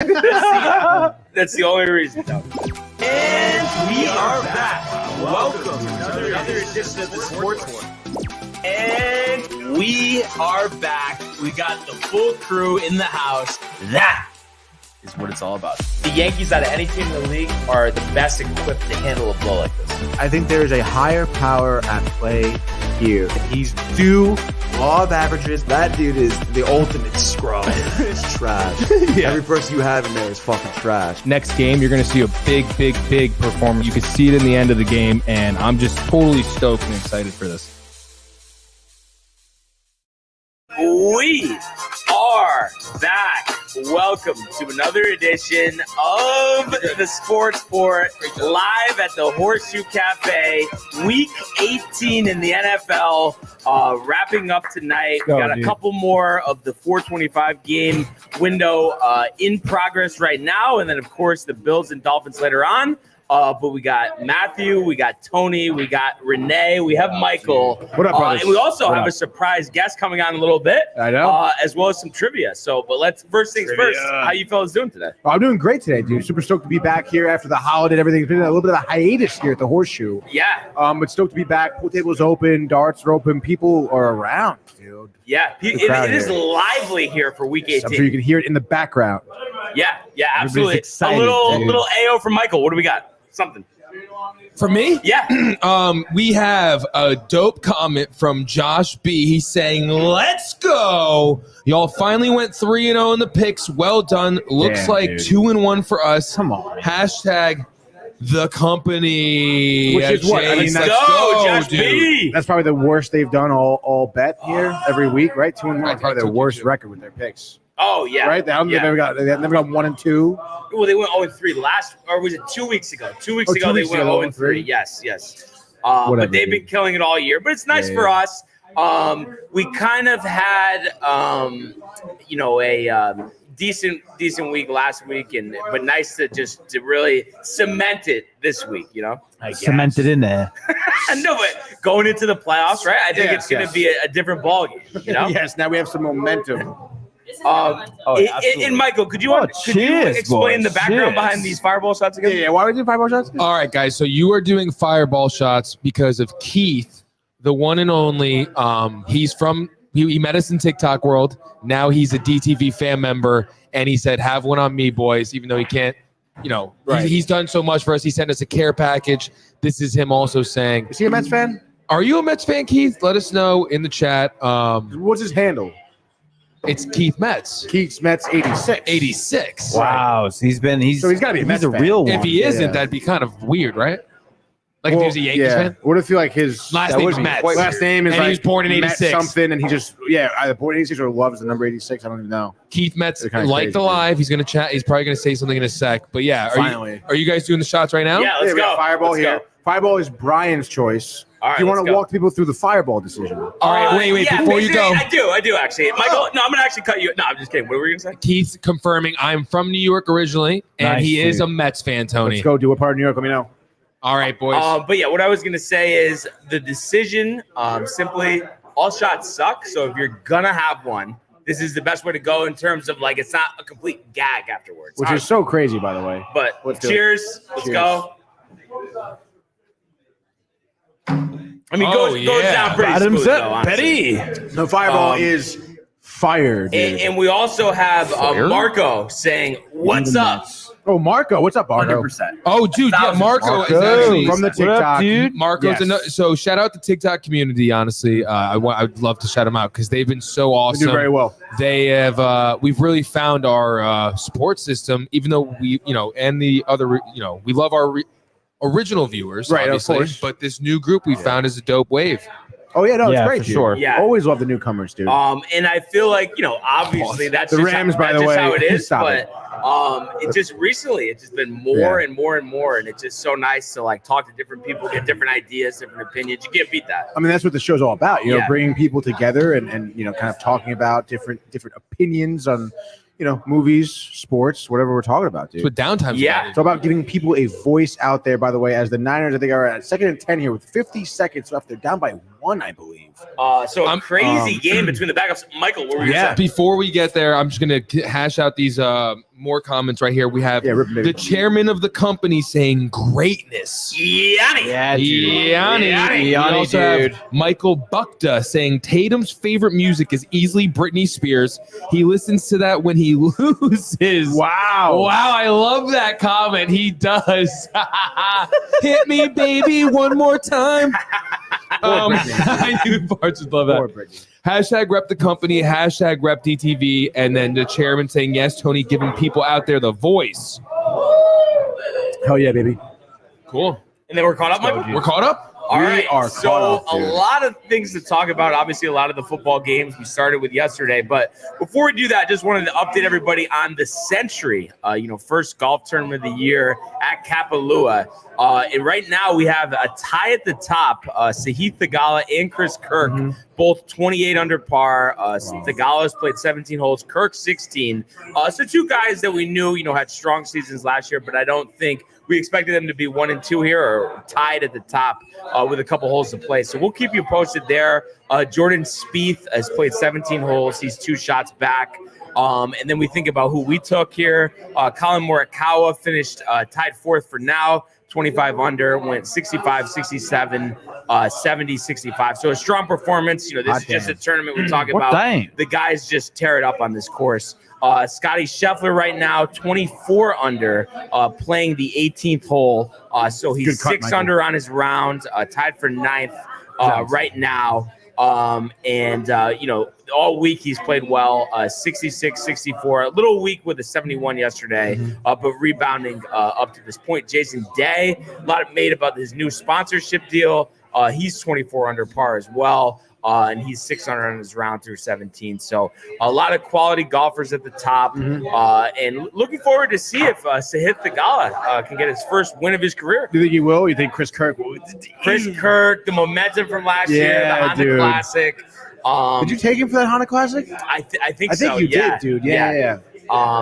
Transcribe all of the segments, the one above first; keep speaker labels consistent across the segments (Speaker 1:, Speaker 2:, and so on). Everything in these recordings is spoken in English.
Speaker 1: That's the only reason. No. And we are back. Welcome to another edition of the Sports War. And we are back. We got the full crew in the house. That is what it's all about. The Yankees, out of any team in the league, are the best equipped to handle a blow like this.
Speaker 2: I think there is a higher power at play here. He's due law of averages. That dude is the ultimate scrub. It's trash. Yeah. Every person you have in there is fucking trash.
Speaker 3: Next game, you're going to see a big performance. You can see it in the end of the game, and I'm just totally stoked and excited for this.
Speaker 1: We are back. Welcome to another edition of the Sports Port, live at the Horseshoe Cafe. Week 18 in the NFL, wrapping up tonight. We got a couple more of the 425 game window in progress right now, and then of course the Bills and Dolphins later on. But we got Matthew, we got Tony, we got Renee, we have Michael.
Speaker 2: What up, brothers?
Speaker 1: And we also have a surprise guest coming on in a little bit.
Speaker 2: I know.
Speaker 1: As well as some trivia. But let's first things first. How you fellas doing today?
Speaker 2: Oh, I'm doing great today, dude. Super stoked to be back here after the holiday and everything. It's been a little bit of a hiatus here at the Horseshoe.
Speaker 1: Yeah.
Speaker 2: But stoked to be back. Pool table's open, darts are open, people are around, dude.
Speaker 1: Yeah, it is lively here for Week 18.
Speaker 2: I'm sure you can hear it in the background.
Speaker 1: Yeah, absolutely.
Speaker 2: Excited,
Speaker 1: a little AO from Michael. What do we got? Something.
Speaker 4: For me?
Speaker 1: Yeah.
Speaker 4: We have a dope comment from Josh B. He's saying, let's go. Y'all finally went 3-0 in the picks. Well done. Looks like 2-1 for us.
Speaker 2: Come on.
Speaker 4: Hashtag the company.
Speaker 2: Which is what? I mean,
Speaker 1: Let's go, Josh
Speaker 4: dude.
Speaker 1: B.
Speaker 2: That's probably the worst they've done all bet here every week, right? 2-1 is probably their worst record with their picks.
Speaker 1: Oh, yeah.
Speaker 2: Right? They've never got 1-2.
Speaker 1: Well, they went 0-3 or was it 2 weeks ago? 2 weeks ago, they went 0-3. Yes. But they've been killing it all year. But it's nice for us. We kind of had, a decent week last week, but nice to really cement it this week.
Speaker 5: Cemented in there.
Speaker 1: No, but going into the playoffs, right? I think it's going to be a different ball game.
Speaker 2: Yes. Now we have some momentum.
Speaker 1: And Michael, could you explain the background behiend these fireball shots again?
Speaker 2: Yeah. Why are we doing fireball shots?
Speaker 4: All right, guys. So you are doing fireball shots because of Keith, the one and only. He met us in TikTok world. Now he's a DTV fan member, and he said, "Have one on me, boys." Even though he can't, he's done so much for us. He sent us a care package. This is him also saying,
Speaker 2: "Is he a Mets fan?"
Speaker 4: Are you a Mets fan, Keith? Let us know in the chat.
Speaker 2: What's his handle?
Speaker 4: It's Keith Metz.
Speaker 2: Keith Metz 86.
Speaker 4: 86.
Speaker 5: Wow. So he's got to be
Speaker 2: Mets
Speaker 5: a
Speaker 2: fan.
Speaker 5: real one.
Speaker 4: If he isn't, that'd be kind of weird, right? Like if he was a Yankees fan.
Speaker 2: What if his
Speaker 4: last name is Metz?
Speaker 2: Last name is
Speaker 4: and he was born in 86.
Speaker 2: Something, and he just either born in 86 or loves the number 86. I don't even know.
Speaker 4: Keith Metz liked the live. He's gonna chat. He's probably gonna say something in a sec. But yeah,
Speaker 2: are
Speaker 4: you guys doing the shots right now?
Speaker 1: Yeah, let's go.
Speaker 2: Fireball here. Fireball is Brian's choice.
Speaker 1: All right,
Speaker 2: do you want to walk people through the fireball decision?
Speaker 4: All right, wait. Before you go,
Speaker 1: I do actually. Michael, no, I'm gonna actually cut you. No, I'm just kidding. What were we gonna say?
Speaker 4: Keith's confirming I'm from New York originally, and he is a Mets fan. Tony,
Speaker 2: let's go. Do what part of New York? Let me know.
Speaker 4: All right, boys.
Speaker 1: But yeah, what I was gonna say is the decision. Simply, all shots suck. So if you're gonna have one, this is the best way to go in terms of it's not a complete gag afterwards.
Speaker 2: Which is so crazy, by the way.
Speaker 1: But cheers. Let's go. I mean, goes down pretty smooth, though, honestly.
Speaker 2: The fireball is fired.
Speaker 1: And we also have Marco saying, "What's up?"
Speaker 2: Oh, Marco, what's up, Marco?
Speaker 1: 100%.
Speaker 4: Oh, dude, Marco is actually
Speaker 2: from the TikTok,
Speaker 5: dude.
Speaker 4: Marco's so shout out the TikTok community. Honestly, I'd love to shout them out because they've been so awesome.
Speaker 2: They do very well.
Speaker 4: They have. We've really found our support system, even though we, and the other, we love our original viewers,
Speaker 2: right?
Speaker 4: Obviously,
Speaker 2: of course.
Speaker 4: But this new group we found is a dope wave.
Speaker 2: Oh yeah, no, it's great,
Speaker 5: for
Speaker 2: dude.
Speaker 5: sure.
Speaker 1: Yeah,
Speaker 2: always love the newcomers, dude.
Speaker 1: And I feel like obviously that's
Speaker 2: the Rams, by the way,
Speaker 1: how it is.
Speaker 2: Stop
Speaker 1: but it just recently, it's just been more and more and more, and it's just so nice to talk to different people, get different ideas, different opinions. You can't beat that.
Speaker 2: I mean, that's what the show's all about. Bringing people together and kind of talking about different opinions on movies, sports, whatever we're talking about, dude.
Speaker 4: It's what downtime's about.
Speaker 2: It's about giving people a voice out there, by the way, as the Niners, I think, are at 2nd and 10 here with 50 seconds left. They're down by 1, I believe.
Speaker 1: So a crazy game between the backups. Michael, what were you saying?
Speaker 4: Before we get there, I'm just going to hash out these more comments right here. We have the chairman of the company saying greatness.
Speaker 1: Yanni.
Speaker 5: Yeah, dude.
Speaker 4: Yanni. We also have Michael Bukta saying Tatum's favorite music is easily Britney Spears. He listens to that when he loses.
Speaker 5: Wow.
Speaker 4: Wow, I love that comment. He does. Hit me, baby, one more time. I knew parts would love that. Hashtag rep the company, hashtag rep DTV, and then the chairman saying, yes, Tony, giving people out there the voice.
Speaker 2: Hell yeah, baby.
Speaker 4: Cool.
Speaker 1: And then we're caught up, Michael?
Speaker 4: We're caught up?
Speaker 1: All right, so
Speaker 2: caught up,
Speaker 1: a lot of things to talk about. Obviously, a lot of the football games we started with yesterday. But before we do that, just wanted to update everybody on the Sentry, first golf tournament of the year at Kapalua. And right now we have a tie at the top. Sahith Thagala and Chris Kirk, both 28 under par. Thagala's played 17 holes, Kirk 16. So two guys that we knew, had strong seasons last year, but I don't think we expected them to be 1 and 2 here or tied at the top with a couple holes to play. So we'll keep you posted there. Jordan Spieth has played 17 holes. He's 2 shots back. And then we think about who we took here. Colin Morikawa finished tied 4th for now, 25 under, went 65, 67, 70, 65. So a strong performance. This is just a tournament we're talking about.
Speaker 5: Dang.
Speaker 1: The guys just tear it up on this course. Scotty Scheffler right now, 24 under, playing the 18th hole. So he's 6 under on his round, tied for 9th right now. All week he's played well, 66, 64, a little weak with a 71 yesterday, but rebounding up to this point. Jason Day, a lot made about his new sponsorship deal. He's 24 under par as well. And he's 600 on his round through 17. So a lot of quality golfers at the top. And looking forward to see if Sahith Thagala can get his first win of his career.
Speaker 2: Do you think he will? You think Chris Kirk will?
Speaker 1: Chris Kirk, the momentum from last year, the Honda Classic.
Speaker 2: Did you take him for that Honda Classic?
Speaker 1: I think
Speaker 2: so. I think you did, dude. Yeah.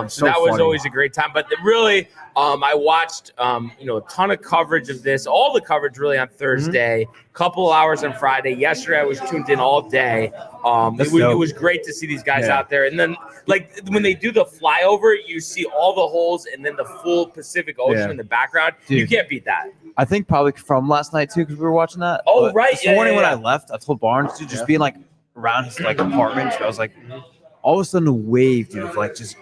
Speaker 1: So that was always a great time. But really, I watched, a ton of coverage of this, all the coverage really on Thursday, couple hours on Friday. Yesterday, I was tuned in all day. It was great to see these guys out there. And then, when they do the flyover, you see all the holes and then the full Pacific Ocean in the background. Dude, you can't beat that.
Speaker 5: I think probably from last night, too, because we were watching that.
Speaker 1: Oh, right.
Speaker 5: This morning when I left, I told Barnes to just being, around his, apartment. I was like, all of a sudden, a wave, dude, of, just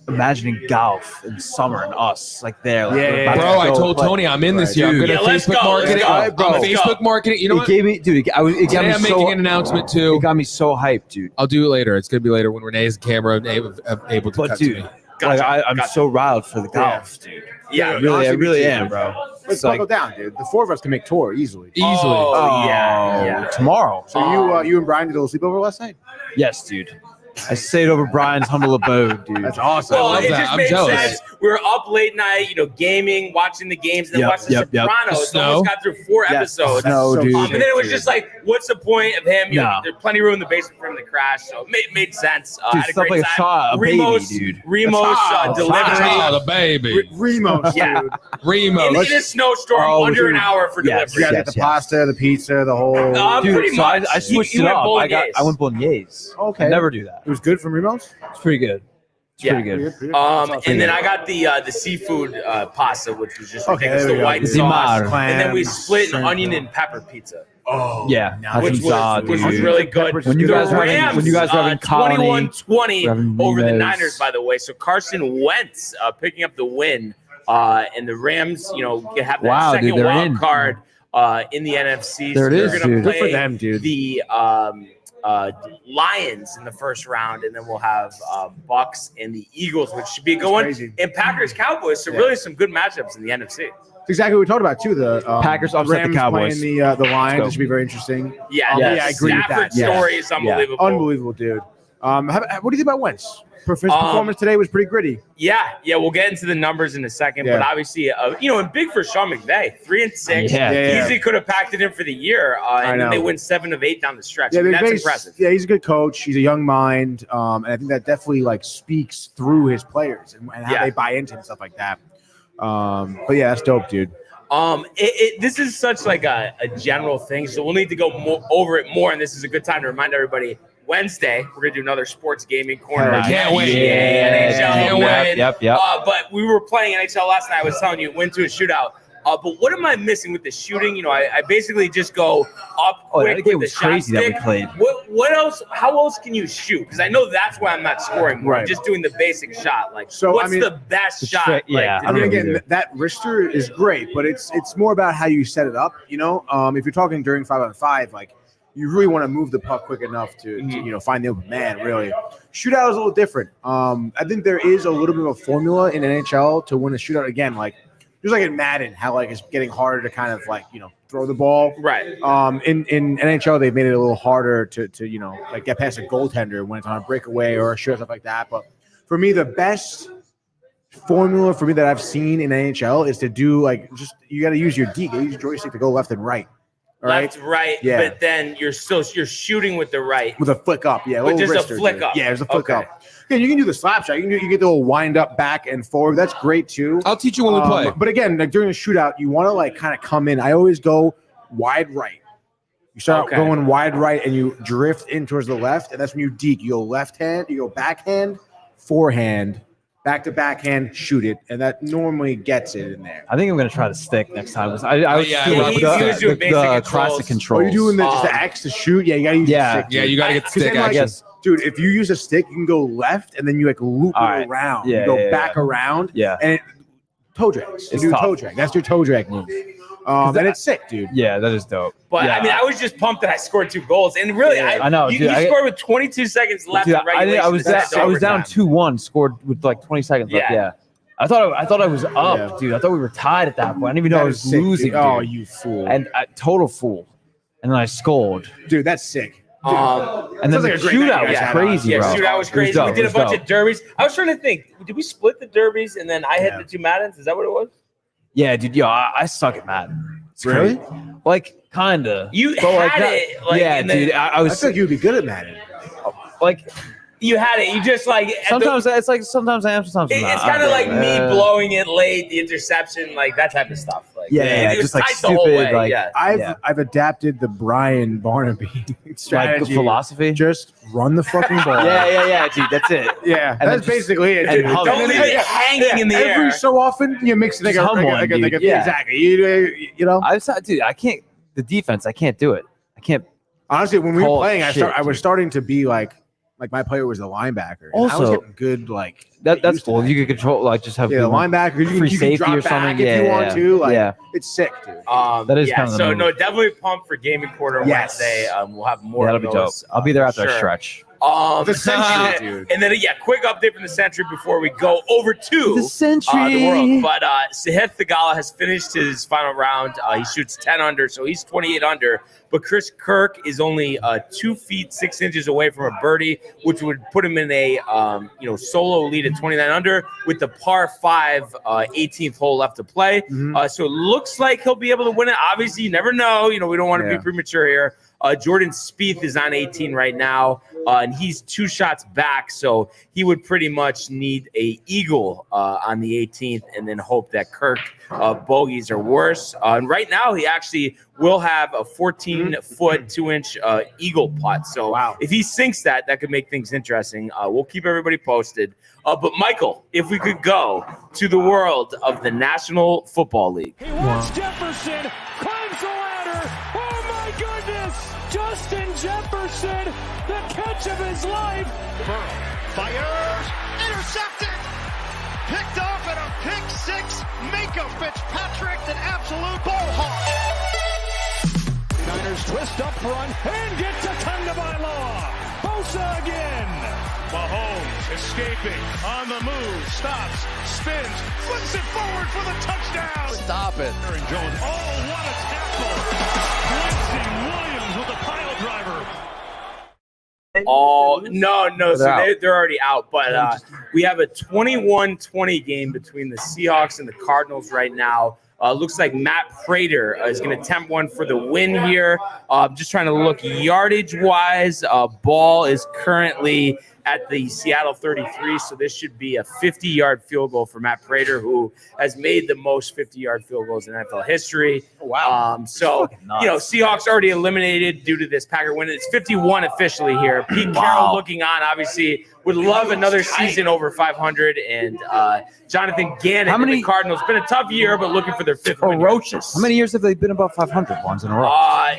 Speaker 5: imagining golf in summer and us there.
Speaker 4: Bro, I told Tony I'm in this year. I'm going to Facebook market it. Facebook marketing. You know what?
Speaker 5: It gave me, dude.
Speaker 4: Today I'm making an announcement too.
Speaker 5: It got me so hyped, dude.
Speaker 4: I'll do it later. It's going to be later when Renee's camera able to cut to me.
Speaker 5: I'm so riled for the golf, dude.
Speaker 1: Yeah,
Speaker 5: I really am, bro.
Speaker 2: Let's buckle down, dude. The 4 of us can make tour easily.
Speaker 1: Oh, yeah.
Speaker 5: Tomorrow.
Speaker 2: So you and Brian did a little sleepover last night?
Speaker 5: Yes, dude. I stayed over Brian's humble abode, dude.
Speaker 2: That's awesome.
Speaker 1: Well, it just
Speaker 4: I'm
Speaker 1: made
Speaker 4: jealous.
Speaker 1: sense. We were up late night, gaming, watching the games, and then watching The Sopranos.
Speaker 4: The
Speaker 1: Almost got through 4 episodes.
Speaker 5: Snow, dude.
Speaker 1: And then it was just what's the point of him? There's plenty of room in the basement for him to crash. So it made sense.
Speaker 5: Dude,
Speaker 1: had a
Speaker 5: stuff
Speaker 1: great
Speaker 5: like
Speaker 1: time.
Speaker 5: a baby, dude.
Speaker 1: Remo's delivery.
Speaker 4: Oh, the baby.
Speaker 2: Remos,
Speaker 1: Yeah.
Speaker 2: dude.
Speaker 4: Remo.
Speaker 1: In a snowstorm, under an hour for delivery.
Speaker 2: You gotta get the pasta, the pizza, the whole.
Speaker 1: Pretty
Speaker 5: Dude, so
Speaker 1: much.
Speaker 5: I switched
Speaker 1: You
Speaker 5: it
Speaker 1: went
Speaker 5: up.
Speaker 1: bolognese.
Speaker 5: I went bolognese.
Speaker 2: Okay.
Speaker 5: I never do that.
Speaker 2: It was good from Remos?
Speaker 5: It's pretty good. It's pretty good.
Speaker 1: And then I got the seafood pasta, which was just ridiculous.
Speaker 2: there we
Speaker 1: The
Speaker 2: go.
Speaker 1: white sauce.
Speaker 2: Clams,
Speaker 1: And then we split an
Speaker 2: shrimp.
Speaker 1: onion and pepper pizza.
Speaker 2: Oh,
Speaker 5: Yeah,
Speaker 1: Which was
Speaker 5: dude.
Speaker 1: really good.
Speaker 5: When you
Speaker 1: The
Speaker 5: guys were having Colony,
Speaker 1: 21-20 over the
Speaker 5: Ramos.
Speaker 1: Niners, by the way. So Carson Wentz picking up the win. And the Rams, have that second
Speaker 5: they're
Speaker 1: wild
Speaker 5: in.
Speaker 1: card in the NFC.
Speaker 5: There it is,
Speaker 1: They're going to
Speaker 5: dude.
Speaker 1: play
Speaker 2: Good for them, dude.
Speaker 1: the Lions in the first round, and then we'll have Bucks and the Eagles, which should be a good one.
Speaker 2: crazy.
Speaker 1: And Packers Cowboys. So really some good matchups in the NFC.
Speaker 2: That's exactly what we talked about too. The
Speaker 5: Packers upset the
Speaker 2: Rams
Speaker 5: Cowboys.
Speaker 2: playing the Lions. It should be very interesting.
Speaker 1: Yeah,
Speaker 5: Yes.
Speaker 2: I agree with
Speaker 1: Stafford
Speaker 2: that. Yeah.
Speaker 1: story is unbelievable.
Speaker 2: Unbelievable, dude. What do you think about Wentz? His performance today was pretty gritty.
Speaker 1: Yeah, we'll get into the numbers in a second, but obviously, and big for Sean McVay, 3-6.
Speaker 5: Yeah.
Speaker 1: Easily could have packed it in for the year, and then they win 7 of 8 down the stretch.
Speaker 2: Yeah,
Speaker 1: That's impressive.
Speaker 2: Yeah, he's a good coach. He's a young mind, and I think that definitely speaks through his players and how they buy into him, stuff like that. But yeah, that's dope, dude.
Speaker 1: This is such like a general thing, so we'll need to go over it more. And this is a good time to remind everybody. Wednesday, we're gonna do another sports gaming corner.
Speaker 4: Can't wait.
Speaker 1: NHL.
Speaker 4: Can't wait.
Speaker 5: Yep.
Speaker 1: But we were playing NHL last night. I was telling you, went to a shootout. But what am I missing with the shooting? You know, I basically just go up quick
Speaker 5: that
Speaker 1: with
Speaker 5: game
Speaker 1: the
Speaker 5: was
Speaker 1: shot
Speaker 5: crazy that we
Speaker 1: stick.
Speaker 5: played.
Speaker 1: What else? How else can you shoot? Because I know that's why I'm not scoring more. I'm
Speaker 6: Right.
Speaker 1: just doing the basic shot. Like,
Speaker 6: So,
Speaker 1: what's
Speaker 6: I mean,
Speaker 1: the best shot?
Speaker 5: trick- yeah,
Speaker 1: to
Speaker 6: I mean,
Speaker 1: do?
Speaker 6: again, that wrister is great, but it's more about how you set it up. You know, if you're talking during 5-on-5, like you really want to move the puck quick enough to find the open man. Really, shootout is a little different. I think there is a little bit of a formula in NHL to win a shootout. Again, like just like in Madden, how like it's getting harder to kind of like throw the ball.
Speaker 1: Right.
Speaker 6: In NHL, they've made it a little harder to like get past a goaltender when it's on a breakaway or a shot, stuff like that. But for me, the best formula for me that I've seen in NHL is to do like you got to use your D, use your joystick to go left and right. All right,
Speaker 1: Left, right,
Speaker 6: Yeah.
Speaker 1: but then you're shooting with the right.
Speaker 6: with a flick up, yeah,
Speaker 1: But
Speaker 6: little
Speaker 1: just a
Speaker 6: wrister,
Speaker 1: flick
Speaker 6: dude.
Speaker 1: up.
Speaker 6: Yeah, there's a flick
Speaker 1: Okay.
Speaker 6: up. Yeah, you can do the slap shot. You get the little wind up back and forward. That's great too.
Speaker 4: I'll teach you when we play.
Speaker 6: But again, like during a shootout, you want to like kind of come in. I always go wide right. You start
Speaker 1: Okay.
Speaker 6: going wide right and you drift in towards the left, and that's when you deke. You go left hand, you go backhand, forehand, back to backhand, shoot it, and that normally gets it in there.
Speaker 5: I think I'm gonna try the stick next time. I was
Speaker 4: yeah,
Speaker 5: doing
Speaker 4: he
Speaker 1: was doing basic
Speaker 5: the
Speaker 1: controls.
Speaker 5: classic
Speaker 6: Oh,
Speaker 5: controls.
Speaker 6: you're doing just the X to shoot? Yeah, you gotta use
Speaker 5: Yeah.
Speaker 6: the stick.
Speaker 4: Yeah, you got to get the
Speaker 6: 'Cause
Speaker 4: stick
Speaker 6: then, like,
Speaker 4: action.
Speaker 5: Yes.
Speaker 6: Dude, if you use a stick, you can go left and then you like loop
Speaker 5: All
Speaker 6: it
Speaker 5: right.
Speaker 6: around.
Speaker 5: Yeah,
Speaker 6: you go
Speaker 5: yeah,
Speaker 6: back
Speaker 5: yeah.
Speaker 6: around.
Speaker 5: Yeah.
Speaker 6: And toe drags. You
Speaker 5: It's
Speaker 6: do
Speaker 5: tough.
Speaker 6: toe drag. That's your toe drag move. And it's sick, dude.
Speaker 5: Yeah, that is dope.
Speaker 1: But
Speaker 5: yeah.
Speaker 1: I mean, I was just pumped that I scored 2 goals, and really,
Speaker 5: I know,
Speaker 1: You,
Speaker 5: dude,
Speaker 1: you scored with 22 seconds left.
Speaker 5: Dude,
Speaker 1: in regulation.
Speaker 5: I was
Speaker 1: That's
Speaker 5: down
Speaker 1: overtime.
Speaker 5: 2-1, scored with like 20 seconds left.
Speaker 1: Yeah.
Speaker 5: Yeah. I thought I was up,
Speaker 6: Yeah.
Speaker 5: dude. I thought we were tied at that point. I didn't even know I
Speaker 6: That
Speaker 5: was
Speaker 6: is sick,
Speaker 5: losing.
Speaker 6: dude. Oh,
Speaker 5: dude.
Speaker 6: you fool.
Speaker 5: And total fool. And then I scored.
Speaker 6: Dude, that's sick.
Speaker 5: And then
Speaker 6: Sounds
Speaker 5: the
Speaker 6: like a great night
Speaker 5: shootout
Speaker 6: you
Speaker 5: was
Speaker 6: guys had
Speaker 5: crazy,
Speaker 1: Yeah,
Speaker 5: bro.
Speaker 1: shootout was
Speaker 5: It
Speaker 1: crazy.
Speaker 5: dope,
Speaker 1: We did
Speaker 5: it
Speaker 1: a
Speaker 5: was
Speaker 1: bunch
Speaker 5: dope.
Speaker 1: of derbies. I was trying to think, did we split the derbies and then I had
Speaker 6: Yeah.
Speaker 1: the 2 Maddens? Is that what it was?
Speaker 5: Yeah, dude. Yo, I suck at Madden. It's
Speaker 6: Really?
Speaker 5: crazy. Like, kinda.
Speaker 1: You
Speaker 5: But, like,
Speaker 1: had
Speaker 5: not-
Speaker 1: it. Like,
Speaker 5: yeah,
Speaker 1: and then
Speaker 5: dude. I
Speaker 6: I
Speaker 5: was
Speaker 6: feel like you'd be good at Madden.
Speaker 5: like,
Speaker 1: you had it. You just like at the-
Speaker 5: sometimes it's like sometimes I am, sometimes I'm not.
Speaker 1: it's kind of like me
Speaker 5: Uh,
Speaker 1: blowing it late, the interception, like that type of stuff. Like,
Speaker 5: Yeah,
Speaker 1: it was
Speaker 5: just, like,
Speaker 1: tight the whole
Speaker 5: stupid,
Speaker 1: way.
Speaker 5: like-
Speaker 1: yeah.
Speaker 6: I've adapted the Brian Barnaby
Speaker 5: like
Speaker 6: strategy.
Speaker 5: philosophy.
Speaker 6: Just run the fucking ball.
Speaker 5: Yeah, dude. That's it.
Speaker 6: Yeah,
Speaker 5: And
Speaker 6: that's
Speaker 5: then
Speaker 6: basically it.
Speaker 5: and
Speaker 6: dude.
Speaker 5: hum
Speaker 1: Don't
Speaker 5: it.
Speaker 1: leave it hanging in the
Speaker 6: Every
Speaker 1: air.
Speaker 6: so often, you mix it like
Speaker 5: Just hum one, dude. Yeah.
Speaker 6: exactly. You know,
Speaker 5: Dude, I can't. The defense, I can't do it. I can't.
Speaker 6: honestly, when we were
Speaker 5: Call
Speaker 6: playing,
Speaker 5: shit,
Speaker 6: I was
Speaker 5: dude.
Speaker 6: starting to be like my player was the linebacker. And I was
Speaker 5: Also,
Speaker 6: getting good like
Speaker 5: That's
Speaker 6: used to
Speaker 5: cool.
Speaker 6: that.
Speaker 5: You could control, like, just have
Speaker 6: Yeah, the
Speaker 5: people-
Speaker 6: linebacker. You
Speaker 5: free
Speaker 6: can
Speaker 5: safety
Speaker 6: drop
Speaker 5: or something.
Speaker 6: back if you want to. Like,
Speaker 5: yeah.
Speaker 6: it's sick, dude.
Speaker 5: That is
Speaker 1: yeah,
Speaker 5: kind of the
Speaker 1: so
Speaker 5: move.
Speaker 1: no, definitely pumped for gaming quarter
Speaker 6: Yes.
Speaker 1: Wednesday. We'll have more.
Speaker 5: Yeah,
Speaker 1: of
Speaker 5: that'll be dope.
Speaker 1: those,
Speaker 5: I'll be there
Speaker 1: for
Speaker 5: after a
Speaker 1: sure.
Speaker 5: stretch.
Speaker 6: The Sentry, dude.
Speaker 1: And then quick update from the Sentry before we go over to
Speaker 5: The Sentry.
Speaker 1: the world. But Sahith Thagala has finished his final round. He shoots 10 under, so he's 28 under. But Chris Kirk is only 2 feet 6 inches away from a birdie, which would put him in a solo lead at 29 under with the par 5 18th hole left to play. So it looks like he'll be able to win it. Obviously, you never know. We don't want to be premature here. Jordan Spieth is on 18 right now, and he's 2 shots back, so he would pretty much need a eagle on the 18th and then hope that Kirk bogeys are worse. And right now, he actually will have a 14-foot, 2-inch eagle putt. So if he sinks that could make things interesting. We'll keep everybody posted. But Michael, if we could go to the world of the National Football League.
Speaker 7: He wants Jefferson, climbs the ladder. Oh my goodness! Justin Jefferson, the catch of his life.
Speaker 8: Burrow fires, intercepted, picked off at a pick 6. Minka Fitzpatrick, an absolute ball hawk.
Speaker 7: Niners twist up front and get to Tagovailoa. Bosa again.
Speaker 8: Mahomes escaping on the move, stops, spins, flips it forward for the touchdown.
Speaker 7: Stop it.
Speaker 8: Aaron Jones. Oh, what a tackle! Quincy Williams with a pile driver.
Speaker 1: Oh, no. So
Speaker 5: out.
Speaker 1: they're already out. But we have a 21-20 game between the Seahawks and the Cardinals right now. Looks like Matt Prater is going to attempt one for the win here. Just trying to look yardage-wise. Ball is currently at the Seattle 33. So this should be a 50-yard field goal for Matt Prater, who has made the most 50-yard field goals in NFL history.
Speaker 5: Wow.
Speaker 1: So, Seahawks already eliminated due to this Packer win. It's 51 officially here. Pete Carroll looking on, obviously, would love another season over 500. And Jonathan Gannon in the Cardinals. Been a tough year, but looking for their 5th win.
Speaker 5: Ferocious. How many years have they been above 500 ones in a row?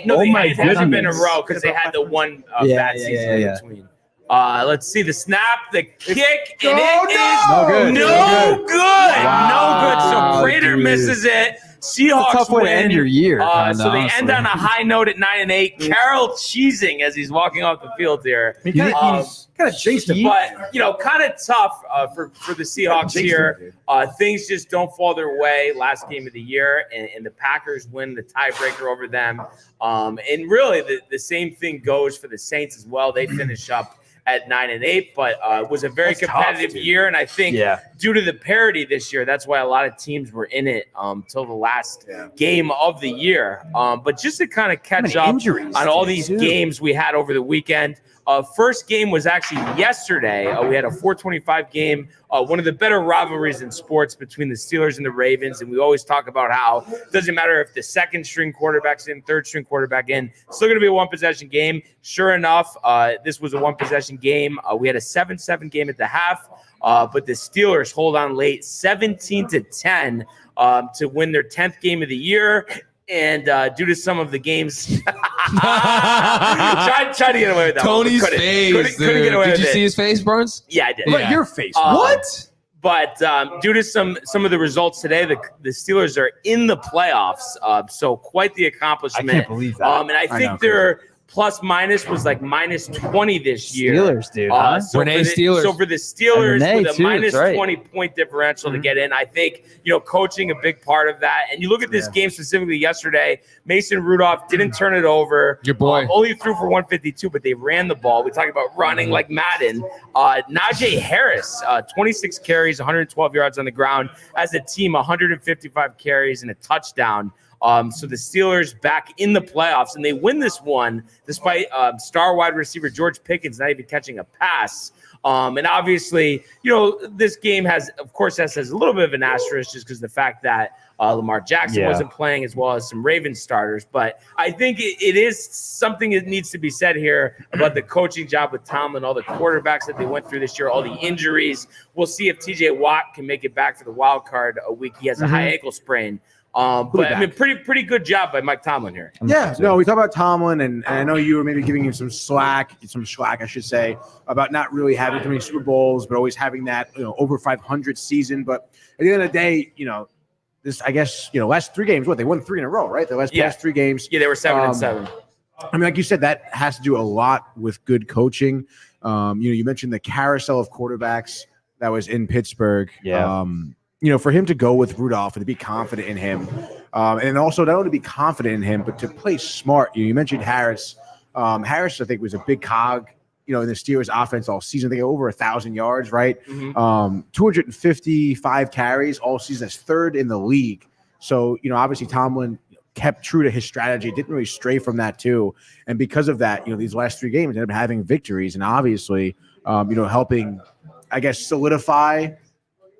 Speaker 1: No, it hasn't been a row because they had the one bad season in between. Let's see the snap, the kick, and it is no good.
Speaker 5: Wow,
Speaker 1: So Prater misses it. Seahawks
Speaker 5: tough way
Speaker 1: win.
Speaker 5: to end your year.
Speaker 1: So they end on a high note at 9-8. Carroll cheesing as he's walking off the field here.
Speaker 6: Kind of jinxed him.
Speaker 1: But, kind of tough for the Seahawks here. Things just don't fall their way last game of the year, and the Packers win the tiebreaker over them. And really, the same thing goes for the Saints as well. They finish up at 9-8, but it was a very competitive year, and I think due to the parity this year, that's why a lot of teams were in it till the last game of the year. But just to kind of catch up on all these games we had over the weekend, first game was actually yesterday. We had a 4:25 game, one of the better rivalries in sports between the Steelers and the Ravens. And we always talk about how it doesn't matter if the second string quarterback's in, third string quarterback in, still going to be a one possession game. Sure enough, this was a one possession game. We had a 7-7 game at the half, but the Steelers hold on late 17-10 to win their 10th game of the year. And due to some of the games, tried to get away with that.
Speaker 4: Tony's face.
Speaker 1: Couldn't get away
Speaker 4: did
Speaker 1: with
Speaker 4: you
Speaker 1: it.
Speaker 4: see his face, Barnes?
Speaker 1: Yeah, I did.
Speaker 4: Yeah.
Speaker 6: Your face.
Speaker 4: What?
Speaker 1: But due to some of the results today, the Steelers are in the playoffs. So quite the accomplishment.
Speaker 5: I can't believe that.
Speaker 1: And I think they're plus minus was like minus 20 this year.
Speaker 5: Steelers, dude. Huh?
Speaker 1: So
Speaker 4: Renee
Speaker 1: for the Steelers
Speaker 5: Renee
Speaker 1: with a
Speaker 5: too,
Speaker 1: minus
Speaker 5: that's right.
Speaker 1: 20-point differential to get in, I think, coaching a big part of that. And you look at this game specifically yesterday, Mason Rudolph didn't turn it over.
Speaker 4: Your boy.
Speaker 1: Only threw for 152, but they ran the ball. We talk about running like Madden. Najee Harris, 26 carries, 112 yards on the ground. As a team, 155 carries and a touchdown. So the Steelers back in the playoffs, and they win this one despite star wide receiver George Pickens not even catching a pass. And obviously, this game has a little bit of an asterisk just because the fact that Lamar Jackson wasn't playing as well as some Ravens starters. But I think it is something that needs to be said here about the coaching job with Tomlin, all the quarterbacks that they went through this year, all the injuries. We'll see if TJ Watt can make it back for the wild card a week. He has a high ankle sprain. But I mean, pretty good job by Mike Tomlin here.
Speaker 6: Yeah, no, we talk about Tomlin, and I know you were maybe giving him some slack, I should say, about not really having too many Super Bowls, but always having that over 500 season. But at the end of the day, this last 3 games, they won 3 in a row, right? The last 3 games,
Speaker 1: they were 7-7.
Speaker 6: I mean, like you said, that has to do a lot with good coaching. You mentioned the carousel of quarterbacks that was in Pittsburgh.
Speaker 5: Yeah.
Speaker 6: For him to go with Rudolph and to be confident in him, and also not only to be confident in him, but to play smart. You mentioned Harris. Harris, I think, was a big cog, in the Steelers' offense all season. They got over 1,000 yards, right? 255 carries all season. That's 3rd in the league. So, obviously Tomlin kept true to his strategy, didn't really stray from that too. And because of that, these last 3 games ended up having victories and obviously, helping, I guess, solidify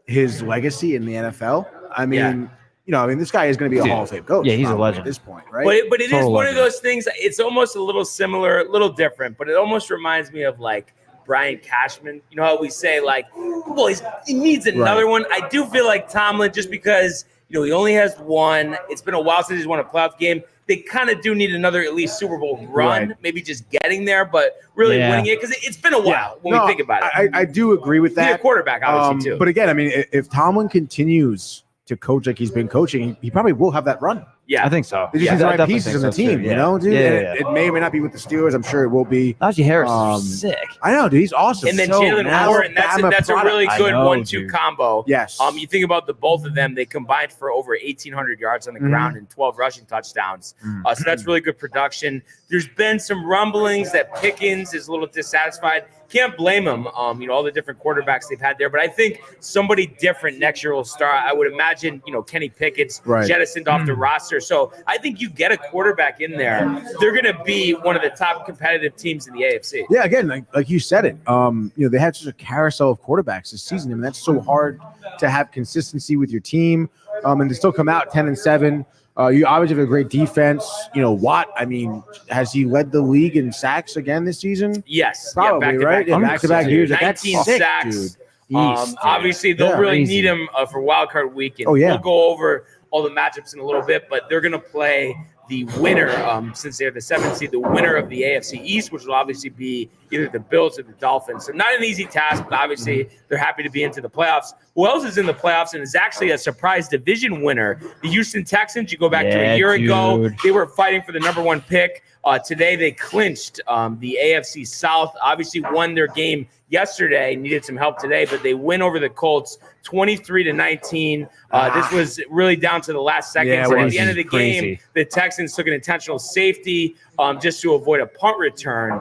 Speaker 6: his legacy in the NFL. I mean, this guy is going to be a Hall of Fame coach.
Speaker 5: Yeah, he's a legend
Speaker 6: at this point, right?
Speaker 1: But it is one of those things. It's almost a little similar, a little different, but it almost reminds me of like Brian Cashman. You know how we say like, well, he needs another one. I do feel like Tomlin, just because he only has one. It's been a while since he's won a playoff game. They kind of do need another at least Super Bowl run, maybe just getting there, but really winning it because it's been a while when we think about it.
Speaker 6: I do agree with that.
Speaker 1: He's a quarterback, obviously, too.
Speaker 6: But again, I mean, if Tomlin continues to coach like he's been coaching, he probably will have that run.
Speaker 1: Yeah,
Speaker 5: I think so.
Speaker 6: They just have the right pieces in the team, dude. It may or may not be with the Steelers. I'm sure it will be.
Speaker 5: Najee Harris is sick.
Speaker 6: I know, dude. He's awesome.
Speaker 1: And then Jalen Warren, that's a really good 1-2 combo.
Speaker 6: Yes.
Speaker 1: You think about the both of them, they combined for over 1,800 yards on the ground and 12 rushing touchdowns. So that's really good production. There's been some rumblings that Pickens is a little dissatisfied. Can't blame him, all the different quarterbacks they've had there. But I think somebody different next year will start. I would imagine, Kenny Pickett's jettisoned off the roster future. So I think you get a quarterback in there, they're going to be one of the top competitive teams in the AFC.
Speaker 6: Yeah, again, like you said it. They had such a carousel of quarterbacks this season. I mean, that's so hard to have consistency with your team, and to still come out 10-7. You obviously have a great defense. Watt, I mean, has he led the league in sacks again this season?
Speaker 1: Yes.
Speaker 6: Probably, right? Yeah, back-to-back years.
Speaker 1: 19 sacks. Obviously, they'll really need him for wild card week. And we'll go over all the matchups in a little bit, but they're going to play the winner, since they're the 7th seed, the winner of the AFC East, which will obviously be either the Bills or the Dolphins. So not an easy task, but obviously they're happy to be into the playoffs. Who else is in the playoffs and is actually a surprise division winner? The Houston Texans. You go back to a year ago, they were fighting for the number 1 pick. Today they clinched the AFC South. Obviously won their game yesterday, needed some help today, but they win over the Colts 23-19. This was really down to the last second. At the end of the game, the Texans took an intentional safety just to avoid a punt return.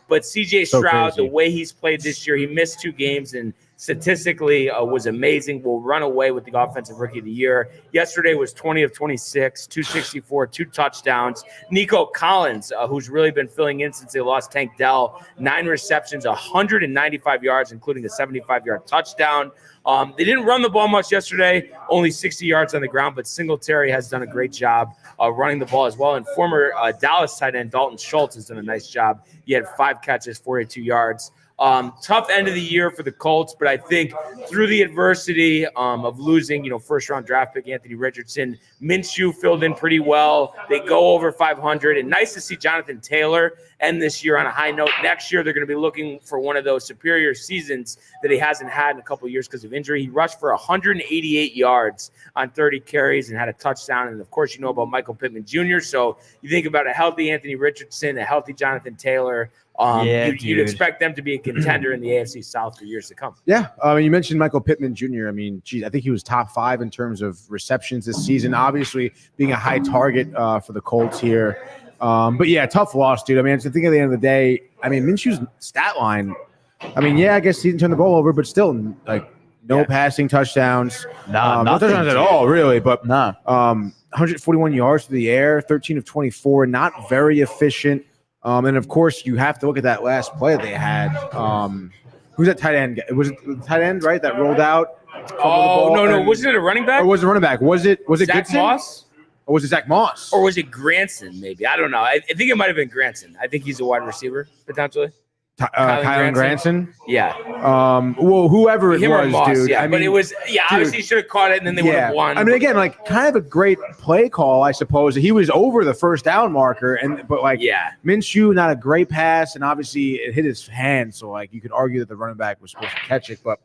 Speaker 1: But CJ Stroud, the way he's played this year, he missed 2 games and statistically was amazing. Will run away with the offensive rookie of the year. Yesterday was 20 of 26, 264, 2 touchdowns. Nico Collins, who's really been filling in since they lost Tank Dell, 9 receptions, 195 yards, including a 75-yard touchdown. They didn't run the ball much yesterday, only 60 yards on the ground, but Singletary has done a great job running the ball as well. And former Dallas tight end Dalton Schultz has done a nice job. He had 5 catches, 42 yards. Tough end of the year for the Colts, but I think through the adversity of losing, first-round draft pick Anthony Richardson, Minshew filled in pretty well. They go over 500, and nice to see Jonathan Taylor end this year on a high note. Next year, they're going to be looking for one of those superior seasons that he hasn't had in a couple of years because of injury. He rushed for 188 yards on 30 carries and had a touchdown. And, of course, you know about Michael Pittman Jr. So you think about a healthy Anthony Richardson, a healthy Jonathan Taylor. You'd expect them to be a contender in the AFC South for years to come. Yeah.
Speaker 6: You mentioned Michael Pittman Jr. I mean, I think he was top 5 in terms of receptions this season, obviously being a high target for the Colts here. But yeah, tough loss, dude. I mean, I think at the end of the day, I mean, Minshew's stat line, I mean, I guess he didn't turn the ball over, but still, no passing touchdowns. No touchdowns at all, really. But 141 yards through the air, 13 of 24, not very efficient. And of course, you have to look at that last play that they had. Who's that tight end? Was it the tight end, right? That rolled out.
Speaker 1: No. Wasn't it a running back?
Speaker 6: Or was it a running back? Was it
Speaker 1: Zach
Speaker 6: Goodson?
Speaker 1: Moss?
Speaker 6: Or was it Zach Moss?
Speaker 1: Or was it Granson? Maybe, I don't know. I think it might have been Granson. I think he's a wide receiver potentially.
Speaker 6: Kylan Granson?
Speaker 1: Yeah.
Speaker 6: Well, whoever it was,
Speaker 1: Moss,
Speaker 6: dude.
Speaker 1: Yeah.
Speaker 6: I mean,
Speaker 1: but it was, obviously he should have caught it and then they would have won.
Speaker 6: I mean, again, kind of a great play call, I suppose. He was over the first down marker, but Minshew, not a great pass, and obviously it hit his hand, so you could argue that the running back was supposed to catch it, but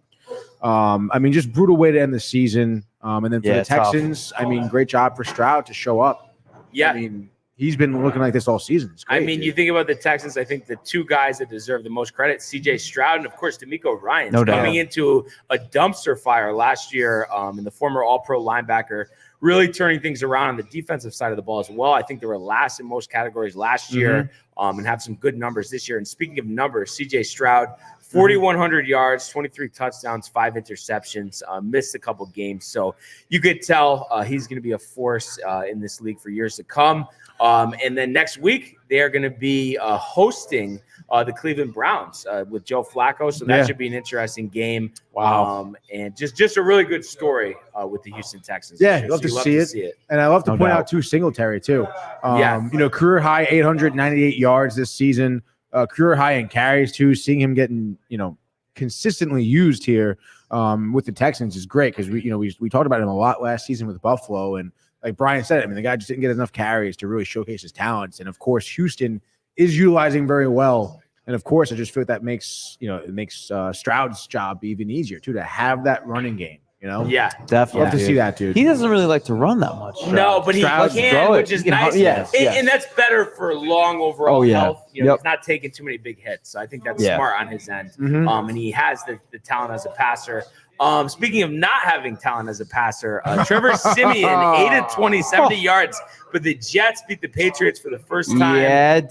Speaker 6: I mean, just brutal way to end the season. And then for the Texans, tough. I mean, great job for Stroud to show up.
Speaker 1: Yeah.
Speaker 6: I mean, he's been looking like this all season. Great,
Speaker 1: you think about the Texans, I think the 2 guys that deserve the most credit, CJ Stroud and, of course, DeMeco Ryans coming into a dumpster fire last year, and the former All-Pro linebacker really turning things around on the defensive side of the ball as well. I think they were last in most categories last year and have some good numbers this year. And speaking of numbers, CJ Stroud, 4,100 yards, 23 touchdowns, 5 interceptions, missed a couple games. So you could tell he's going to be a force in this league for years to come. And then next week, they are going to be hosting the Cleveland Browns with Joe Flacco. So that should be an interesting game.
Speaker 6: Wow.
Speaker 1: And just a really good story with the Houston Texans.
Speaker 6: Yeah, love to see it. And I love to point out, too, Singletary, too. Career high 898 yards this season. Career high in carries, too. Seeing him getting, consistently used here with the Texans is great because we talked about him a lot last season with Buffalo. And like Brian said, I mean, the guy just didn't get enough carries to really showcase his talents. And, of course, Houston is utilizing very well. And, of course, I just feel that makes Stroud's job even easier, too, to have that running game.
Speaker 1: Yeah,
Speaker 5: definitely.
Speaker 6: Love to see that, dude.
Speaker 5: He doesn't really like to run that much.
Speaker 1: No, but he can, which is nice. And that's better for long overall health. He's not taking too many big hits. So I think that's smart on his end. And he has the talent as a passer. Speaking of not having talent as a passer, Trevor Siemian, 8 of 20, 70 yards, but the Jets beat the Patriots for the first time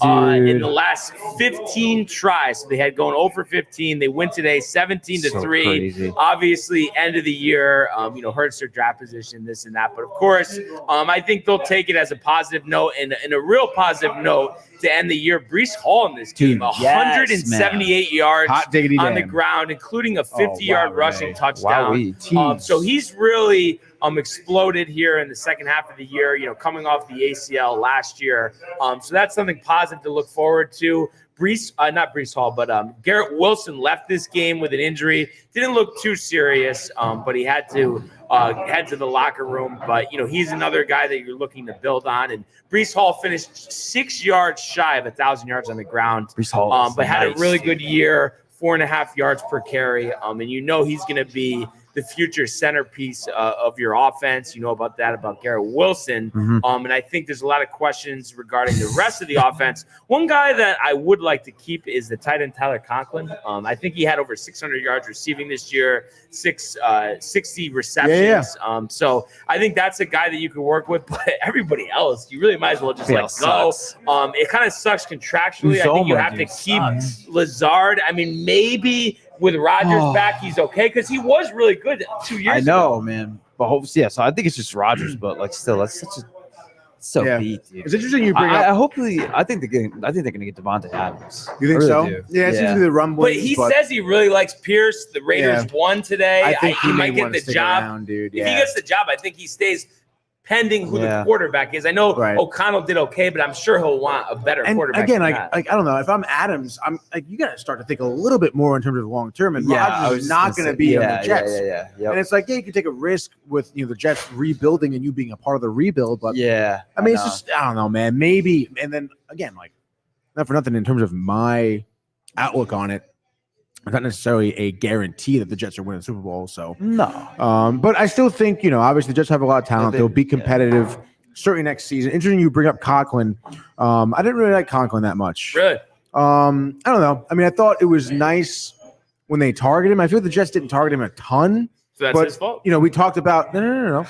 Speaker 1: in the last 15 tries. So they had going 0 for 15. They win today 17-3.
Speaker 5: Crazy.
Speaker 1: Obviously, end of the year, hurts their draft position, this and that. But of course, I think they'll take it as a positive note and a real positive note to end the year. Breece Hall in this game, 178 yards on the ground, including a 50-yard rushing touchdown. So he's really exploded here in the second half of the year, coming off the ACL last year. So that's something positive to look forward to. Not Breece Hall, but Garrett Wilson left this game with an injury. Didn't look too serious, but he had to head to the locker room. But, he's another guy that you're looking to build on. And Breece Hall finished 6 yards shy of 1,000 yards on the ground.
Speaker 5: Breece Hall
Speaker 1: but had a really good year, 4.5 yards per carry. And he's going to be the future centerpiece of your offense. You know about that, about Garrett Wilson. And I think there's a lot of questions regarding the rest of the offense. One guy that I would like to keep is the tight end Tyler Conklin. I think he had over 600 yards receiving this year, 60 receptions. So I think that's a guy that you can work with. But everybody else, you really might as well just go. It kind of sucks contractually. I think you have to keep Lazard. I mean, maybe with Rodgers back, he's okay because he was really good 2 years ago.
Speaker 5: I know, man. But hopefully, so I think it's just Rodgers, but still, that's such a beat, dude.
Speaker 6: It's interesting you bring up.
Speaker 5: I think they're gonna get Devontae Adams.
Speaker 6: You think so? Yeah, it seems to be the rumbling.
Speaker 1: But he says he really likes Pierce. The Raiders won today.
Speaker 6: I think
Speaker 1: he might get the job.
Speaker 6: Around, dude.
Speaker 1: If he gets the job, I think he stays pending who the quarterback is. I know O'Connell did okay, but I'm sure he'll want a better quarterback.
Speaker 6: Again, I don't know. If I'm Adams, I'm you got to start to think a little bit more in terms of long term. And Rodgers is not going to be on the Jets. And it's you can take a risk with the Jets rebuilding and you being a part of the rebuild. But I mean, it's just I don't know, man. Maybe, and then again, not for nothing in terms of my outlook on it. It's not necessarily a guarantee that the Jets are winning the Super Bowl. So
Speaker 5: no,
Speaker 6: but I still think obviously the Jets have a lot of talent. They'll be competitive certainly next season. Interesting you bring up Conklin. I didn't really like Conklin that much.
Speaker 1: Really?
Speaker 6: I don't know. I mean, I thought it was nice when they targeted him. I feel the Jets didn't target him a ton.
Speaker 1: So that's his fault.
Speaker 6: We talked about no.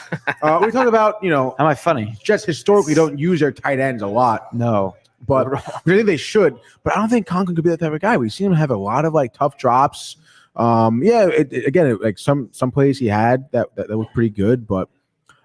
Speaker 6: We talked about
Speaker 5: Am I funny?
Speaker 6: Jets historically don't use their tight ends a lot.
Speaker 5: No.
Speaker 6: But I think they should. But I don't think Conklin could be that type of guy. We've seen him have a lot of tough drops. Some plays he had that was pretty good. But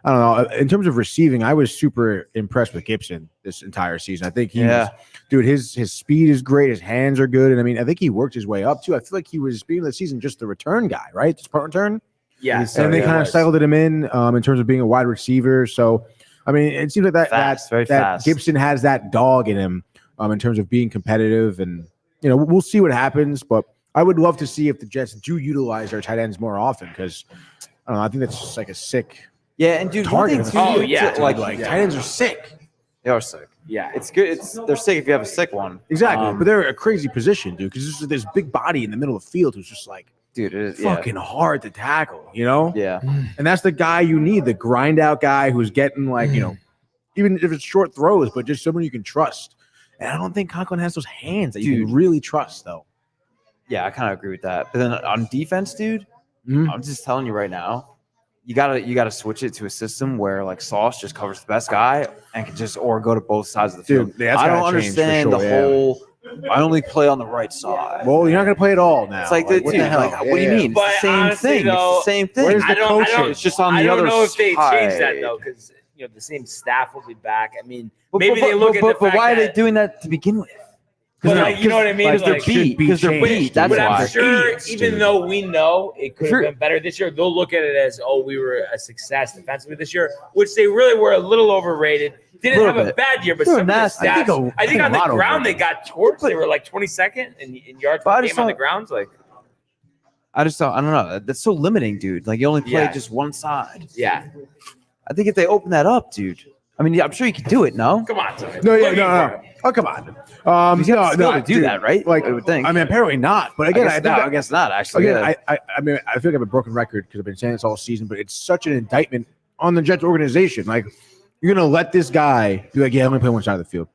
Speaker 6: I don't know. In terms of receiving, I was super impressed with Gibson this entire season. I think his speed is great. His hands are good. And I mean, I think he worked his way up too. I feel like he was beginning of the season just the return guy, right? Just punt return.
Speaker 1: Yeah.
Speaker 6: And they kind of cycled him in terms of being a wide receiver. So I mean, it seems like that Gibson has that dog in him in terms of being competitive, and we'll see what happens. But I would love to see if the Jets do utilize their tight ends more often because I don't know. I think that's just a sick
Speaker 5: and dude,
Speaker 6: target.
Speaker 5: Tight
Speaker 6: ends are sick.
Speaker 5: They are sick.
Speaker 1: Yeah,
Speaker 5: it's good. They're sick if you have a sick one.
Speaker 6: Exactly, but they're a crazy position, dude. Because there's this big body in the middle of the field who's just
Speaker 5: dude, it is
Speaker 6: fucking hard to tackle,
Speaker 5: Yeah.
Speaker 6: And that's the guy you need, the grind out guy who's getting even if it's short throws, but just someone you can trust. And I don't think Conklin has those hands that you can really trust, though.
Speaker 5: Yeah, I kind of agree with that. But then on defense, dude, I'm just telling you right now, you gotta switch it to a system where Sauce just covers the best guy and can or go to both sides of the field. I don't understand the whole. I only play on the right side.
Speaker 6: Well, you're not going to play it all now.
Speaker 5: It's what the hell? What do you mean?
Speaker 1: But
Speaker 5: it's the same
Speaker 1: honestly,
Speaker 5: thing.
Speaker 1: Though,
Speaker 5: it's the same thing.
Speaker 1: It's
Speaker 5: just on the other side.
Speaker 1: I don't know if they changed that, though, because the same staff will be back. I mean, maybe they look at the fact
Speaker 5: But why are they doing that to begin with?
Speaker 1: But you know what I mean?
Speaker 5: Because they're beat. That's
Speaker 1: but
Speaker 5: why.
Speaker 1: I'm sure, even though we know it could have been better this year, they'll look at it as, we were a success defensively this year, which they really were a little overrated. Didn't have a bad year, but some of the stats, I think on the ground they got torched. They were 22nd in yards per game on the ground.
Speaker 5: I don't know. That's so limiting, dude. You only play just one side.
Speaker 1: Yeah.
Speaker 5: I think if they open that up, dude. I mean, I'm sure you can do it. No.
Speaker 1: Come on, Tony.
Speaker 6: No. Oh, come on.
Speaker 5: You have to do that, right? I would think.
Speaker 6: I mean, apparently not. But again,
Speaker 5: I guess not. Actually,
Speaker 6: again, I mean, I feel like I have a broken record because I've been saying this all season. But it's such an indictment on the Jets organization. You're gonna let this guy be I'm gonna play one side of the field.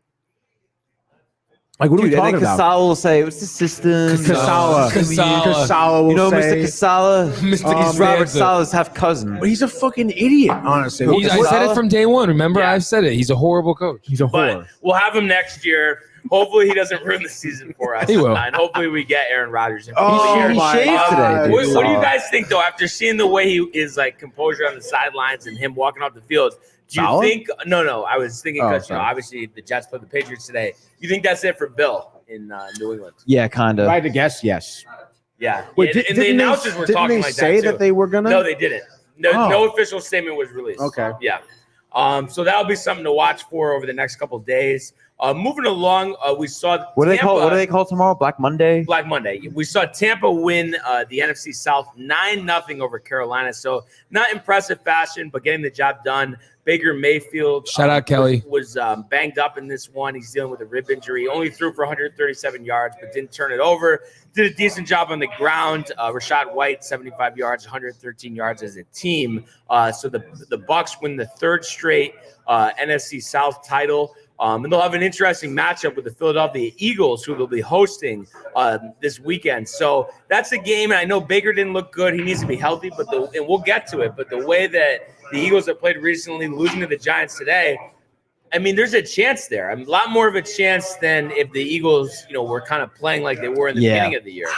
Speaker 6: Like, what are we
Speaker 5: Dude, and
Speaker 6: talking
Speaker 5: then
Speaker 6: about?
Speaker 5: Casala will say, "What's the system?"
Speaker 6: Casala will
Speaker 5: You know,
Speaker 6: say,
Speaker 5: Mr. Casala.
Speaker 4: Mr.
Speaker 5: He's
Speaker 4: Costanza.
Speaker 5: Robert Sala's half cousin.
Speaker 6: But he's a fucking idiot, honestly.
Speaker 4: I said it from day one. Remember,
Speaker 1: Yeah.
Speaker 4: I said it. He's a horrible coach.
Speaker 6: He's a
Speaker 1: But
Speaker 6: whore.
Speaker 1: we'll have him next year. Hopefully, he doesn't ruin the season for us.
Speaker 4: He will.
Speaker 1: And hopefully, we get Aaron Rodgers in.
Speaker 6: Oh,
Speaker 1: for the year.
Speaker 6: my
Speaker 5: shaved
Speaker 6: God.
Speaker 5: today, dude.
Speaker 1: What do you guys think, though, after seeing the way he is like composure on the sidelines and him walking off the field? Do you
Speaker 6: Solid?
Speaker 1: think? No. I was thinking because
Speaker 6: sorry.
Speaker 1: obviously the Jets play the Patriots today. You think that's it for Bill in New England?
Speaker 5: Yeah, kind
Speaker 6: If I
Speaker 5: of.
Speaker 6: had to guess, yes.
Speaker 1: Yeah.
Speaker 6: Wait,
Speaker 1: and the announcers were
Speaker 6: didn't
Speaker 1: talking
Speaker 6: they
Speaker 1: like
Speaker 6: say
Speaker 1: that too.
Speaker 6: they were gonna?
Speaker 1: No, they didn't. No,
Speaker 6: Oh.
Speaker 1: no official statement was released.
Speaker 6: Okay.
Speaker 1: Yeah. So that'll be something to watch for over the next couple of days. Moving along, we saw
Speaker 5: What do they call?
Speaker 1: Tampa-
Speaker 5: What do they call tomorrow? Black Monday.
Speaker 1: Black Monday. We saw Tampa win the NFC South 9-0 over Carolina. So not impressive fashion, but getting the job done. Baker Mayfield
Speaker 4: Shout out, Kelly.
Speaker 1: was banged up in this one. He's dealing with a rib injury. Only threw for 137 yards, but didn't turn it over. Did a decent job on the ground. Rashad White, 75 yards, 113 yards as a team. So the Bucs win the third straight NFC South title. And they'll have an interesting matchup with the Philadelphia Eagles, who they'll be hosting this weekend. So that's a game. And I know Baker didn't look good. He needs to be healthy, and we'll get to it. But the way that the Eagles have played recently, losing to the Giants today, I mean, there's a chance there. A lot more of a chance than if the Eagles, were kind of playing like they were in the beginning of the year.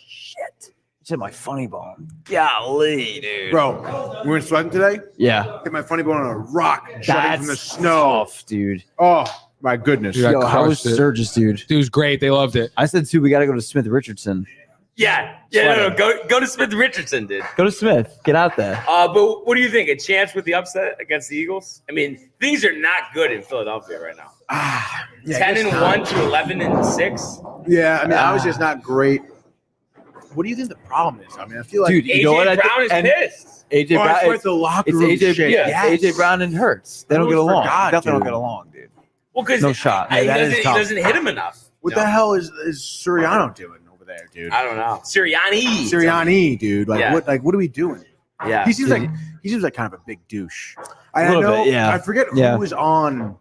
Speaker 5: Shit. It's in my funny bone. Golly, dude.
Speaker 6: Bro, we were sweating today.
Speaker 5: Yeah.
Speaker 6: Hit my funny bone on a rock, shutting from the snow.
Speaker 5: Tough, dude.
Speaker 6: Oh my goodness.
Speaker 4: Dude, I
Speaker 5: Yo, how was
Speaker 4: crushed it.
Speaker 5: Sturgis, dude?
Speaker 4: Dude, it was great. They loved it.
Speaker 5: I said too. We got to go to Smith Richardson.
Speaker 1: Yeah. No. Go to Smith Richardson, dude.
Speaker 5: Go to Smith. Get out there.
Speaker 1: But what do you think? A chance with the upset against the Eagles? I mean, things are not good in Philadelphia right now.
Speaker 6: Yeah, I guess
Speaker 1: 10-1 to 11-6.
Speaker 6: Yeah, I mean, obviously it's not great. What do you think the problem is? I mean, I feel like
Speaker 5: Dude, you know what?
Speaker 1: AJ Brown is
Speaker 5: and
Speaker 1: pissed.
Speaker 5: AJ
Speaker 6: Oh,
Speaker 5: Brown.
Speaker 6: it's like the locker
Speaker 5: It's
Speaker 6: room
Speaker 5: AJ.
Speaker 6: shit.
Speaker 5: Yeah,
Speaker 6: Yes.
Speaker 5: AJ Brown and Hurts. They
Speaker 6: I
Speaker 5: don't get
Speaker 6: almost
Speaker 5: along.
Speaker 6: forgot,
Speaker 5: Definitely don't
Speaker 6: dude.
Speaker 5: get along, dude.
Speaker 1: Well, because
Speaker 5: No shot.
Speaker 1: he
Speaker 6: Yeah, that is tough.
Speaker 1: doesn't hit him enough.
Speaker 6: What the hell is Sirianni doing over there, dude?
Speaker 1: I don't know.
Speaker 6: Sirianni, dude. Like
Speaker 1: Yeah.
Speaker 6: what are we doing?
Speaker 1: Yeah.
Speaker 6: He seems like kind of a big douche. I
Speaker 5: little
Speaker 6: know.
Speaker 5: bit, yeah.
Speaker 6: I forget
Speaker 5: Yeah.
Speaker 6: who was on.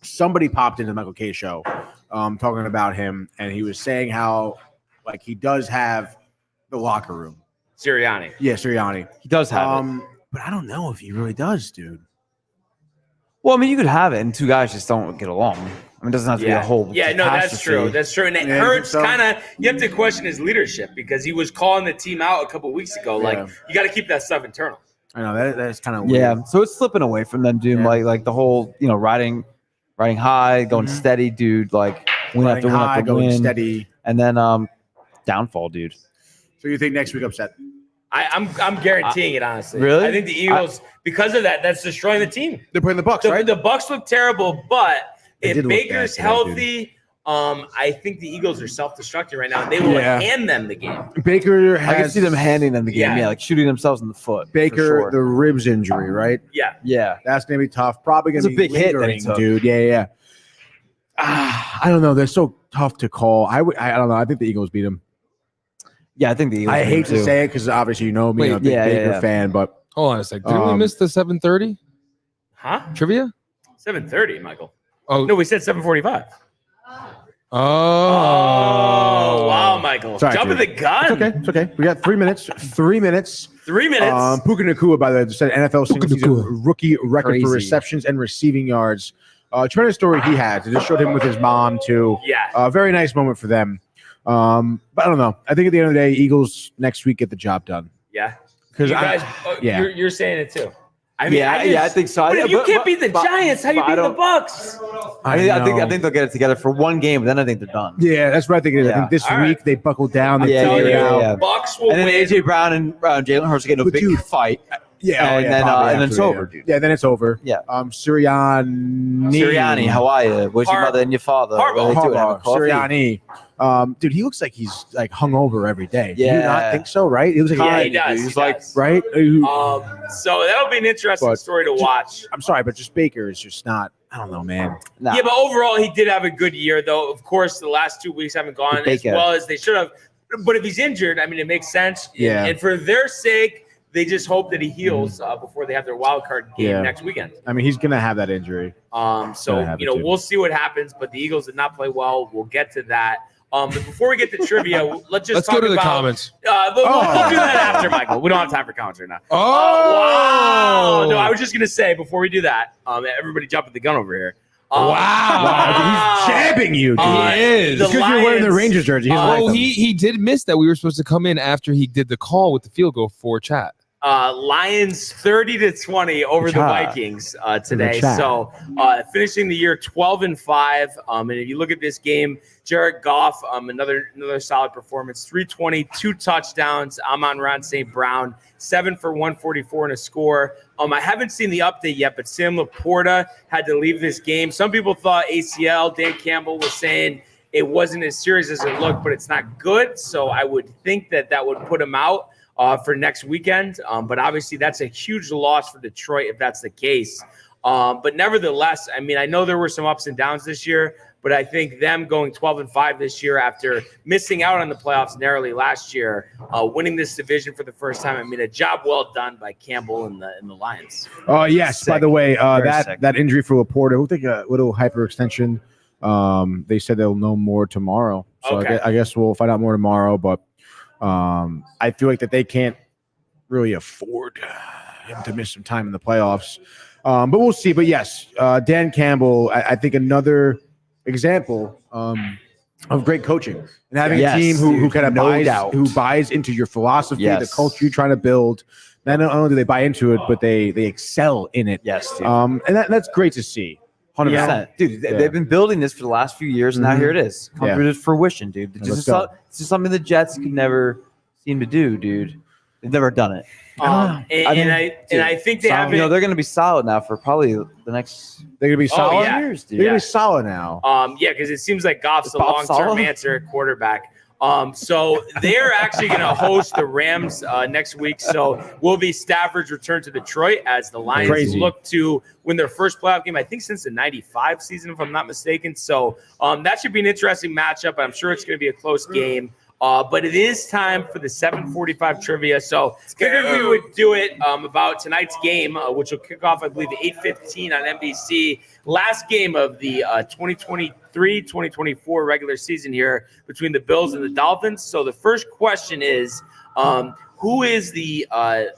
Speaker 6: Somebody popped into the Michael K show, talking about him, and he was saying how like he does have the locker room.
Speaker 1: Sirianni.
Speaker 6: Yeah, Sirianni.
Speaker 5: He does have it.
Speaker 6: But I don't know if he really does, dude.
Speaker 5: Well, I mean, you could have it, and two guys just don't get along. I mean, it doesn't have to be a whole.
Speaker 1: Yeah, no, that's
Speaker 5: catastrophe.
Speaker 1: true. That's true. And it
Speaker 6: Yeah, you
Speaker 1: hurts
Speaker 6: think so?
Speaker 1: kind of. You have to question his leadership because he was calling the team out a couple weeks ago. Like,
Speaker 6: Yeah.
Speaker 1: you got to keep that stuff internal.
Speaker 6: I know that's kind of
Speaker 5: Yeah,
Speaker 6: weird.
Speaker 5: so it's slipping away from them, dude.
Speaker 6: Yeah.
Speaker 5: Like the whole, riding high, going steady, dude. Like win
Speaker 6: Running
Speaker 5: after win
Speaker 6: high,
Speaker 5: after
Speaker 6: going
Speaker 5: win,
Speaker 6: steady.
Speaker 5: and then downfall, dude.
Speaker 6: So you think next week upset?
Speaker 1: I'm guaranteeing it, honestly.
Speaker 5: Really?
Speaker 1: I think the Eagles, because of that, that's destroying the team.
Speaker 6: They're playing the Bucs, right?
Speaker 1: The Bucs look terrible, but
Speaker 6: They
Speaker 1: if
Speaker 6: did look
Speaker 1: Baker's
Speaker 6: bad today,
Speaker 1: healthy, I think the Eagles are self-destructing right now, and they will
Speaker 6: Yeah.
Speaker 1: hand them the game.
Speaker 6: Baker
Speaker 5: I can
Speaker 6: has
Speaker 5: see them handing them the game,
Speaker 1: Yeah.
Speaker 5: like shooting themselves in the foot. for
Speaker 6: Baker
Speaker 5: sure.
Speaker 6: the ribs injury, right?
Speaker 1: Yeah.
Speaker 5: yeah,
Speaker 6: That's gonna be tough. Probably gonna
Speaker 5: It's a
Speaker 6: be
Speaker 5: big hit that he
Speaker 6: lingering,
Speaker 5: took.
Speaker 6: dude. Yeah. I don't know. They're so tough to call. I don't know. I think the Eagles beat them.
Speaker 5: yeah. I think the Eagles.
Speaker 6: I hate to
Speaker 5: too.
Speaker 6: say it because obviously you know me,
Speaker 4: Wait,
Speaker 6: I'm a big
Speaker 5: yeah,
Speaker 6: Baker
Speaker 5: yeah.
Speaker 6: fan, but
Speaker 4: Hold on a sec. Didn't we miss the 7:30
Speaker 1: Huh?
Speaker 4: trivia?
Speaker 1: 7:30, Michael.
Speaker 4: Oh,
Speaker 1: No, we said 7:45.
Speaker 4: Oh,
Speaker 1: wow, Michael.
Speaker 6: Sorry,
Speaker 1: Jumping
Speaker 6: dude.
Speaker 1: the gun.
Speaker 6: it's okay. It's okay. We got 3 minutes. 3 minutes.
Speaker 1: 3 minutes.
Speaker 6: Puka Nacua, by the way, just said NFL single season
Speaker 4: Nacua.
Speaker 6: rookie record for
Speaker 5: Crazy.
Speaker 6: receptions and receiving yards. Tremendous story he had. It just showed him with his mom too.
Speaker 1: Yeah.
Speaker 6: Very nice moment for them. But I don't know. I think at the end of the day, Eagles next week get the job done.
Speaker 1: Yeah.
Speaker 6: Because
Speaker 1: You guys,
Speaker 6: yeah.
Speaker 1: you're saying it too. I mean,
Speaker 5: I think so.
Speaker 1: But if you
Speaker 5: But-
Speaker 1: can't
Speaker 5: but-
Speaker 1: beat the
Speaker 5: but-
Speaker 1: Giants, how you
Speaker 5: but I
Speaker 1: beat the
Speaker 5: don't-
Speaker 1: Bucks?
Speaker 5: I think they'll get it together for one game, but then I think they're done.
Speaker 6: Yeah, that's what I think it is. I
Speaker 5: Yeah.
Speaker 6: think this
Speaker 1: All
Speaker 6: week
Speaker 1: right.
Speaker 6: they buckle down. They
Speaker 5: Yeah,
Speaker 6: figure it
Speaker 5: yeah,
Speaker 6: out.
Speaker 5: yeah.
Speaker 1: Bucks will
Speaker 5: And then
Speaker 1: win.
Speaker 5: AJ Brown and Jalen Hurts get in a
Speaker 6: But
Speaker 5: big
Speaker 6: dude,
Speaker 5: fight.
Speaker 6: Yeah,
Speaker 5: And then,
Speaker 6: probably
Speaker 5: and then it's
Speaker 6: after,
Speaker 5: over,
Speaker 6: yeah.
Speaker 5: dude.
Speaker 6: Yeah, then it's over.
Speaker 5: Yeah.
Speaker 6: Sirianni.
Speaker 5: How are you? Where's your
Speaker 1: Har-
Speaker 5: mother and your father?
Speaker 1: Harbaugh.
Speaker 5: What are they doing? Having
Speaker 6: Harbaugh,
Speaker 5: coffee?
Speaker 6: Sirianni. Dude, he looks like he's like hungover every day. Do you not
Speaker 5: Yeah.
Speaker 6: think so? Right? He was like,
Speaker 1: Yeah, he does.
Speaker 5: He's
Speaker 1: he
Speaker 5: like,
Speaker 1: does.
Speaker 6: right?
Speaker 1: So that'll be an interesting
Speaker 6: But-
Speaker 1: story to watch.
Speaker 6: I'm sorry, but just Baker is just not. I don't know, man.
Speaker 5: Nah.
Speaker 1: Yeah, but overall, he did have a good year, though. Of course, the last 2 weeks haven't gone as
Speaker 5: Baker.
Speaker 1: well as they should have. But if he's injured, I mean, it makes sense.
Speaker 6: Yeah.
Speaker 1: And for their sake, they just hope that he heals before they have their wild card game next weekend.
Speaker 6: I mean, he's gonna have that injury.
Speaker 1: So we'll see what happens. But the Eagles did not play well. We'll get to that. But before we get to trivia, let's talk
Speaker 4: go to the
Speaker 1: about,
Speaker 4: comments.
Speaker 1: We'll do that after, Michael. We don't have time for comments right now.
Speaker 4: Oh,
Speaker 1: wow! No, I was just gonna say before we do that, everybody jumping the gun over here.
Speaker 6: Wow, he's jabbing you, dude.
Speaker 4: He is.
Speaker 6: Because you're wearing the Rangers jersey.
Speaker 4: He did miss that. We were supposed to come in after he did the call with the field goal for chat.
Speaker 1: Lions 30-20 over the Vikings today. So finishing the year 12-5. And if you look at this game, Jared Goff, another solid performance. 320, 2 touchdowns. Amon-Ra St. Brown, 7 for 144 and a score. I haven't seen the update yet, but Sam Laporta had to leave this game. Some people thought ACL. Dan Campbell was saying it wasn't as serious as it looked, but it's not good. So I would think that would put him out for next weekend. But obviously that's a huge loss for Detroit if that's the case. But nevertheless, I mean, I know there were some ups and downs this year, but I think them going 12-5 this year after missing out on the playoffs narrowly last year, winning this division for the first time. I mean, a job well done by Campbell and the Lions.
Speaker 6: Oh, yes. Sick. By the way, that injury for Laporta, we'll take a little hyperextension. They said they'll know more tomorrow. So
Speaker 1: okay.
Speaker 6: I guess we'll find out more tomorrow, but I feel like that they can't really afford him to miss some time in the playoffs. But we'll see. But yes, Dan Campbell, I think another example of great coaching and having a team who kind of buys into your philosophy, the culture you're trying to build. Not only do they buy into it, but they excel in it.
Speaker 5: Yes, dude.
Speaker 6: And that's great to see.
Speaker 5: 100%. Yeah. Dude, they've been building this for the last few years, and now here it is. Come through to fruition, dude. It's just something the Jets could never seem to do, dude. They've never done it.
Speaker 1: I think they have.
Speaker 5: They're going to be solid now for probably the next.
Speaker 6: They're going to be solid
Speaker 5: years, dude.
Speaker 6: They're going to be solid now.
Speaker 1: Because it seems like Goff's a long-term answer at quarterback. So they're actually going to host the Rams next week. So will be Stafford's return to Detroit as the Lions look to win their first playoff game, I think, since the 95 season, if I'm not mistaken. So that should be an interesting matchup. I'm sure it's going to be a close game. But it is time for the 7:45 trivia. So figured we would do it about tonight's game, which will kick off, I believe, 8:15 on NBC. Last game of the 2023-2024 regular season here between the Bills and the Dolphins. So the first question is, who is the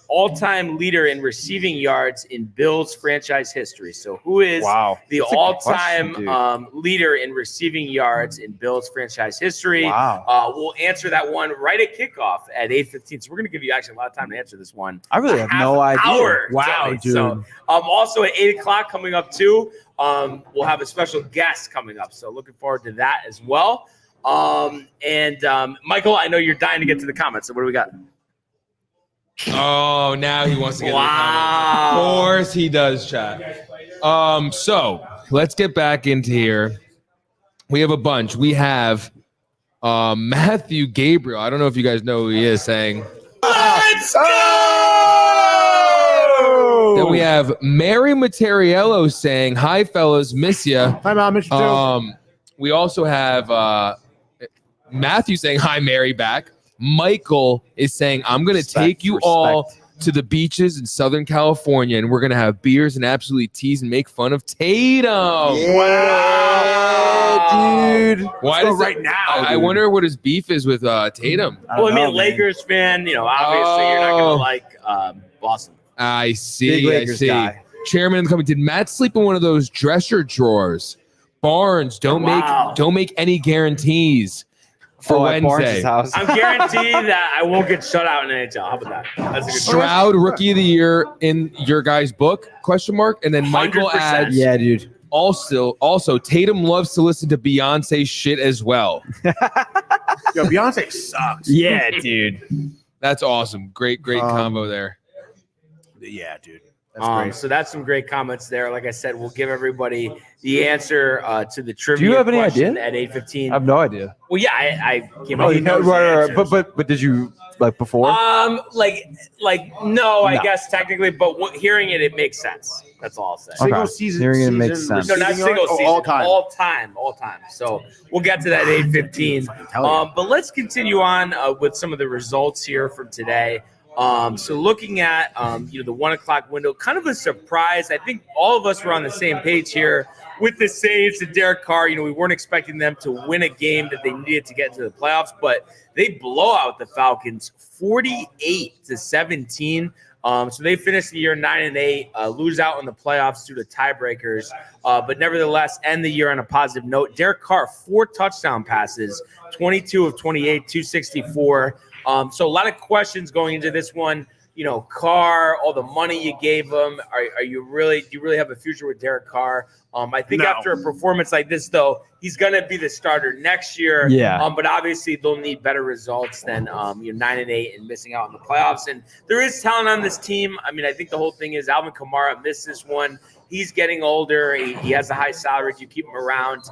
Speaker 1: all-time leader in receiving yards in Bills franchise history? So who is the all-time leader in receiving yards in Bills franchise history? We'll answer that one right at kickoff at 8:15. So we're going to give you actually a lot of time to answer this one.
Speaker 5: I really have no idea.
Speaker 6: Wow, dude.
Speaker 1: So also at 8 o'clock coming up too, we'll have a special guest coming up. So looking forward to that as well. Michael, I know you're dying to get to the comments. So what do we got?
Speaker 4: Oh, now he wants to get Of course he does, chat. So let's get back into here. We have a bunch. We have Matthew Gabriel. I don't know if you guys know who he is, saying
Speaker 1: let's go!
Speaker 4: Then we have Mary Materiello saying, hi, fellas, miss ya.
Speaker 6: Hi, Mom, miss you too.
Speaker 4: We also have Matthew saying, hi, Mary, back. Michael is saying, I'm going to take you all to the beaches in Southern California, and we're going to have beers and absolutely tease and make fun of Tatum.
Speaker 6: Wow, dude.
Speaker 4: Why does right now? I wonder what his beef is with Tatum.
Speaker 1: Well, I mean, Lakers fan, obviously you're not going to like Boston.
Speaker 4: I see.
Speaker 5: Big Lakers guy.
Speaker 4: Chairman coming. Did Matt sleep in one of those dresser drawers? Barnes, don't make any guarantees. For Wednesday.
Speaker 1: I'm guaranteed that I won't get shut out in NHL. How about that? That's a good
Speaker 4: Stroud, rookie of the year in your guys' book? ? And then Michael
Speaker 1: 100%.
Speaker 4: adds,
Speaker 5: yeah, dude.
Speaker 4: Also, Tatum loves to listen to Beyonce shit as well.
Speaker 6: Yo, Beyonce sucks.
Speaker 5: Yeah, dude.
Speaker 4: That's awesome. Great combo there.
Speaker 6: Yeah, dude. That's great.
Speaker 1: So that's some great comments there. Like I said, we'll give everybody the answer to the trivia.
Speaker 5: Do you have any idea?
Speaker 1: At 8:15.
Speaker 5: I have no idea.
Speaker 1: Well, yeah, I came up with
Speaker 5: right. But did you like before?
Speaker 1: No, I guess technically, but hearing it makes sense. That's all I'll say.
Speaker 6: Single season.
Speaker 5: Hearing it makes sense.
Speaker 1: No, not single season.
Speaker 6: All time.
Speaker 1: All time. So we'll get to that 8:15. But let's continue on with some of the results here from today. So looking at the 1 o'clock window, kind of a surprise. I think all of us were on the same page here with the Saints and Derek Carr. We weren't expecting them to win a game that they needed to get into the playoffs, but they blow out the Falcons 48-17. So they finished the year 9-8, lose out in the playoffs due to tiebreakers, but nevertheless end the year on a positive note. Derek Carr, 4 touchdown passes, 22 of 28, 264. So a lot of questions going into this one. Carr, all the money you gave him. Do you really have a future with Derek Carr? I think after a performance like this, though, he's going to be the starter next year.
Speaker 5: Yeah.
Speaker 1: But obviously they'll need better results than 9-8 and missing out on the playoffs. And there is talent on this team. I think the whole thing is Alvin Kamara missed this one. He's getting older. He has a high salary. You keep him around.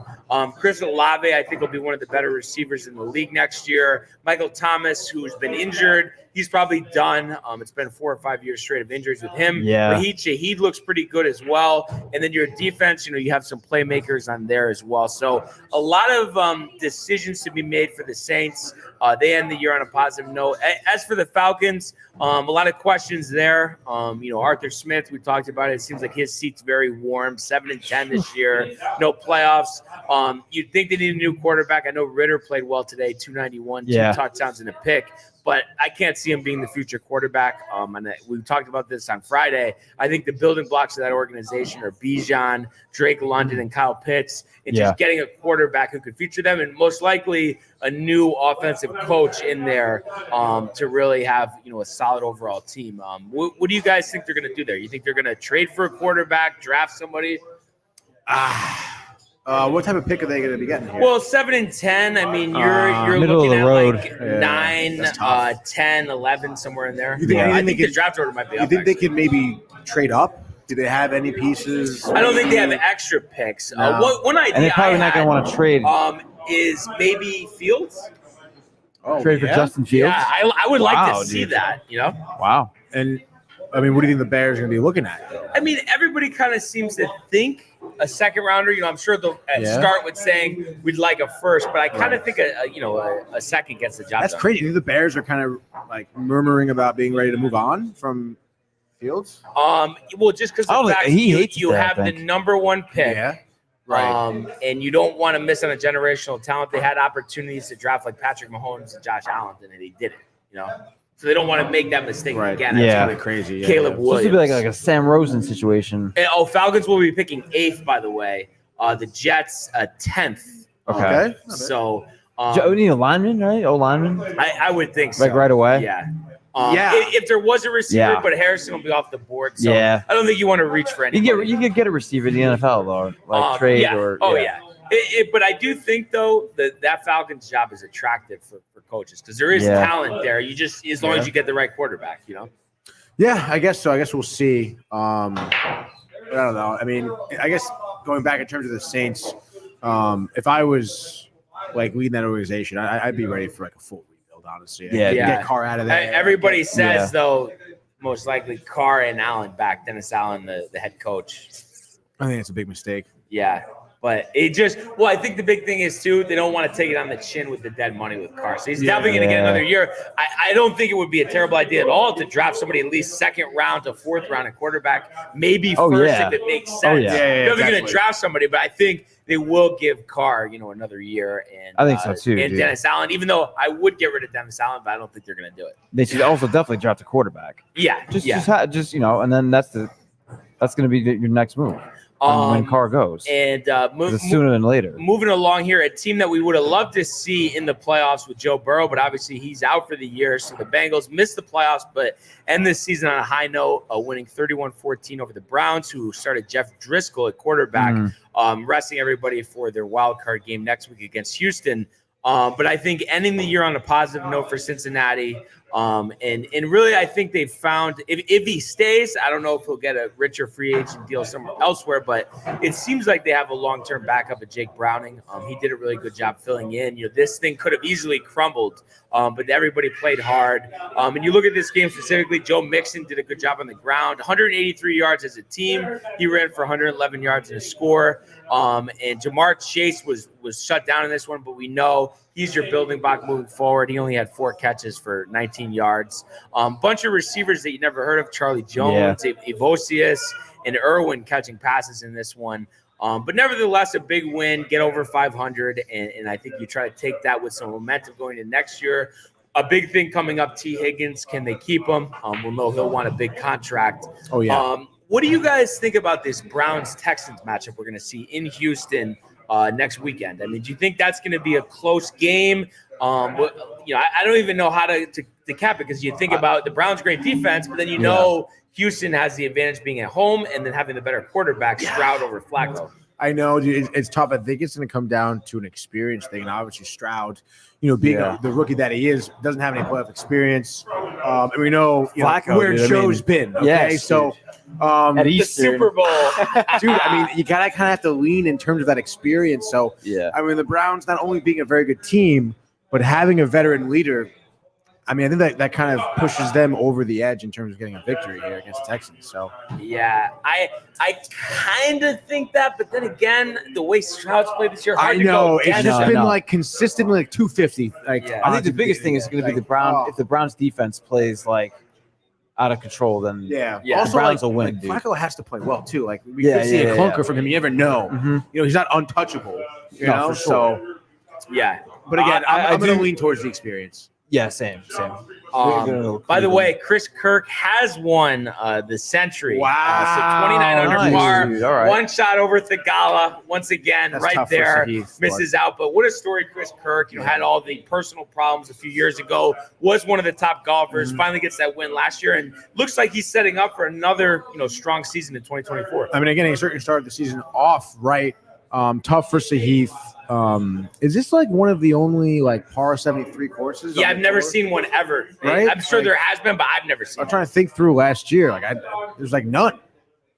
Speaker 1: Chris Olave, I think, will be one of the better receivers in the league next year. Michael Thomas, who's been injured, he's probably done. It's been 4 or 5 years straight of injuries with him.
Speaker 5: Yeah.
Speaker 1: Raheed Shaheed looks pretty good as well. And then your defense, you have some playmakers on there as well. So a lot of decisions to be made for the Saints. They end the year on a positive note. As for the Falcons, a lot of questions there. Arthur Smith, we talked about it. It seems like his seat's very warm. 7-10 this year. No playoffs. You'd think they need a new quarterback. I know Ritter played well today, 291, 2 touchdowns and a pick. But I can't see him being the future quarterback. And we talked about this on Friday. I think the building blocks of that organization are Bijan, Drake London, and Kyle Pitts. And just getting a quarterback who could feature them, and most likely a new offensive coach in there to really have a solid overall team. What do you guys think they're going to do there? You think they're going to trade for a quarterback, draft somebody?
Speaker 6: What type of pick are they going to be getting here?
Speaker 1: Well, 7-10. You're
Speaker 5: middle
Speaker 1: looking
Speaker 5: of the
Speaker 1: at
Speaker 5: road.
Speaker 1: like 9, 10, 11, somewhere in there. I think the draft order might be up.
Speaker 6: You think they could maybe trade up? Do they have any pieces?
Speaker 1: I don't think they have extra picks. One idea
Speaker 5: And they're probably not going to want to trade.
Speaker 1: Is maybe Fields.
Speaker 5: Trade for Justin Fields?
Speaker 1: Yeah, I would like to
Speaker 5: Wow,
Speaker 1: see
Speaker 5: dude.
Speaker 1: that.
Speaker 5: Wow.
Speaker 6: And what do you think the Bears are going to be looking at?
Speaker 1: Everybody kind of seems to think a second rounder. I'm sure they'll start with saying we'd like a first, but I kind of think a second gets the job.
Speaker 6: That's
Speaker 1: done.
Speaker 6: crazy. You think the Bears are kind of like murmuring about being ready to move on from Fields?
Speaker 1: Well, just because the fact
Speaker 5: he hates
Speaker 1: you
Speaker 5: that,
Speaker 1: have the number 1 pick.
Speaker 6: Yeah. Right.
Speaker 1: And you don't want to miss on a generational talent. They had opportunities to draft like Patrick Mahomes and Josh Allen, and they didn't. So they don't want to make that mistake again.
Speaker 5: Yeah.
Speaker 1: That's
Speaker 6: Really crazy. Yeah.
Speaker 1: Caleb
Speaker 5: Supposed
Speaker 1: Williams.
Speaker 5: to be like a Sam Rosen situation.
Speaker 1: And, Falcons will be picking 8th, by the way. The Jets 10th.
Speaker 5: Okay.
Speaker 1: So
Speaker 5: We need a lineman, right? Lineman?
Speaker 1: I would think so.
Speaker 5: Like right away?
Speaker 1: Yeah.
Speaker 6: Yeah.
Speaker 1: If there was a receiver,
Speaker 5: Yeah.
Speaker 1: but Harrison will be off the board. So
Speaker 5: Yeah.
Speaker 1: I don't think you want to reach for anybody.
Speaker 5: You could get a receiver in the NFL, though. Like trade
Speaker 1: yeah.
Speaker 5: or.
Speaker 1: Yeah. But I do think, though, that Falcons job is attractive for coaches because there is talent there. You just, as long as you get the right quarterback,
Speaker 6: Yeah, I guess so. I guess we'll see. I don't know. I guess going back in terms of the Saints, if I was like leading that organization, I'd be ready for like a full rebuild, honestly.
Speaker 5: Yeah.
Speaker 6: Get Carr out of there.
Speaker 1: Everybody says, though, most likely Carr and Allen back. Dennis Allen, the head coach.
Speaker 6: I think it's a big mistake.
Speaker 1: Yeah. But I think the big thing is, too, they don't want to take it on the chin with the dead money with Carr. So he's definitely going to get another year. I don't think it would be a terrible idea at all to draft somebody at least 2nd round to 4th round at quarterback, maybe first if it makes sense.
Speaker 5: yeah.
Speaker 1: I don't think they're going to draft somebody, but I think they will give Carr, another year. And
Speaker 5: I think so, too.
Speaker 1: And Dennis Allen, even though I would get rid of Dennis Allen, but I don't think they're going to do it.
Speaker 5: They should also definitely draft a quarterback.
Speaker 1: Yeah.
Speaker 5: And then that's going to be your next move. When Carr goes.
Speaker 1: And
Speaker 5: sooner than later.
Speaker 1: Moving along here, a team that we would have loved to see in the playoffs with Joe Burrow, but obviously he's out for the year. So the Bengals missed the playoffs, but end this season on a high note, winning 31-14 over the Browns, who started Jeff Driscoll at quarterback, resting everybody for their wild card game next week against Houston. But I think ending the year on a positive note for Cincinnati. And really, I think they've found if he stays, I don't know if he'll get a richer free agent deal somewhere elsewhere, but it seems like they have a long-term backup of Jake Browning. He did a really good job filling in. This thing could have easily crumbled but everybody played hard. And you look at this game specifically, Joe Mixon did a good job on the ground, 183 yards as a team. He ran for 111 yards in a score. And Jamar Chase was shut down in this one, but we know he's your building block moving forward. He only had 4 catches for 19 yards. Bunch of receivers that you never heard of, Charlie Jones, Evosius, and Irwin catching passes in this one. But nevertheless, a big win, get over 500, and I think you try to take that with some momentum going into next year. A big thing coming up, T. Higgins, can they keep him? We'll know he'll want a big contract.
Speaker 6: Oh, yeah.
Speaker 1: What do you guys think about this Browns-Texans matchup we're going to see in Houston next weekend? I mean, do you think that's going to be a close game? I don't even know how to cap it, because you think about the Browns' great defense, but then you know Houston has the advantage being at home and then having the better quarterback, Stroud over Flacco.
Speaker 6: I know, dude, it's tough. I think it's going to come down to an experience thing. And obviously, Stroud, being the rookie that he is, doesn't have any playoff experience. And we know,
Speaker 5: Flacco,
Speaker 6: where Joe's been. Okay,
Speaker 5: yes,
Speaker 6: so
Speaker 5: at
Speaker 1: The
Speaker 5: Eastern.
Speaker 1: Super Bowl.
Speaker 6: dude, I mean, you gotta kind of have to lean in terms of that experience. So,
Speaker 5: Yeah.
Speaker 6: the Browns not only being a very good team, but having a veteran leader. I mean, I think that kind of pushes them over the edge in terms of getting a victory here against the Texans. So,
Speaker 1: Yeah, I kind of think that, but then again, the way Stroud's played this year, hard
Speaker 6: I know
Speaker 1: to go
Speaker 6: it's
Speaker 1: against
Speaker 6: just
Speaker 1: him.
Speaker 6: been like consistently like 250. Like,
Speaker 1: Yeah.
Speaker 5: I think the biggest thing is going to be the Brown. If the Browns defense plays like out of control, then
Speaker 1: Yeah.
Speaker 6: Also,
Speaker 5: the Browns
Speaker 6: like,
Speaker 5: will win,
Speaker 6: like,
Speaker 5: dude.
Speaker 6: Flacco has to play well too. Like we
Speaker 5: Yeah,
Speaker 6: could see
Speaker 5: yeah,
Speaker 6: a clunker from him. You never know.
Speaker 5: Mhm.
Speaker 6: He's not untouchable. You
Speaker 5: No,
Speaker 6: know.
Speaker 5: for sure.
Speaker 6: So,
Speaker 1: Yeah.
Speaker 6: but again,
Speaker 5: I
Speaker 6: I'm going to
Speaker 5: do-
Speaker 6: lean towards the experience.
Speaker 5: Yeah, same. We're gonna
Speaker 1: By the
Speaker 5: Cleveland.
Speaker 1: way, Chris Kirk has won the Sentry.
Speaker 6: Wow.
Speaker 1: So 29 under
Speaker 5: Nice,
Speaker 1: par.
Speaker 5: dude. All right.
Speaker 1: One shot over Thigala. Once again,
Speaker 6: That's
Speaker 1: right
Speaker 6: tough for
Speaker 1: there.
Speaker 6: Sahith,
Speaker 1: Misses out. But what a story, Chris Kirk. Had all the personal problems a few years ago. Was one of the top golfers. Finally gets that win last year. And looks like he's setting up for another strong season in 2024.
Speaker 6: I mean, again, he certainly started the season off right. Tough for Sahith. Is this like one of the only like par 73 courses?
Speaker 1: Yeah,
Speaker 6: on
Speaker 1: I've
Speaker 6: the
Speaker 1: never
Speaker 6: tour?
Speaker 1: seen one ever.
Speaker 6: Right?
Speaker 1: I'm sure
Speaker 6: Like-
Speaker 1: there has been, but I've never seen
Speaker 6: I'm
Speaker 1: one.
Speaker 6: trying to think through last year. Like, there's like none.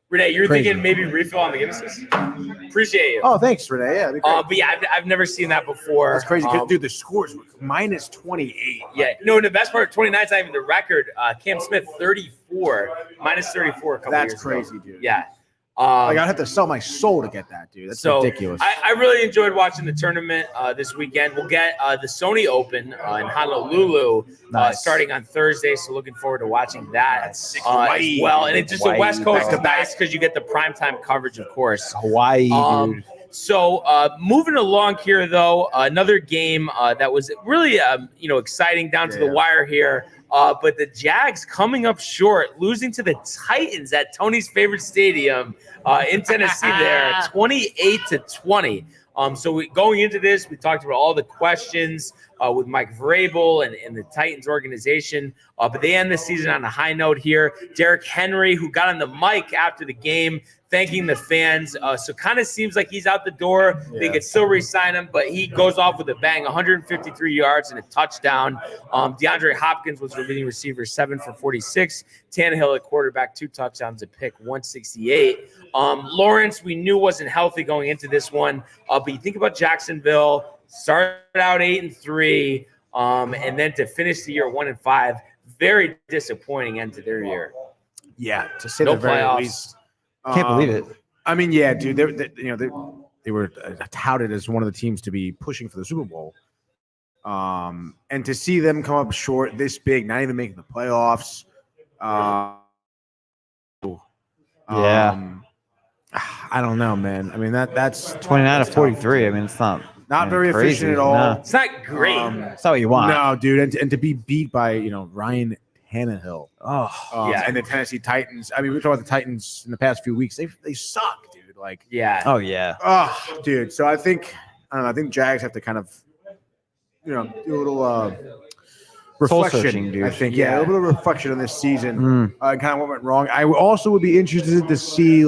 Speaker 1: Renee, you're
Speaker 6: Crazy.
Speaker 1: thinking maybe refill on the Guinnesses? Appreciate you.
Speaker 6: Oh, thanks, Renee. Yeah, that'd be great.
Speaker 1: But yeah, I've never seen that before.
Speaker 6: That's crazy. 'Cause,
Speaker 1: Um,
Speaker 6: dude, the scores were minus 28.
Speaker 1: Yeah, no, the best part, 29 is not even the record. Cam Smith, 34, minus 34 a couple
Speaker 6: That's
Speaker 1: years
Speaker 6: crazy,
Speaker 1: ago.
Speaker 6: dude.
Speaker 1: Yeah.
Speaker 6: Like, I'd have to sell my soul to get that, dude. That's
Speaker 1: So
Speaker 6: ridiculous.
Speaker 1: I really enjoyed watching the tournament this weekend. We'll get the Sony Open in Honolulu
Speaker 5: Nice.
Speaker 1: starting on Thursday, so looking forward to watching that as
Speaker 6: Hawaii.
Speaker 1: well. And it's just the
Speaker 5: Hawaii
Speaker 1: West Coast is
Speaker 5: back-to-back.
Speaker 1: nice because you get the primetime coverage, of course.
Speaker 5: Hawaii, dude.
Speaker 1: So moving along here, though, another game that was really, exciting down to the wire here. But the Jags coming up short, losing to the Titans at Tony's favorite stadium in Tennessee there, 28-20. So going into this, we talked about all the questions with Mike Vrabel and the Titans organization. But they end the season on a high note here. Derrick Henry, who got on the mic after the game, thanking the fans. So kind of seems like he's out the door. They could still re-sign him, but he goes off with a bang, 153 yards and a touchdown. DeAndre Hopkins was the leading receiver, 7 for 46. Tannehill at quarterback, 2 touchdowns, a pick, 168. Lawrence, we knew wasn't healthy going into this one. But you think about Jacksonville, started out 8-3, and then to finish the year 1-5, very disappointing end to their year.
Speaker 6: Yeah, to say
Speaker 1: No
Speaker 6: the very
Speaker 1: playoffs.
Speaker 6: least.
Speaker 5: Can't believe it.
Speaker 6: I mean, yeah, dude. They were touted as one of the teams to be pushing for the Super Bowl. And to see them come up short this big, not even making the playoffs. I don't know, man. I mean, that's
Speaker 5: 29 to 43. I mean, it's not
Speaker 6: very
Speaker 5: crazy.
Speaker 6: efficient at all.
Speaker 5: No.
Speaker 1: It's not great.
Speaker 5: It's not what you want.
Speaker 6: No, dude, and to be beat by Ryan Tannehill,
Speaker 1: Yeah.
Speaker 6: and the Tennessee Titans. I mean, we talked about the Titans in the past few weeks. They suck, dude. Like,
Speaker 1: Yeah.
Speaker 5: Oh yeah.
Speaker 6: oh, dude. So I think Jags have to kind of, do a little reflection.
Speaker 5: Soul-searching, dude.
Speaker 6: I think, a little bit of reflection on this season,
Speaker 5: Mm.
Speaker 6: and kind of what went wrong. I also would be interested to see,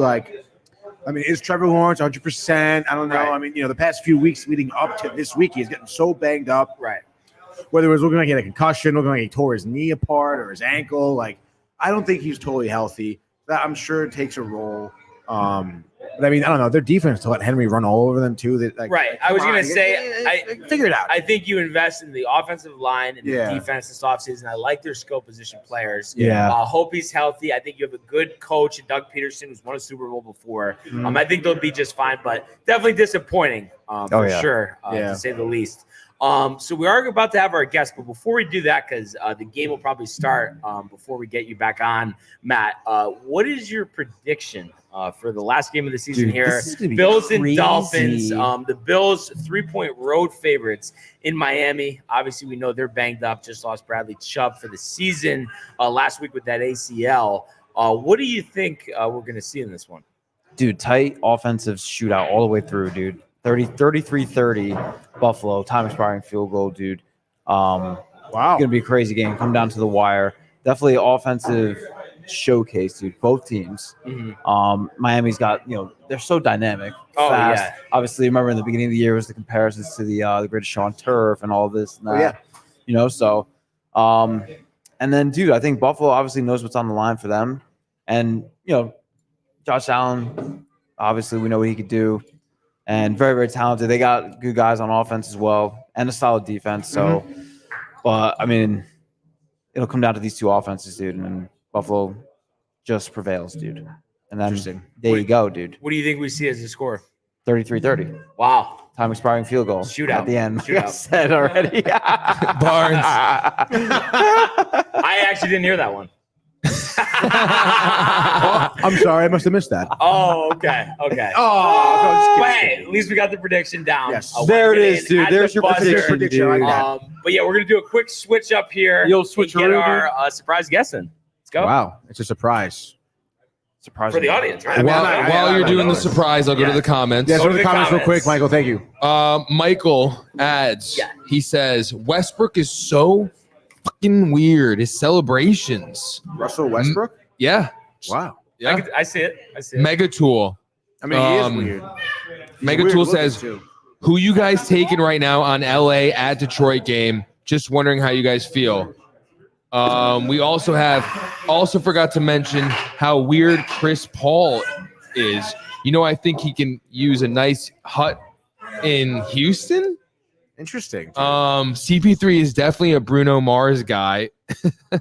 Speaker 6: is Trevor Lawrence 100%? I don't know.
Speaker 1: Right.
Speaker 6: I mean, the past few weeks leading up to this week, he's getting so banged up.
Speaker 1: Right.
Speaker 6: Whether it was looking like he had a concussion, looking like he tore his knee apart or his ankle, I don't think he's totally healthy. That I'm sure it takes a role. But I mean, I don't know. Their defense to let Henry run all over them too. That, like,
Speaker 1: Right. I was
Speaker 6: come
Speaker 1: going
Speaker 6: on,
Speaker 1: to say,
Speaker 6: figure it out.
Speaker 1: I think you invest in the offensive line and
Speaker 6: Yeah.
Speaker 1: the defense this offseason. I like their skill position players.
Speaker 6: Yeah.
Speaker 1: Hope he's healthy. I think you have a good coach, Doug Peterson, who's won a Super Bowl before. I think they'll be just fine, but definitely disappointing for sure, to say the least. So we are about to have our guest, but before we do that, because the game will probably start before we get you back on, Matt, what is your prediction for the last game of the season here? Bills and Dolphins. The Bills 3-point road favorites in Miami. Obviously, we know they're banged up. Just lost Bradley Chubb for the season last week with that ACL. What do you think we're going to see in this one?
Speaker 5: Dude, tight offensive shootout all the way through, dude. 33-30 Buffalo, time expiring field goal, dude.
Speaker 6: Wow.
Speaker 5: It's going to be a crazy game. Come down to the wire. Definitely offensive showcase, dude. Both teams. Miami's got, they're so dynamic, fast.
Speaker 1: Yeah.
Speaker 5: Obviously, remember in the beginning of the year was the comparisons to the greatest show on turf and all this and that. And then, dude, I think Buffalo obviously knows what's on the line for them. And, Josh Allen, obviously we know what he could do. And very, very talented. They got good guys on offense as well and a solid defense. So, but, I mean, it'll come down to these two offenses, dude. And Buffalo just prevails, dude. And then there you go, dude.
Speaker 1: What do you think we see as a score?
Speaker 5: 33-30.
Speaker 1: Wow.
Speaker 5: Time expiring field goal.
Speaker 1: Shootout.
Speaker 5: At the end.
Speaker 1: Shootout.
Speaker 5: Like I said already.
Speaker 4: Barnes.
Speaker 1: I actually didn't hear that one.
Speaker 6: I'm sorry, I must have missed that.
Speaker 1: Oh, okay.
Speaker 6: Oh,
Speaker 1: But hey, at least we got the prediction down.
Speaker 6: Yes.
Speaker 5: There it
Speaker 1: Get
Speaker 5: is,
Speaker 1: in
Speaker 5: dude.
Speaker 1: at
Speaker 5: There's
Speaker 1: the
Speaker 5: your
Speaker 1: buzzer.
Speaker 5: prediction,
Speaker 6: I like
Speaker 5: dude.
Speaker 6: that.
Speaker 1: But yeah, we're gonna do a quick switch up here.
Speaker 5: You'll
Speaker 1: and
Speaker 5: switch
Speaker 1: get our surprise guest in. Let's go
Speaker 6: Wow, it's a surprise.
Speaker 1: for the audience, right?
Speaker 6: I mean,
Speaker 4: While you're doing the surprise, I'll go to the comments.
Speaker 6: Yeah,
Speaker 1: Go
Speaker 6: go
Speaker 1: to
Speaker 6: to the
Speaker 1: the
Speaker 6: comments real
Speaker 1: comments.
Speaker 6: quick, Michael. Thank you.
Speaker 4: Michael adds,
Speaker 1: Yeah.
Speaker 4: he says, Westbrook is so fucking weird. His celebrations.
Speaker 6: Russell Westbrook?
Speaker 4: Yeah.
Speaker 6: Wow.
Speaker 4: Yeah.
Speaker 1: I see it.
Speaker 4: Mega Tool.
Speaker 6: I mean, he is
Speaker 4: Um,
Speaker 6: weird.
Speaker 4: Mega
Speaker 6: Weird
Speaker 4: Tool
Speaker 6: looking,
Speaker 4: says,
Speaker 6: too.
Speaker 4: who you guys taking right now on LA at Detroit game? Just wondering how you guys feel. We also forgot to mention how weird Chris Paul is. I think he can use a nice hut in Houston.
Speaker 6: Interesting.
Speaker 4: CP3 is definitely a Bruno Mars guy.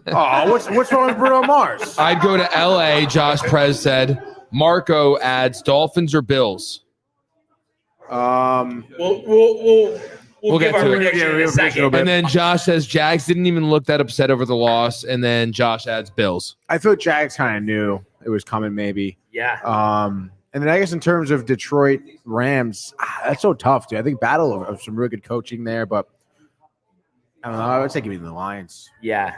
Speaker 6: Oh, what's wrong with Bruno Mars?
Speaker 4: I'd go to LA, Josh Prez said. Marco adds Dolphins or Bills.
Speaker 1: We'll
Speaker 4: We'll
Speaker 1: give
Speaker 4: get
Speaker 1: our
Speaker 4: to it.
Speaker 1: prediction in a second.
Speaker 4: And then Josh says Jags didn't even look that upset over the loss. And then Josh adds Bills.
Speaker 6: I feel Jags kind of knew it was coming, maybe.
Speaker 1: Yeah.
Speaker 6: And then I guess in terms of Detroit Rams, that's so tough, dude. I think battle of some really good coaching there, but I don't know. I would say give me the Lions.
Speaker 1: Yeah.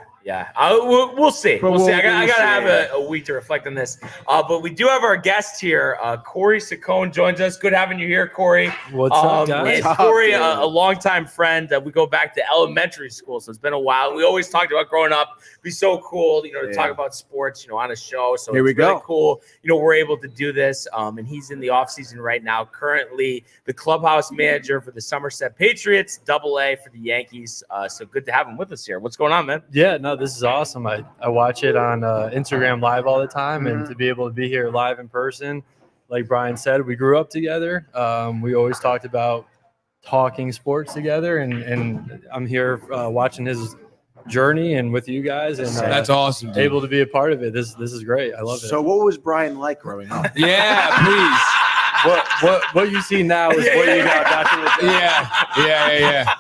Speaker 1: We'll see.
Speaker 6: But
Speaker 1: We'll see. I
Speaker 6: we'll
Speaker 1: got to
Speaker 6: see.
Speaker 1: have a week to reflect on this. But we do have our guest here. Corey Saccone joins us. Good having you here, Corey.
Speaker 9: What's up, guys?
Speaker 1: And Corey, a longtime friend. We go back to elementary school, so it's been a while. We always talked about growing up. It'd be so cool, to talk about sports, on a show. So
Speaker 6: Here
Speaker 1: it's
Speaker 6: we go.
Speaker 1: really cool. We're able to do this. And he's in the offseason right now, currently the clubhouse manager for the Somerset Patriots, AA for the Yankees. So good to have him with us here. What's going on, man?
Speaker 9: Yeah, no, this is awesome. I watch it on Instagram Live all the time, and to be able to be here live in person, like Brian said, we grew up together. We always talked about talking sports together, and I'm here watching his journey and with you guys, and
Speaker 4: That's awesome, dude.
Speaker 9: able to be a part of it. This is great. I love it.
Speaker 6: So what was Brian like growing up?
Speaker 4: Yeah, please.
Speaker 9: What you see now is what you got back in the day.
Speaker 4: Yeah.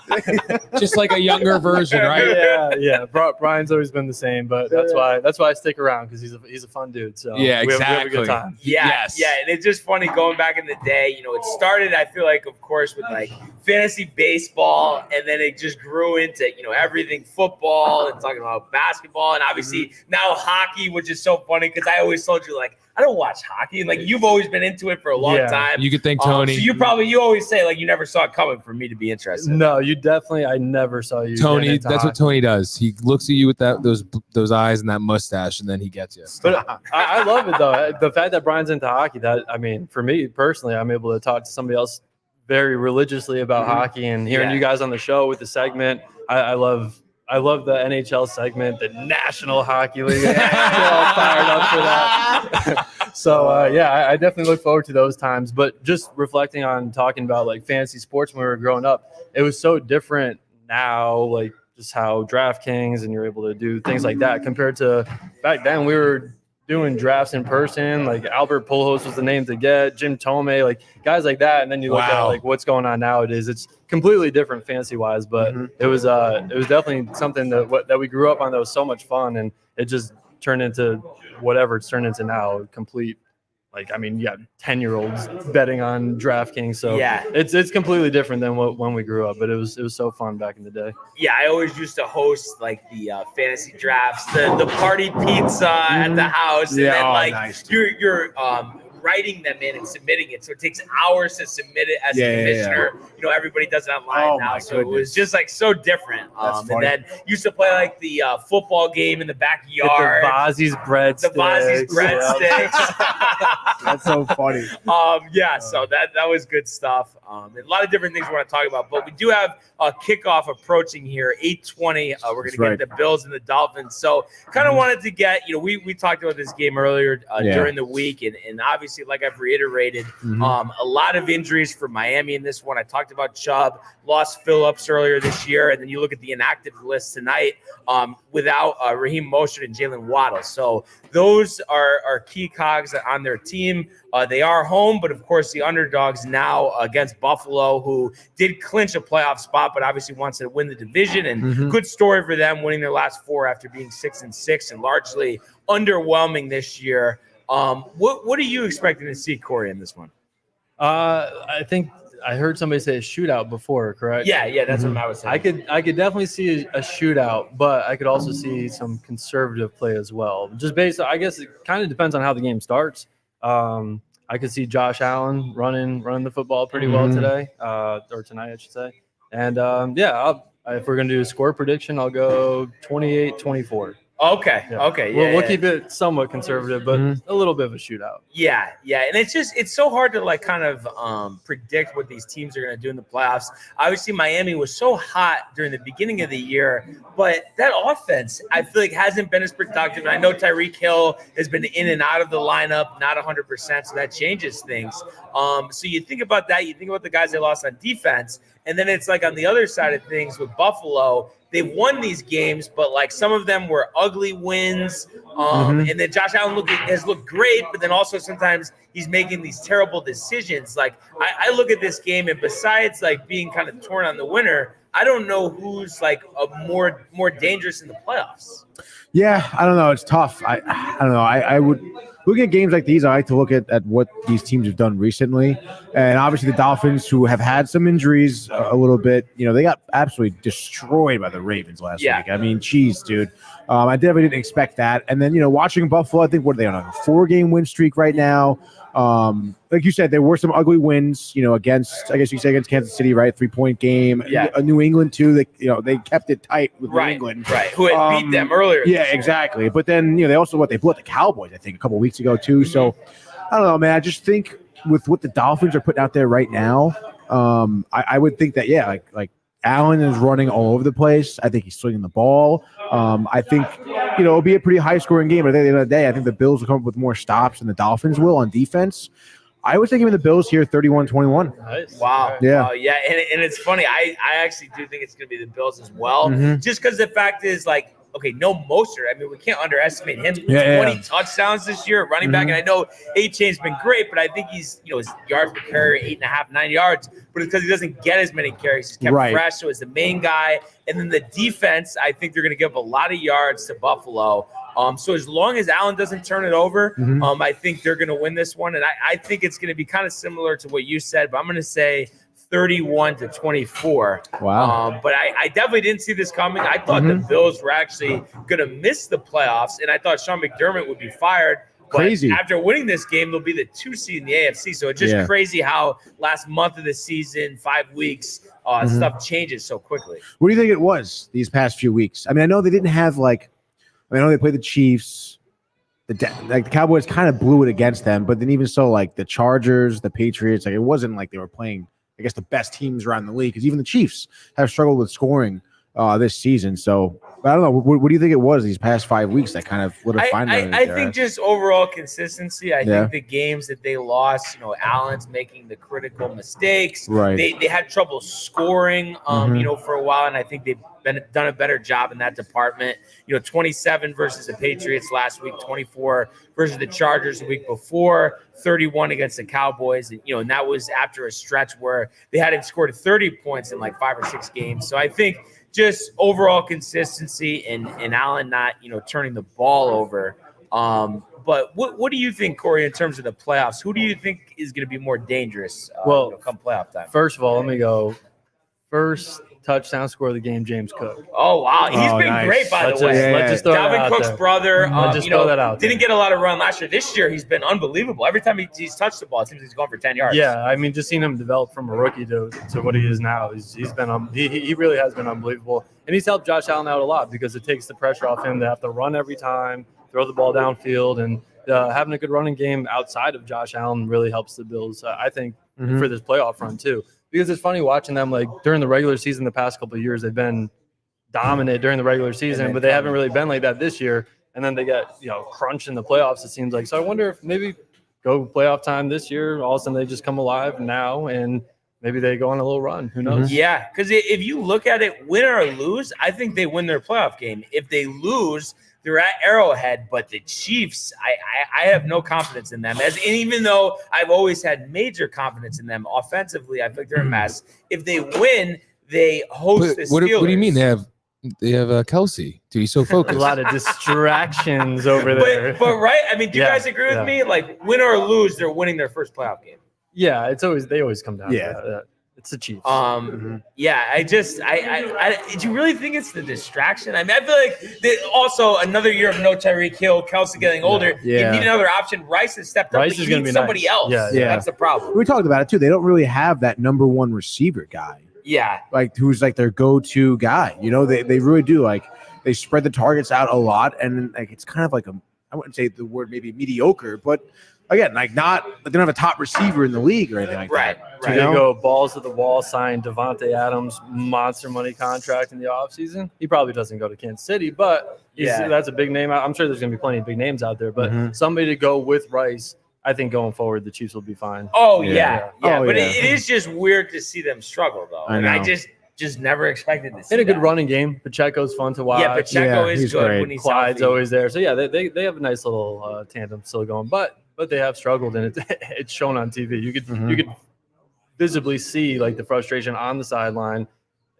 Speaker 4: Just like a younger version, right?
Speaker 9: Yeah. Brian's always been the same, but that's why I stick around, because he's a fun dude. So
Speaker 4: Yeah,
Speaker 9: we have a
Speaker 4: exactly.
Speaker 9: good time.
Speaker 1: Yeah,
Speaker 4: Yes.
Speaker 1: yeah, and it's just funny going back in the day. It started, I feel like, of course, with like fantasy baseball, and then it just grew into everything football and talking about basketball, and obviously now hockey, which is so funny because I always told you like I don't watch hockey, and like you've always been into it for a long time.
Speaker 4: You could think Tony.
Speaker 1: So you always say like you never saw it coming for me to be interested.
Speaker 9: No, I never saw you.
Speaker 4: Tony,
Speaker 9: get into
Speaker 4: that's what
Speaker 9: hockey.
Speaker 4: Tony does. He looks at you with those eyes and that mustache, and then he gets you.
Speaker 9: But I love it though. The fact that Brian's into hockey, for me personally, I'm able to talk to somebody else very religiously about hockey, and hearing you guys on the show with the segment. I love I love the NHL segment, the National Hockey League. Get all fired up for that. So yeah, I definitely look forward to those times. But just reflecting on talking about like fantasy sports when we were growing up, it was so different now, like just how DraftKings and you're able to do things like that compared to back then. We were doing drafts in person. Like Albert Pujols was the name to get, Jim Tomei, like guys like that. And then you look at like what's going on nowadays. It's completely different fantasy wise, but it was definitely something that we grew up on that was so much fun, and it just turned into whatever it's turned into now. Complete. Like, I mean, 10-year-olds betting on DraftKings. So
Speaker 1: Yeah.
Speaker 9: it's completely different than when we grew up, but it was so fun back in the day.
Speaker 1: Yeah, I always used to host like the fantasy drafts, the party pizza at the house, and then like
Speaker 6: nice.
Speaker 1: you're writing them in and submitting it. So it takes hours to submit it as a commissioner. You know, everybody does it online now. So it was just like so different. And then used to play like the football game in the backyard.
Speaker 9: The Vazzi's breadsticks.
Speaker 1: The Vazzi's breadsticks.
Speaker 6: That's so funny.
Speaker 1: So that was good stuff. A lot of different things we want to talk about, but we do have a kickoff approaching here, 8:20. We're going to get the Bills and the Dolphins. So kind of wanted to get, we talked about this game earlier during the week, and obviously, like I've reiterated, a lot of injuries for Miami in this one. I talked about Chubb, lost Phillips earlier this year, and then you look at the inactive list tonight without Raheem Mostert and Jalen Waddle. So those are key cogs on their team. They are home, but of course the underdogs now against Buffalo, who did clinch a playoff spot, but obviously wants to win the division. And good story for them, winning their last 4 after being 6-6 and largely underwhelming this year. What are you expecting to see, Corey, in this one?
Speaker 9: I think I heard somebody say a shootout before, correct?
Speaker 1: Yeah, that's what I was saying.
Speaker 9: I could definitely see a shootout, but I could also see some conservative play as well. Just based on, I guess it kind of depends on how the game starts. I could see Josh Allen running the football pretty well today, or tonight, I should say. And if we're gonna do a score prediction, I'll go 28-24.
Speaker 1: Okay.
Speaker 9: We'll keep it somewhat conservative, but a little bit of a shootout.
Speaker 1: Yeah. And it's so hard to like kind of predict what these teams are going to do in the playoffs. Obviously, Miami was so hot during the beginning of the year, but that offense, I feel like, hasn't been as productive. And I know Tyreek Hill has been in and out of the lineup, not 100%, so that changes things. So you think about that, you think about the guys they lost on defense, and then it's like on the other side of things with Buffalo, they've won these games, but like some of them were ugly wins. And then Josh Allen has looked great, but then also sometimes he's making these terrible decisions. Like I look at this game, and besides like being kind of torn on the winner, I don't know who's like a more dangerous in the playoffs.
Speaker 6: Yeah, I don't know. It's tough. I don't know. I would look at games like these. I like to look at what these teams have done recently, and obviously the Dolphins, who have had some injuries a little bit. They got absolutely destroyed by the Ravens last week. I mean, geez, dude. I definitely didn't expect that. And then watching Buffalo, I think what are they on, a 4-game win streak right now? Like you said, there were some ugly wins, against, I guess you say, against Kansas City, right? 3-point game.
Speaker 1: Yeah.
Speaker 6: New England too. They kept it tight with New England,
Speaker 1: right? Who had beat them earlier?
Speaker 6: Yeah, exactly. But then they also they blew out the Cowboys, I think, a couple weeks ago too. So I don't know, man. I just think with what the Dolphins are putting out there right now, I would think that like Allen is running all over the place. I think he's swinging the ball. I think it'll be a pretty high scoring game. But at the end of the day, I think the Bills will come up with more stops than the Dolphins will on defense. I was thinking of the Bills here, 31-21.
Speaker 9: Nice.
Speaker 1: Wow.
Speaker 6: Yeah.
Speaker 1: And it's funny. I actually do think it's going to be the Bills as well. Just because the fact is, like, okay, no Mostert. I mean, we can't underestimate him. 20 touchdowns this year at running back. And I know A-Chain's been great, but I think he's, his yards per carry, 8.5, 9 yards. But it's because he doesn't get as many carries. He's kept fresh, so he's the main guy. And then the defense, I think they're going to give up a lot of yards to Buffalo. So as long as Allen doesn't turn it over, I think they're going to win this one. And I think it's going to be kind of similar to what you said, but I'm going to say 31-24.
Speaker 6: Wow.
Speaker 1: But I definitely didn't see this coming. I thought the Bills were actually going to miss the playoffs, and I thought Sean McDermott would be fired. But
Speaker 6: crazy.
Speaker 1: After winning this game, they'll be the 2 seed in the AFC. So it's just crazy how last month of the season, 5 weeks, stuff changes so quickly.
Speaker 6: What do you think it was these past few weeks? I mean, I know they didn't have I know they played the Chiefs. The Cowboys kind of blew it against them, but then even so, the Chargers, the Patriots, it wasn't like they were playing, I guess, the best teams around the league, because even the Chiefs have struggled with scoring this season. So I don't know. What do you think it was these past 5 weeks that kind of would have found
Speaker 1: I think just overall consistency. I think the games that they lost, Allen's making the critical mistakes.
Speaker 6: Right.
Speaker 1: They had trouble scoring, for a while, and I think they've done a better job in that department. 27 versus the Patriots last week, 24 versus the Chargers the week before, 31 against the Cowboys, and that was after a stretch where they hadn't scored 30 points in like 5 or 6 games. So I think just overall consistency and Allen not, turning the ball over. But what do you think, Corey, in terms of the playoffs? Who do you think is going to be more dangerous come playoff time?
Speaker 9: First of all, let me go. First touchdown score of the game, James Cook.
Speaker 1: Oh, wow. He's been great, by the way.
Speaker 9: Let's just throw that
Speaker 1: Dalvin
Speaker 9: out
Speaker 1: Cook's
Speaker 9: there.
Speaker 1: brother,
Speaker 9: throw that out
Speaker 1: didn't
Speaker 9: there.
Speaker 1: get a lot of run last year. This year, he's been unbelievable. Every time he's touched the ball, it seems he's going for 10 yards.
Speaker 9: Yeah, I mean, just seeing him develop from a rookie to what he is now, he's been he really has been unbelievable, and he's helped Josh Allen out a lot because it takes the pressure off him to have to run every time, throw the ball downfield, and having a good running game outside of Josh Allen really helps the Bills. I think for this playoff run too, because it's funny watching them like during the regular season. The past couple of years, they've been dominant during the regular season, but they haven't really been like that this year. And then they get crunched in the playoffs. It seems like. So I wonder if maybe go playoff time this year, all of a sudden they just come alive now and maybe they go on a little run. Who knows?
Speaker 1: Yeah, because if you look at it, win or lose, I think they win their playoff game. If they lose, they're at Arrowhead. But the Chiefs, I have no confidence in them. And even though I've always had major confidence in them offensively, I think they're a mess. If they win, they host the Steelers.
Speaker 4: What do you mean they have Kelsey? Dude, he's so
Speaker 9: A
Speaker 4: focused.
Speaker 9: lot of distractions over there.
Speaker 1: But right? I mean, do you
Speaker 9: Yeah,
Speaker 1: guys agree with
Speaker 9: yeah.
Speaker 1: me? Like, win or lose, they're winning their first playoff game.
Speaker 9: Yeah, they always come down.
Speaker 6: Yeah.
Speaker 9: to that. It's the Chiefs.
Speaker 1: Yeah, I do you really think it's the distraction? I mean, I feel like also another year of no Tyreek Hill, Kelsey getting older.
Speaker 6: Yeah.
Speaker 1: You need another option. Rice has stepped up,
Speaker 9: Rice
Speaker 1: but
Speaker 9: is
Speaker 1: you
Speaker 9: gonna
Speaker 1: need
Speaker 9: be
Speaker 1: somebody
Speaker 9: nice.
Speaker 1: else.
Speaker 9: Yeah,
Speaker 6: yeah.
Speaker 1: That's the problem.
Speaker 6: We talked about it too. They don't really have that number one receiver guy,
Speaker 1: Yeah.
Speaker 6: like who's like their go-to guy. They really do. Like they spread the targets out a lot, and like it's kind of like I wouldn't say the word maybe mediocre, but again, like they don't have a top receiver in the league or anything like
Speaker 1: Right,
Speaker 6: that.
Speaker 1: right.
Speaker 6: You
Speaker 9: They
Speaker 6: know?
Speaker 9: go balls to the wall, sign Devontae Adams, monster money contract in the offseason. He probably doesn't go to Kansas City, but that's a big name. I'm sure there's going to be plenty of big names out there, but somebody to go with Rice, I think going forward, the Chiefs will be fine.
Speaker 1: Oh, yeah.
Speaker 6: Oh,
Speaker 1: But
Speaker 6: yeah.
Speaker 1: it is just weird to see them struggle, though.
Speaker 6: I
Speaker 1: And I
Speaker 6: know.
Speaker 1: just never expected to see
Speaker 9: In a good
Speaker 1: that.
Speaker 9: running game. Pacheco's fun to watch.
Speaker 1: Yeah, Pacheco
Speaker 6: Yeah,
Speaker 1: is
Speaker 6: he's
Speaker 1: good
Speaker 6: great.
Speaker 1: when he's
Speaker 9: Clyde's
Speaker 1: healthy.
Speaker 9: always there. So, yeah, they have a nice little tandem still going. But they have struggled, and it's shown on TV. You could visibly see, like, the frustration on the sideline.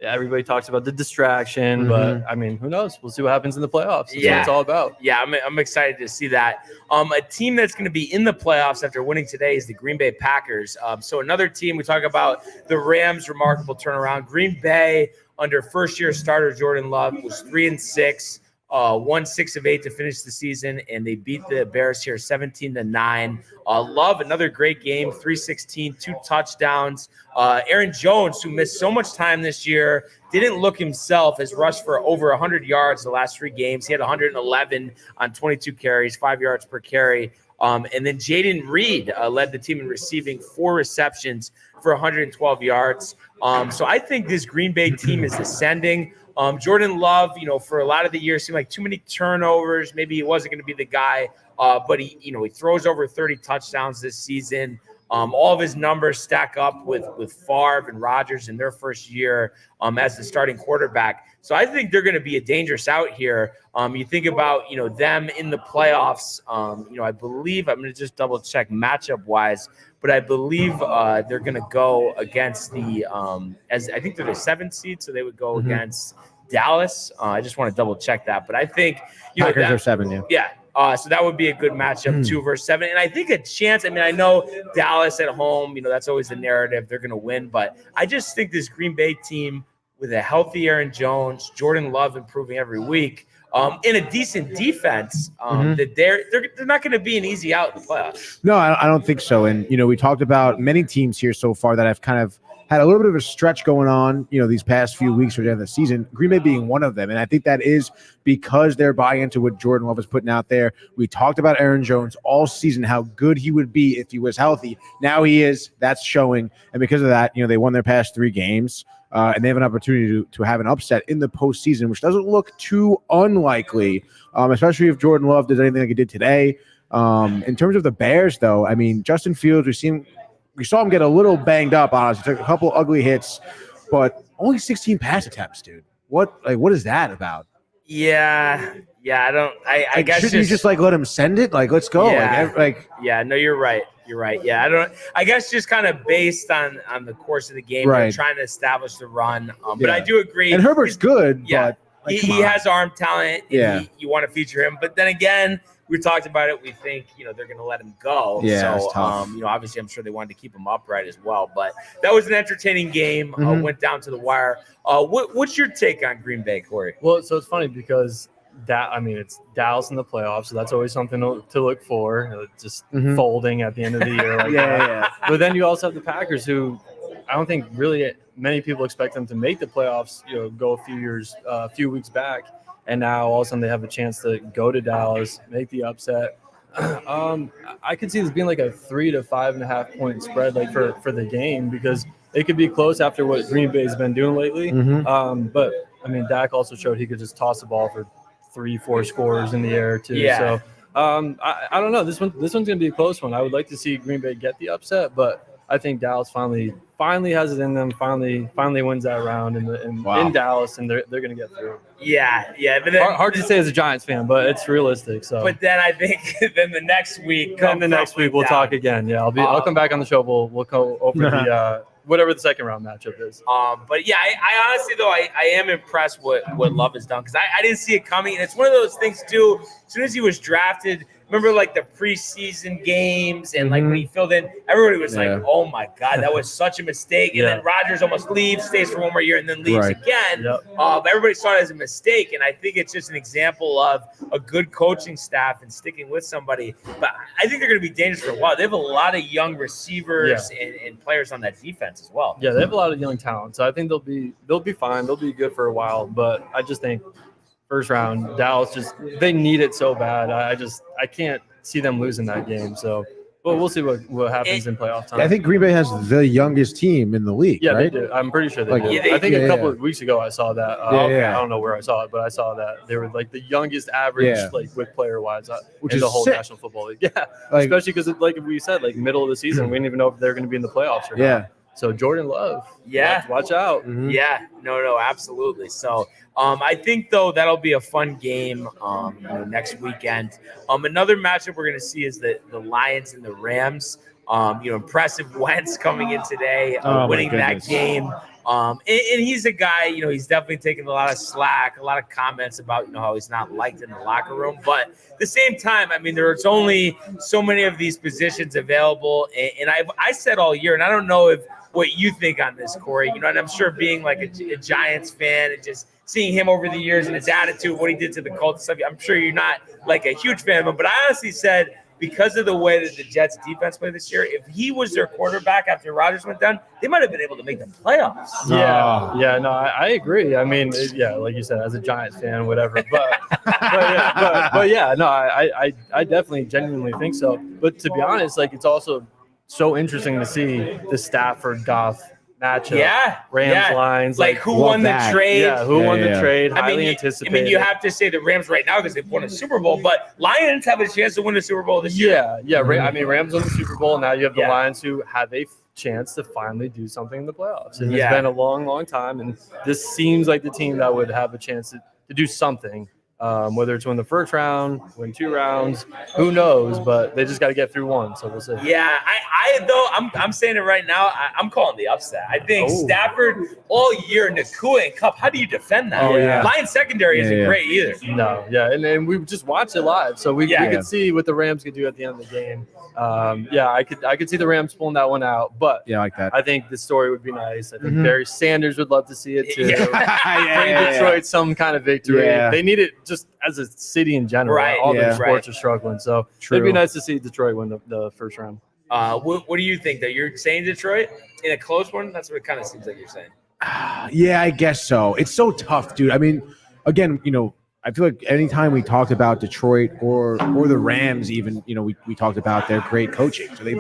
Speaker 9: Everybody talks about the distraction, but, I mean, who knows? We'll see what happens in the playoffs. That's what it's all about.
Speaker 1: Yeah, I'm excited to see that. A team that's going to be in the playoffs after winning today is the Green Bay Packers. So another team, we talk about the Rams' remarkable turnaround. Green Bay, under first-year starter Jordan Love, was 3-6. Won 6 of 8 to finish the season, and they beat the Bears here 17-9. Love, another great game, 316, 2 touchdowns. Aaron Jones, who missed so much time this year, didn't look himself, has rushed for over 100 yards the last 3 games. He had 111 on 22 carries, 5 yards per carry. And then Jaden Reed led the team in receiving, 4 receptions for 112 yards. So I think this Green Bay team is ascending. Jordan Love, for a lot of the year, seemed like too many turnovers. Maybe he wasn't going to be the guy, but he throws over 30 touchdowns this season. All of his numbers stack up with Favre and Rodgers in their first year as the starting quarterback. So I think they're going to be a dangerous out here. You think about, them in the playoffs. I believe I'm going to just double check matchup wise, but I believe they're going to go against as I think they're the 7th seed, so they would go against Dallas. I just want to double check that, but I think
Speaker 6: Packers are 7, yeah.
Speaker 1: Yeah. So that would be a good matchup, 2 versus 7. And I think a chance, I mean, I know Dallas at home, that's always the narrative. They're going to win. But I just think this Green Bay team with a healthy Aaron Jones, Jordan Love improving every week, in a decent defense, that they're not going to be an easy out in the playoffs.
Speaker 6: No, I don't think so. And, we talked about many teams here so far that have kind of had a little bit of a stretch going on, these past few weeks or the end of the season, Green Bay being one of them. And I think that is because they're buying into what Jordan Love is putting out there. We talked about Aaron Jones all season, how good he would be if he was healthy. Now he is. That's showing. And because of that, they won their past 3 games. And they have an opportunity to have an upset in the postseason, which doesn't look too unlikely, especially if Jordan Love does anything like he did today. In terms of the Bears, though, I mean, Justin Fields, we saw him get a little banged up on us. He took a couple ugly hits, but only 16 pass attempts, dude. What is that about?
Speaker 1: Yeah, I guess
Speaker 6: shouldn't you just let him send it? Let's go.
Speaker 1: Yeah, no, you're right. Yeah, I guess just kind of based on the course of the game,
Speaker 6: right.
Speaker 1: They're trying to establish the run. But I do agree.
Speaker 6: And Herbert's good.
Speaker 1: Yeah,
Speaker 6: but
Speaker 1: he has arm talent.
Speaker 6: Yeah,
Speaker 1: you want to feature him. But then again, we talked about it. We think they're going to let him go.
Speaker 6: Yeah,
Speaker 1: so obviously, I'm sure they wanted to keep him upright as well. But that was an entertaining game. Went down to the wire. What's your take on Green Bay, Corey?
Speaker 9: Well, so it's funny because it's Dallas in the playoffs, so that's always something to look for. Just folding at the end of the year.
Speaker 6: Yeah.
Speaker 9: But then you also have the Packers, who I don't think really many people expect them to make the playoffs. Go a few weeks back, and now all of a sudden they have a chance to go to Dallas, make the upset. I could see this being like a 3 to 5.5 point spread, for the game, because it could be close after what Green Bay's been doing lately. But Dak also showed he could just toss the ball for 3-4 scores in the air too.
Speaker 1: Yeah.
Speaker 9: So I don't know. This one's gonna be a close one. I would like to see Green Bay get the upset, but I think Dallas finally has it in them. Finally wins that round in Dallas, and they're gonna get through.
Speaker 1: Yeah. But then,
Speaker 9: hard to say as a Giants fan, but it's realistic. So.
Speaker 1: But then I think the next week.
Speaker 9: We'll talk again. Yeah, I'll come back on the show. We'll go over the whatever the second round matchup is.
Speaker 1: But yeah, I honestly though I am impressed with what Love has done, because I didn't see it coming, and it's one of those things too. As soon as he was drafted, remember the preseason games and when he filled in, everybody was like, "Oh my God, that was such a mistake!" And then Rodgers almost leaves, stays for one more year, and then leaves again. But everybody saw it as a mistake, and I think it's just an example of a good coaching staff and sticking with somebody. But I think they're going to be dangerous for a while. They have a lot of young receivers and players on that defense as well.
Speaker 9: Yeah, they have a lot of young talent, so I think they'll be fine. They'll be good for a while, but I just think first round Dallas they need it so bad. I can't see them losing that game. So, but we'll see what happens in playoff time.
Speaker 6: I think Green Bay has the youngest team in the league.
Speaker 9: Yeah,
Speaker 6: right?
Speaker 9: they do. I'm pretty sure they do. I think a couple of weeks ago I saw that. I don't know where I saw it, but I saw that they were the youngest average with player wise
Speaker 6: which
Speaker 9: in
Speaker 6: is
Speaker 9: the whole
Speaker 6: sick.
Speaker 9: National Football League. Yeah, especially because we said middle of the season, we didn't even know if they're going to be in the playoffs or not. So Jordan Love, watch out.
Speaker 1: Yeah, no, absolutely. So I think though that'll be a fun game next weekend. Another matchup we're going to see is the Lions and the Rams. Impressive Wentz coming in today, winning that game. And he's a guy, he's definitely taking a lot of slack, a lot of comments about, how he's not liked in the locker room. But at the same time, there's only so many of these positions available. And I said all year, and I don't know what you think on this, Corey, and I'm sure being a Giants fan and just seeing him over the years and his attitude, what he did to the Colts stuff, I'm sure you're not a huge fan of him. But I honestly said, because of the way that the Jets defense played this year, if he was their quarterback after Rodgers went down, they might have been able to make the playoffs.
Speaker 9: No, I agree. Like you said, as a Giants fan, whatever. But I definitely genuinely think so. But to be honest, it's also so interesting to see the Stafford Goff matchup. Rams lines.
Speaker 1: Who won the trade?
Speaker 9: Yeah, who won the trade? Highly anticipated.
Speaker 1: You have to say the Rams right now because they've won a Super Bowl, but Lions have a chance to win the Super Bowl this year.
Speaker 9: Rams won the Super Bowl. Now you have the Lions, who have a chance to finally do something in the playoffs. And it's been a long, long time, and this seems like the team that would have a chance to do something. Whether it's win the first round, win 2 rounds, who knows? But they just got to get through one, so we'll see.
Speaker 1: Yeah, I'm saying it right now. I'm calling the upset. I think Stafford all year, Nakua and Kupp. How do you defend that? Lions secondary isn't great either.
Speaker 9: No, and we just watched it live, so we could see what the Rams could do at the end of the game. I could see the Rams pulling that one out, but
Speaker 6: like that.
Speaker 9: I think the story would be nice. I think Barry Sanders would love to see it too. Bring Detroit some kind of victory. They need it just as a city in general. All the sports are struggling, so it'd be nice to see Detroit win the first round.
Speaker 1: What do you think? That you're saying Detroit in a close one? That's what it kind of seems like you're saying.
Speaker 6: Yeah, I guess so. It's so tough, dude. I mean, again, I feel like anytime we talked about Detroit or the Rams, even, we talked about their great coaching. So they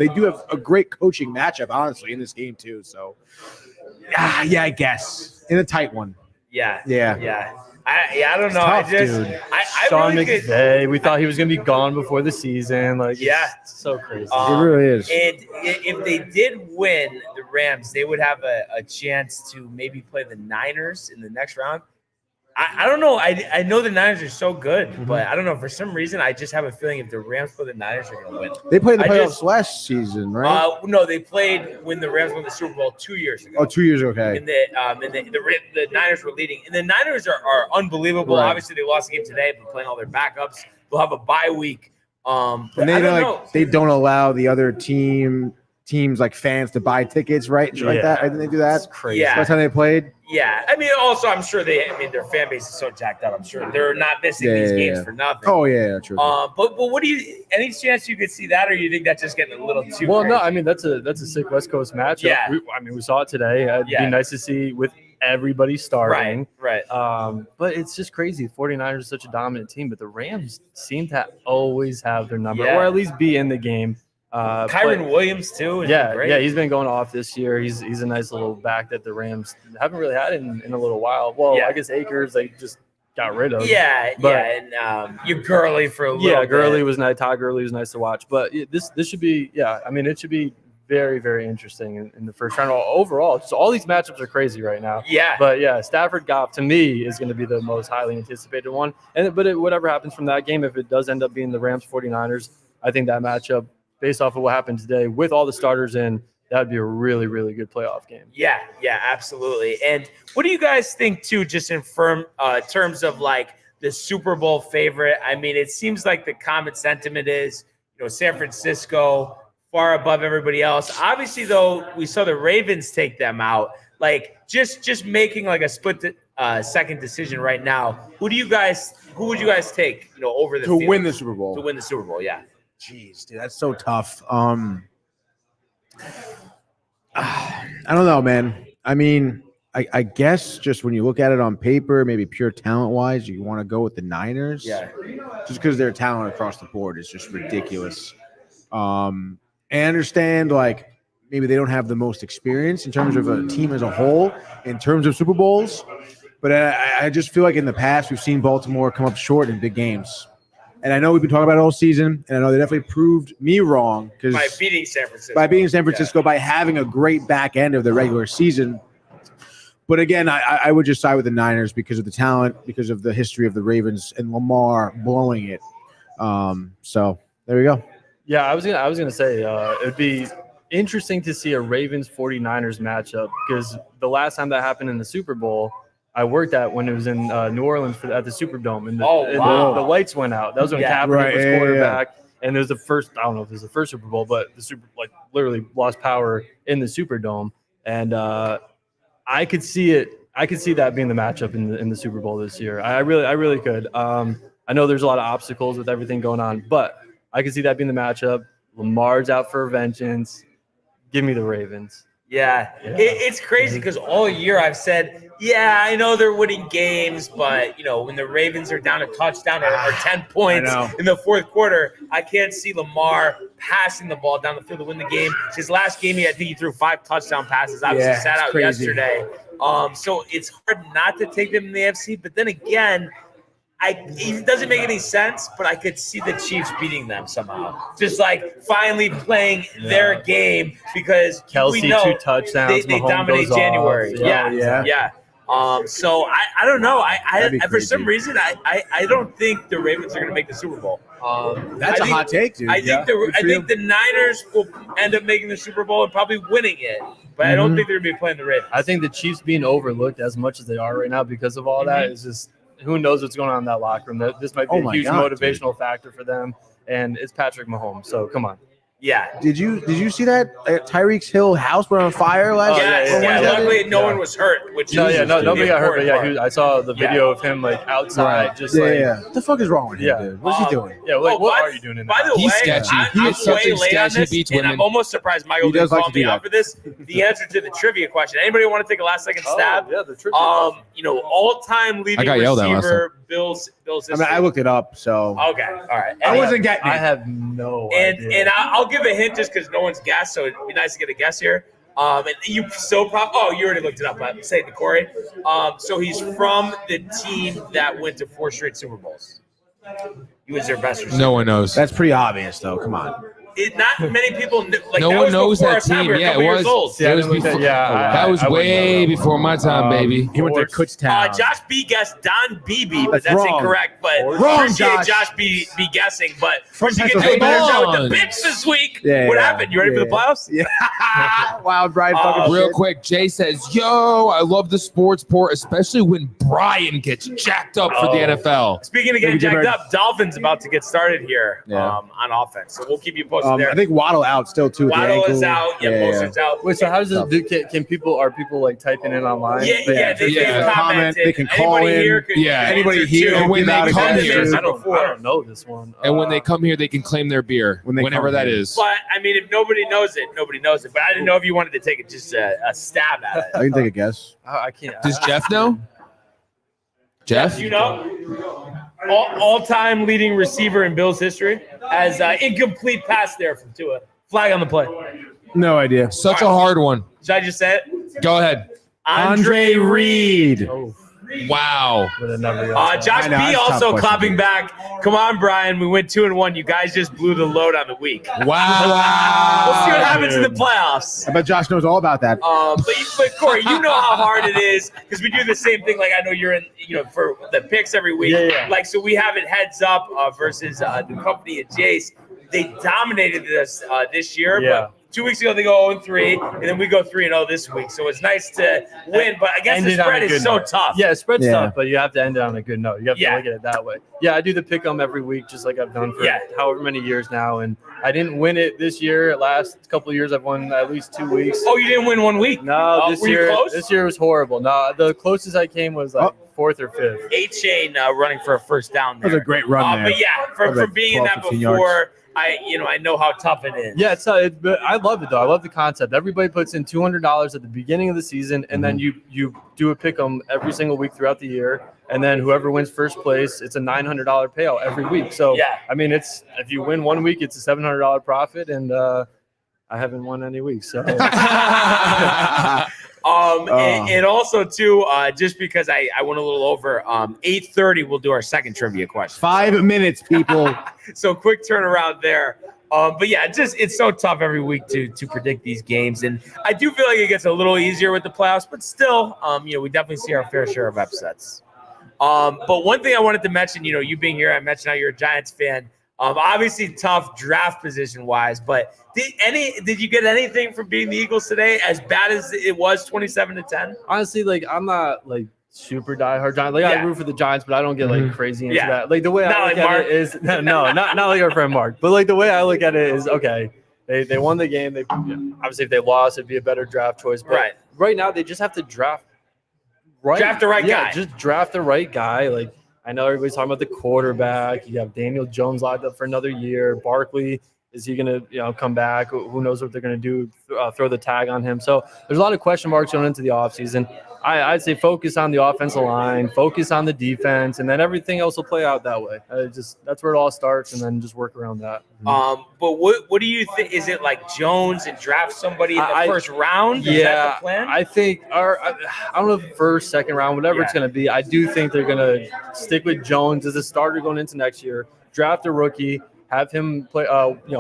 Speaker 6: do have a great coaching matchup, honestly, in this game too. So, yeah, I guess in a tight one.
Speaker 1: Yeah. I don't know.
Speaker 6: Tough,
Speaker 1: dude.
Speaker 9: Sean
Speaker 1: really
Speaker 9: McVay, we thought he was going to be gone before the season. It's so crazy.
Speaker 6: It really is.
Speaker 1: And if they did win the Rams, they would have a chance to maybe play the Niners in the next round. I don't know. I know the Niners are so good, but I don't know. For some reason, I just have a feeling if the Rams play the Niners, they're going to win.
Speaker 6: They played the playoffs last season, right?
Speaker 1: No, they played when the Rams won the Super Bowl 2 years ago.
Speaker 6: Oh, 2 years ago, okay.
Speaker 1: And the Niners were leading. And the Niners are unbelievable.
Speaker 6: Right.
Speaker 1: Obviously, they lost the game today, but playing all their backups. They'll have a bye week.
Speaker 6: And they don't allow the other teams like fans to buy tickets, right? Like that. I think they do that.
Speaker 9: It's crazy.
Speaker 1: Yeah.
Speaker 6: That's how they played.
Speaker 1: Yeah, I mean, also, I'm sure their fan base is so jacked up. I'm sure they're not missing these games for nothing.
Speaker 6: Oh yeah, true.
Speaker 1: But what do you? Any chance you could see that, or you think that's just getting a little too?
Speaker 9: Well,
Speaker 1: crazy?
Speaker 9: no, I mean that's a sick West Coast matchup.
Speaker 1: Yeah.
Speaker 9: We saw it today. It'd be nice to see with everybody starting.
Speaker 1: Right.
Speaker 9: But it's just crazy. 49ers is such a dominant team, but the Rams seem to always have their number, or at least be in the game.
Speaker 1: Kyron Williams too.
Speaker 9: Yeah, he's been going off this year. He's a nice little back that the Rams haven't really had in a little while. Well, I guess Akers they just got rid of.
Speaker 1: And you're Gurley for a little.
Speaker 9: Yeah, Gurley was nice. Todd Gurley was nice to watch. But this should be it should be very, very interesting in the first round. Overall, so all these matchups are crazy right now.
Speaker 1: Yeah.
Speaker 9: But Stafford Goff to me is going to be the most highly anticipated one. Whatever happens from that game, if it does end up being the Rams 49ers, I think that matchup, based off of what happened today, with all the starters in, that would be a really, really good playoff game.
Speaker 1: Yeah, absolutely. And what do you guys think, too, just in terms of, like, the Super Bowl favorite? I mean, it seems like the common sentiment is, San Francisco far above everybody else. Obviously, though, we saw the Ravens take them out. Like, just making, like, a split-second decision right now, who would you guys take, over the field?
Speaker 6: Win the Super Bowl.
Speaker 1: To win the Super Bowl, yeah.
Speaker 6: Jeez, dude, that's so tough. I don't know, man. I mean, I guess just when you look at it on paper, maybe pure talent-wise, you want to go with the Niners.
Speaker 1: Yeah.
Speaker 6: Just because their talent across the board is just ridiculous. I understand, like, maybe they don't have the most experience in terms of a team as a whole, in terms of Super Bowls. But I just feel like in the past we've seen Baltimore come up short in big games. And I know we've been talking about it all season, and I know they definitely proved me wrong
Speaker 1: by beating San Francisco.
Speaker 6: By having a great back end of the regular season. But again, I would just side with the Niners because of the talent, because of the history of the Ravens and Lamar blowing it. So there we go.
Speaker 9: Yeah, I was gonna say it would be interesting to see a Ravens 49ers matchup, because the last time that happened in the Super Bowl, I worked at when it was in New Orleans at the Superdome, and the lights went out. That was when Kaepernick was quarterback, and it was the first. I don't know if it was the first Super Bowl, but the literally lost power in the Superdome, and I could see it. I could see that being the matchup in the Super Bowl this year. I really could. I know there's a lot of obstacles with everything going on, but I could see that being the matchup. Lamar's out for vengeance. Give me the Ravens.
Speaker 1: Yeah. It's crazy because all year I've said, I know they're winning games, but, when the Ravens are down a touchdown or 10 points in the fourth quarter, I can't see Lamar passing the ball down the field to win the game. His last game, I think he threw 5 touchdown passes. Obviously sat out yesterday. So it's hard not to take them in the AFC, but then again, it doesn't make any sense, but I could see the Chiefs beating them somehow. Just like finally playing their game, because
Speaker 9: Kelsey,
Speaker 1: we know
Speaker 9: 2 touchdowns.
Speaker 1: They dominate January. Yeah. So I don't know. I for some reason I don't think the Ravens are going to make the Super Bowl.
Speaker 6: That's a hot take, dude.
Speaker 1: I think the Niners will end up making the Super Bowl and probably winning it, but I don't think they're going to be playing the Ravens.
Speaker 9: I think the Chiefs being overlooked as much as they are right now because of all that is just. Who knows what's going on in that locker room? This might be a huge motivational factor for them, and it's Patrick Mahomes. So come on.
Speaker 1: Yeah.
Speaker 6: Did you see that Tyreek Hill house went on fire last?
Speaker 1: Yeah.
Speaker 9: yeah.
Speaker 1: Luckily, no one was hurt. Which
Speaker 9: Nobody got hurt. But I saw the video of him like outside,
Speaker 6: What the fuck is wrong with him, dude? What's he doing?
Speaker 9: Yeah, what are you doing in
Speaker 1: By
Speaker 9: there?
Speaker 1: the
Speaker 4: He's
Speaker 1: way,
Speaker 4: sketchy.
Speaker 1: I'm
Speaker 4: He is such
Speaker 1: way
Speaker 4: a
Speaker 1: late on
Speaker 4: sketchy
Speaker 1: this,
Speaker 4: beats
Speaker 1: and
Speaker 4: women.
Speaker 1: I'm almost surprised Michael
Speaker 6: He does
Speaker 1: didn't
Speaker 6: like
Speaker 1: call
Speaker 6: to do
Speaker 1: me
Speaker 6: that.
Speaker 1: out for this. The answer to the trivia question. Anybody want to take a last second stab?
Speaker 9: Yeah, the trivia.
Speaker 1: All-time leading
Speaker 4: I got yelled at last
Speaker 1: receiver, Bills
Speaker 6: I
Speaker 1: history.
Speaker 6: mean, I looked it up, so
Speaker 1: Okay, all right.
Speaker 6: I wasn't getting
Speaker 9: I
Speaker 6: it.
Speaker 9: have no idea.
Speaker 1: And I'll give a hint just because no one's guessed, so it'd be nice to get a guess here. And you you already looked it up. But say it to Corey. So he's from the team that went to 4 straight Super Bowls. He was their best receiver.
Speaker 4: No one knows.
Speaker 6: That's pretty obvious, though. Come on.
Speaker 1: Not many people knew. Like,
Speaker 4: No
Speaker 1: that
Speaker 4: one
Speaker 1: was
Speaker 4: knows
Speaker 1: before
Speaker 4: that
Speaker 1: our time.
Speaker 4: team.
Speaker 1: We were a
Speaker 4: Yeah,
Speaker 1: couple
Speaker 4: it
Speaker 1: years
Speaker 4: was.
Speaker 1: old.
Speaker 4: That was
Speaker 9: before-
Speaker 4: before.
Speaker 9: yeah,
Speaker 4: That was
Speaker 9: I wouldn't know
Speaker 4: way
Speaker 9: that one.
Speaker 4: before my time, baby.
Speaker 6: He went to Kutztown.
Speaker 1: Josh B guessed Don Beebe, but
Speaker 6: That's
Speaker 1: that's
Speaker 6: wrong.
Speaker 1: incorrect. But
Speaker 6: Wrong,
Speaker 1: appreciate
Speaker 6: Josh.
Speaker 1: B guessing. But
Speaker 6: From
Speaker 1: first you get to a
Speaker 6: Pennsylvania.
Speaker 1: better with
Speaker 4: Come
Speaker 1: the
Speaker 4: on.
Speaker 1: picks this week.
Speaker 6: Yeah,
Speaker 1: What
Speaker 6: yeah.
Speaker 1: happened? You ready for the playoffs?
Speaker 6: Yeah. Wow, Brian fucking
Speaker 4: Real
Speaker 6: shit.
Speaker 4: quick, Jay says, "Yo, I love the sports port, especially when Brian gets jacked up for the NFL."
Speaker 1: Speaking of getting
Speaker 6: Thank you,
Speaker 1: jacked
Speaker 6: Jim.
Speaker 1: up, Dolphins about to get started here
Speaker 6: Yeah.
Speaker 1: on offense. So we'll keep you posted there.
Speaker 6: I think Waddle out still too. with the
Speaker 1: Waddle is
Speaker 6: ankle.
Speaker 1: out. Yeah, Bosa's out.
Speaker 9: Wait, so how does this? Can people like typing in online?
Speaker 1: Yeah, they
Speaker 4: Yeah.
Speaker 1: can comment.
Speaker 6: Comment, they can call
Speaker 1: Anybody
Speaker 6: in.
Speaker 1: here could
Speaker 4: Yeah.
Speaker 6: Anybody
Speaker 1: answer
Speaker 6: here
Speaker 1: too.
Speaker 6: can
Speaker 4: when
Speaker 6: give
Speaker 4: they
Speaker 6: out a
Speaker 4: come
Speaker 6: guess.
Speaker 4: here-
Speaker 9: I don't know this one.
Speaker 4: And when they come here, they can claim their beer
Speaker 6: When they
Speaker 4: whenever
Speaker 6: come
Speaker 4: that
Speaker 6: here.
Speaker 4: is.
Speaker 1: But I mean, if nobody knows it, nobody knows it. But I didn't know if you wanted to take it just a stab at it.
Speaker 6: I can take a guess.
Speaker 9: I can't.
Speaker 4: Does Jeff know? Jeff?
Speaker 1: You know, all-time leading receiver in Bills history as incomplete pass there from Tua. Flag on the play.
Speaker 6: No idea.
Speaker 4: Such a hard one.
Speaker 1: Should I just say it?
Speaker 4: Go ahead.
Speaker 1: Andre Reed.
Speaker 9: Oh,
Speaker 4: Wow.
Speaker 9: would have never guessed that.
Speaker 1: Josh
Speaker 6: I know,
Speaker 1: B
Speaker 6: that's a tough
Speaker 1: also
Speaker 6: question.
Speaker 1: clapping back. Come on, Brian. We went 2-1. You guys just blew the load on the week.
Speaker 4: Wow.
Speaker 1: We'll see what happens in the playoffs.
Speaker 6: I bet Josh knows all about that.
Speaker 1: But Corey, you know how hard it is because we do the same thing. Like I know you're in, for the picks every week.
Speaker 9: Yeah.
Speaker 1: Like so, we have it heads up versus the company at Jace. They dominated this this year.
Speaker 9: Yeah.
Speaker 1: But 2 weeks ago they go 0-3, and then we go 3-0 this week. So it's nice to win, but I guess
Speaker 9: End
Speaker 1: the
Speaker 9: it on
Speaker 1: spread
Speaker 9: a
Speaker 1: is
Speaker 9: good
Speaker 1: so
Speaker 9: note.
Speaker 1: tough.
Speaker 9: Yeah, spread's
Speaker 6: Yeah.
Speaker 9: tough, but you have to end it on a good note. You have
Speaker 1: Yeah.
Speaker 9: to look at it that way. Yeah, I do the pick 'em every week, just like I've done for
Speaker 1: Yeah.
Speaker 9: however many years now, and I didn't win it this year. Last couple of years, I've won at least 2 weeks.
Speaker 1: Oh, you didn't win 1 week?
Speaker 9: No,
Speaker 1: Oh,
Speaker 9: this
Speaker 1: were you
Speaker 9: year,
Speaker 1: close?
Speaker 9: this year was horrible. No, the closest I came was like 4th or 5th.
Speaker 1: 8 Chain running for a first down
Speaker 6: That
Speaker 1: there.
Speaker 6: was a great run there.
Speaker 1: But yeah,
Speaker 6: That
Speaker 1: from
Speaker 6: was like
Speaker 1: being in
Speaker 6: 12,
Speaker 1: that
Speaker 6: 15
Speaker 1: before, I know how tough it is.
Speaker 9: Yeah, but I love it though. I love the concept. Everybody puts in $200 at the beginning of the season, and then you do a pick 'em every single week throughout the year, and then whoever wins first place, it's a $900 payout every week. So
Speaker 1: Yeah.
Speaker 9: I mean, if you win 1 week, it's a $700 profit, and I haven't won any weeks. So
Speaker 1: And also too, just because I went a little over, 8:30 we'll do our second trivia question.
Speaker 6: 5 minutes, people.
Speaker 1: So quick turnaround there. But yeah, it's so tough every week to predict these games, and I do feel like it gets a little easier with the playoffs, but still, we definitely see our fair share of upsets. But one thing I wanted to mention, you being here, I mentioned how you're a Giants fan. Obviously tough draft position wise, but did you get anything from beating the Eagles today? As bad as it was, 27-10.
Speaker 9: honestly, like I'm not like super diehard Giants. Like I
Speaker 1: Yeah.
Speaker 9: root for the Giants, but I don't get like crazy into
Speaker 1: Yeah.
Speaker 9: that. Like the way
Speaker 1: Not
Speaker 9: I
Speaker 1: like
Speaker 9: look at
Speaker 1: Mark.
Speaker 9: it is no, not like our friend Mark, but like the way I look at it is okay. They won the game. They obviously if they lost, it'd be a better draft choice. But right now they just have to draft
Speaker 1: Draft the right guy.
Speaker 9: Just draft the right guy. Like I know everybody's talking about the quarterback. You have Daniel Jones locked up for another year. Barkley, is he going to come back? Who knows what they're going to do? Throw the tag on him. So there's a lot of question marks going into the offseason. I'd say focus on the offensive line, focus on the defense, and then everything else will play out that way. That's where it all starts, and then just work around that.
Speaker 1: But what do you think? Is it like Jones and draft somebody in the first round? Is that the plan?
Speaker 9: I think I don't know if first, second round, whatever it's going to be. I do think they're going to stick with Jones as a starter going into next year. Draft a rookie, have him play,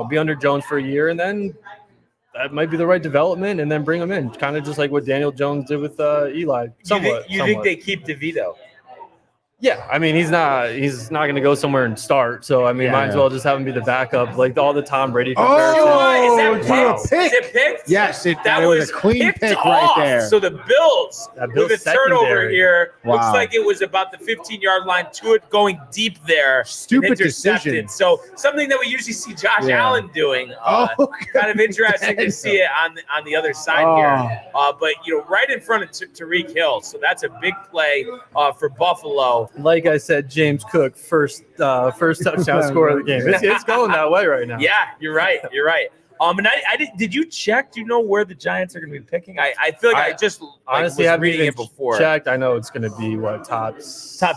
Speaker 9: be under Jones for a year, and then that might be the right development, and then bring him in, kind of just like what Daniel Jones did with Eli.
Speaker 1: You think they keep DeVito?
Speaker 9: Yeah, I mean he's not going to go somewhere and start. So I mean, might as well just have him be the backup, like all the Tom Brady comparison.
Speaker 1: Is that
Speaker 6: pick?
Speaker 1: Is it picked?
Speaker 6: Yes,
Speaker 1: That
Speaker 6: was
Speaker 1: was
Speaker 6: a clean
Speaker 1: picked
Speaker 6: pick
Speaker 1: off.
Speaker 6: right there.
Speaker 1: So the Bills with a turnover
Speaker 9: secondary.
Speaker 1: here. Looks
Speaker 6: Wow.
Speaker 1: like it was about the 15-yard line to it going deep there.
Speaker 6: Stupid
Speaker 1: and intercepted.
Speaker 6: decision.
Speaker 1: So something that we usually see Josh Allen doing. Kind of interesting to see it on the other side here. But right in front of Tyreek Hill. So that's a big play for Buffalo.
Speaker 9: Like I said, James Cook, first touchdown scorer of the game. It's going that way right now.
Speaker 1: Yeah, you're right. And did you check? Do you know where the Giants are going to be picking? I feel like I just
Speaker 9: honestly
Speaker 1: was
Speaker 9: haven't
Speaker 1: reading
Speaker 9: even
Speaker 1: it before.
Speaker 9: checked. I know it's going to be top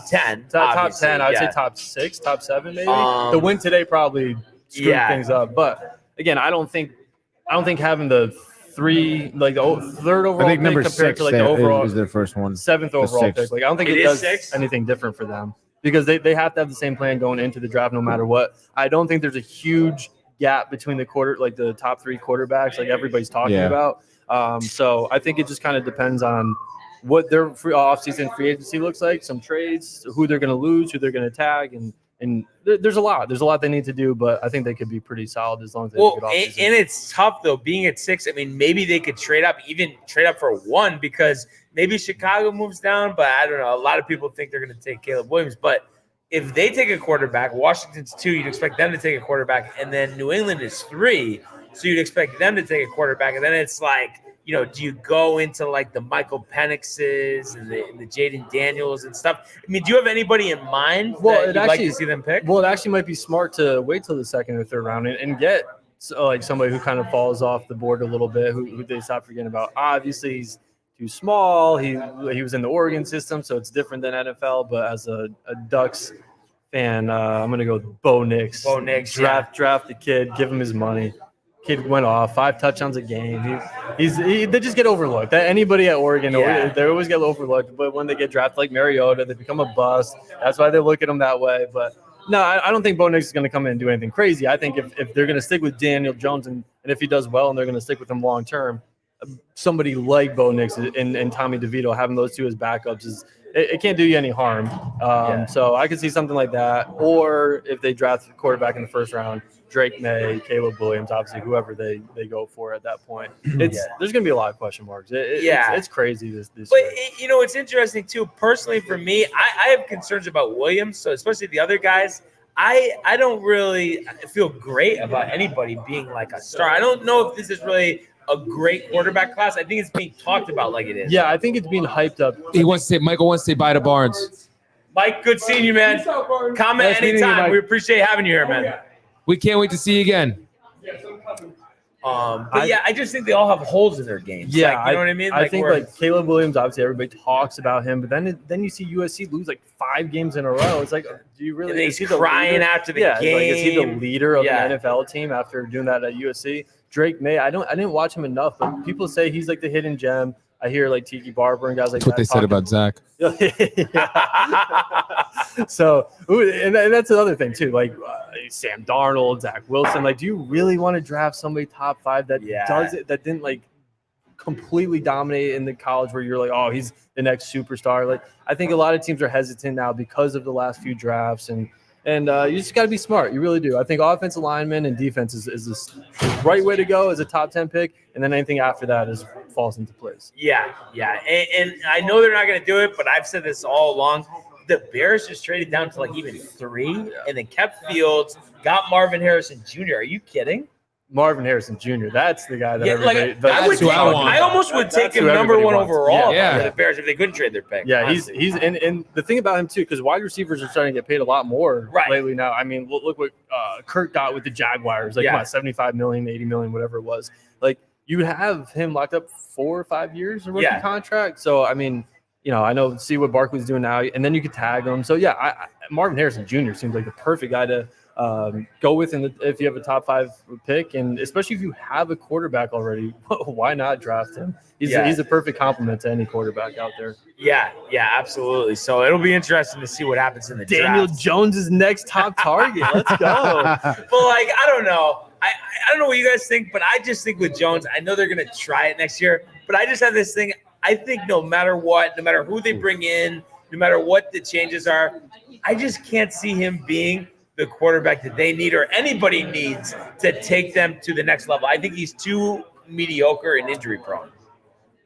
Speaker 1: 10.
Speaker 9: Top 10. I would say
Speaker 1: yeah.
Speaker 9: top 6, top 7 maybe. The win today probably screwed things up. But again, I don't think having the third overall
Speaker 6: I think
Speaker 9: pick
Speaker 6: number
Speaker 9: compared
Speaker 6: 6
Speaker 9: to like the overall
Speaker 6: is their first one.
Speaker 9: 7th overall
Speaker 6: sixth.
Speaker 9: pick. Like I don't think
Speaker 1: It
Speaker 9: it
Speaker 1: is
Speaker 9: does
Speaker 1: 6th?
Speaker 9: anything different for them because they have to have the same plan going into the draft no matter what. I don't think there's a huge gap between the top 3 quarterbacks like everybody's talking about. So I think it just kind of depends on what their offseason free agency looks like, some trades, who they're going to lose, who they're going to tag, and there's a lot they need to do, but I think they could be pretty solid as long as they have a good offseason.
Speaker 1: And it's tough though, being at 6. I mean, maybe they could trade up for 1 because maybe Chicago moves down, but I don't know. A lot of people think they're going to take Caleb Williams, but if they take a quarterback, Washington's 2, you'd expect them to take a quarterback, and then New England is 3, so you'd expect them to take a quarterback, and then it's like, do you go into like the Michael Penixes and the Jaden Daniels and stuff? I mean, do you have anybody in mind that you'd like to see them pick?
Speaker 9: Well, it actually might be smart to wait till the 2nd or 3rd round and get somebody who kind of falls off the board a little bit, who they stop forgetting about. Obviously, he's too small. He was in the Oregon system, so it's different than NFL. But as a Ducks fan, I'm going to go with Bo Nix.
Speaker 1: Bo Nix,
Speaker 9: draft the kid, give him his money. Kid went off 5 touchdowns a game. They just get overlooked. Anybody at Oregon, they always get overlooked. But when they get drafted like Mariota, they become a bust. That's why they look at them that way. But no, I don't think Bo Nix is going to come in and do anything crazy. I think if they're going to stick with Daniel Jones and if he does well and they're going to stick with him long term, somebody like Bo Nix and Tommy DeVito, having those 2 as backups it can't do you any harm. So I could see something like that. Or if they draft a quarterback in the 1st round, Drake May, Caleb Williams, obviously whoever they go for at that point. There's going to be a lot of question marks. It's crazy this
Speaker 1: but
Speaker 9: year.
Speaker 1: It's interesting too. Personally, for me, I have concerns about Williams. So especially the other guys, I don't really feel great about anybody being like a star. I don't know if this is really a great quarterback class. I think it's being talked about like it is.
Speaker 9: Yeah, I think it's being hyped up.
Speaker 4: Michael wants to say bye to Barnes.
Speaker 1: Mike, good seeing you, man. Comment
Speaker 9: Nice meeting you,
Speaker 1: anytime.
Speaker 9: Mike.
Speaker 1: We appreciate having you here, man.
Speaker 4: We can't wait to see you again.
Speaker 1: I just think they all have holes in their games.
Speaker 9: Yeah,
Speaker 1: you know what I mean?
Speaker 9: I think like Caleb Williams, obviously everybody talks about him, but then you see USC lose like 5 games in a row. It's like, do you really?
Speaker 1: He's crying after the game.
Speaker 9: Like, is he the leader of an NFL team after doing that at USC? Drake May, I didn't watch him enough, but people say he's like the hidden gem. I hear like Tiki Barber and guys like
Speaker 4: That's what they said about Zach.
Speaker 9: So, and that's another thing too. Like Sam Darnold, Zach Wilson. Like, do you really want to draft somebody top 5 that does it, that didn't like completely dominate in the college where you're like, oh, he's the next superstar? Like, I think a lot of teams are hesitant now because of the last few drafts and you just got to be smart. You really do. I think offensive lineman and defense is the right way to go as a top 10 pick, and then anything after that falls into place.
Speaker 1: Yeah. And I know they're not going to do it, but I've said this all along. The Bears just traded down to like even 3 and then kept Fields, got Marvin Harrison Jr. Are you kidding?
Speaker 9: Marvin Harrison Jr. That's the guy that everybody.
Speaker 1: I almost would take him number 1 overall for the Bears if they couldn't trade their pick.
Speaker 9: Yeah, honestly. he's and the thing about him too, because wide receivers are starting to get paid a lot more lately now. I mean, look what Kurt got with the Jaguars, like what, 75 million, 80 million, whatever it was. Like you have him locked up 4 or 5 years of rookie contract. So I mean, I know see what Barkley's doing now, and then you could tag him. So yeah, Marvin Harrison Jr. seems like the perfect guy to go with if you have a top 5 pick, and especially if you have a quarterback already, why not draft him? He's a perfect complement to any quarterback out there.
Speaker 1: Yeah, absolutely. So it'll be interesting to see what happens in the
Speaker 9: Daniel
Speaker 1: draft.
Speaker 9: Jones' next top target. Let's go.
Speaker 1: But I don't know. I don't know what you guys think, but I just think with Jones, I know they're going to try it next year, but I just have this thing. I think no matter what, no matter who they bring in, no matter what the changes are, I just can't see him being the quarterback that they need or anybody needs to take them to the next level. I think he's too mediocre and injury prone.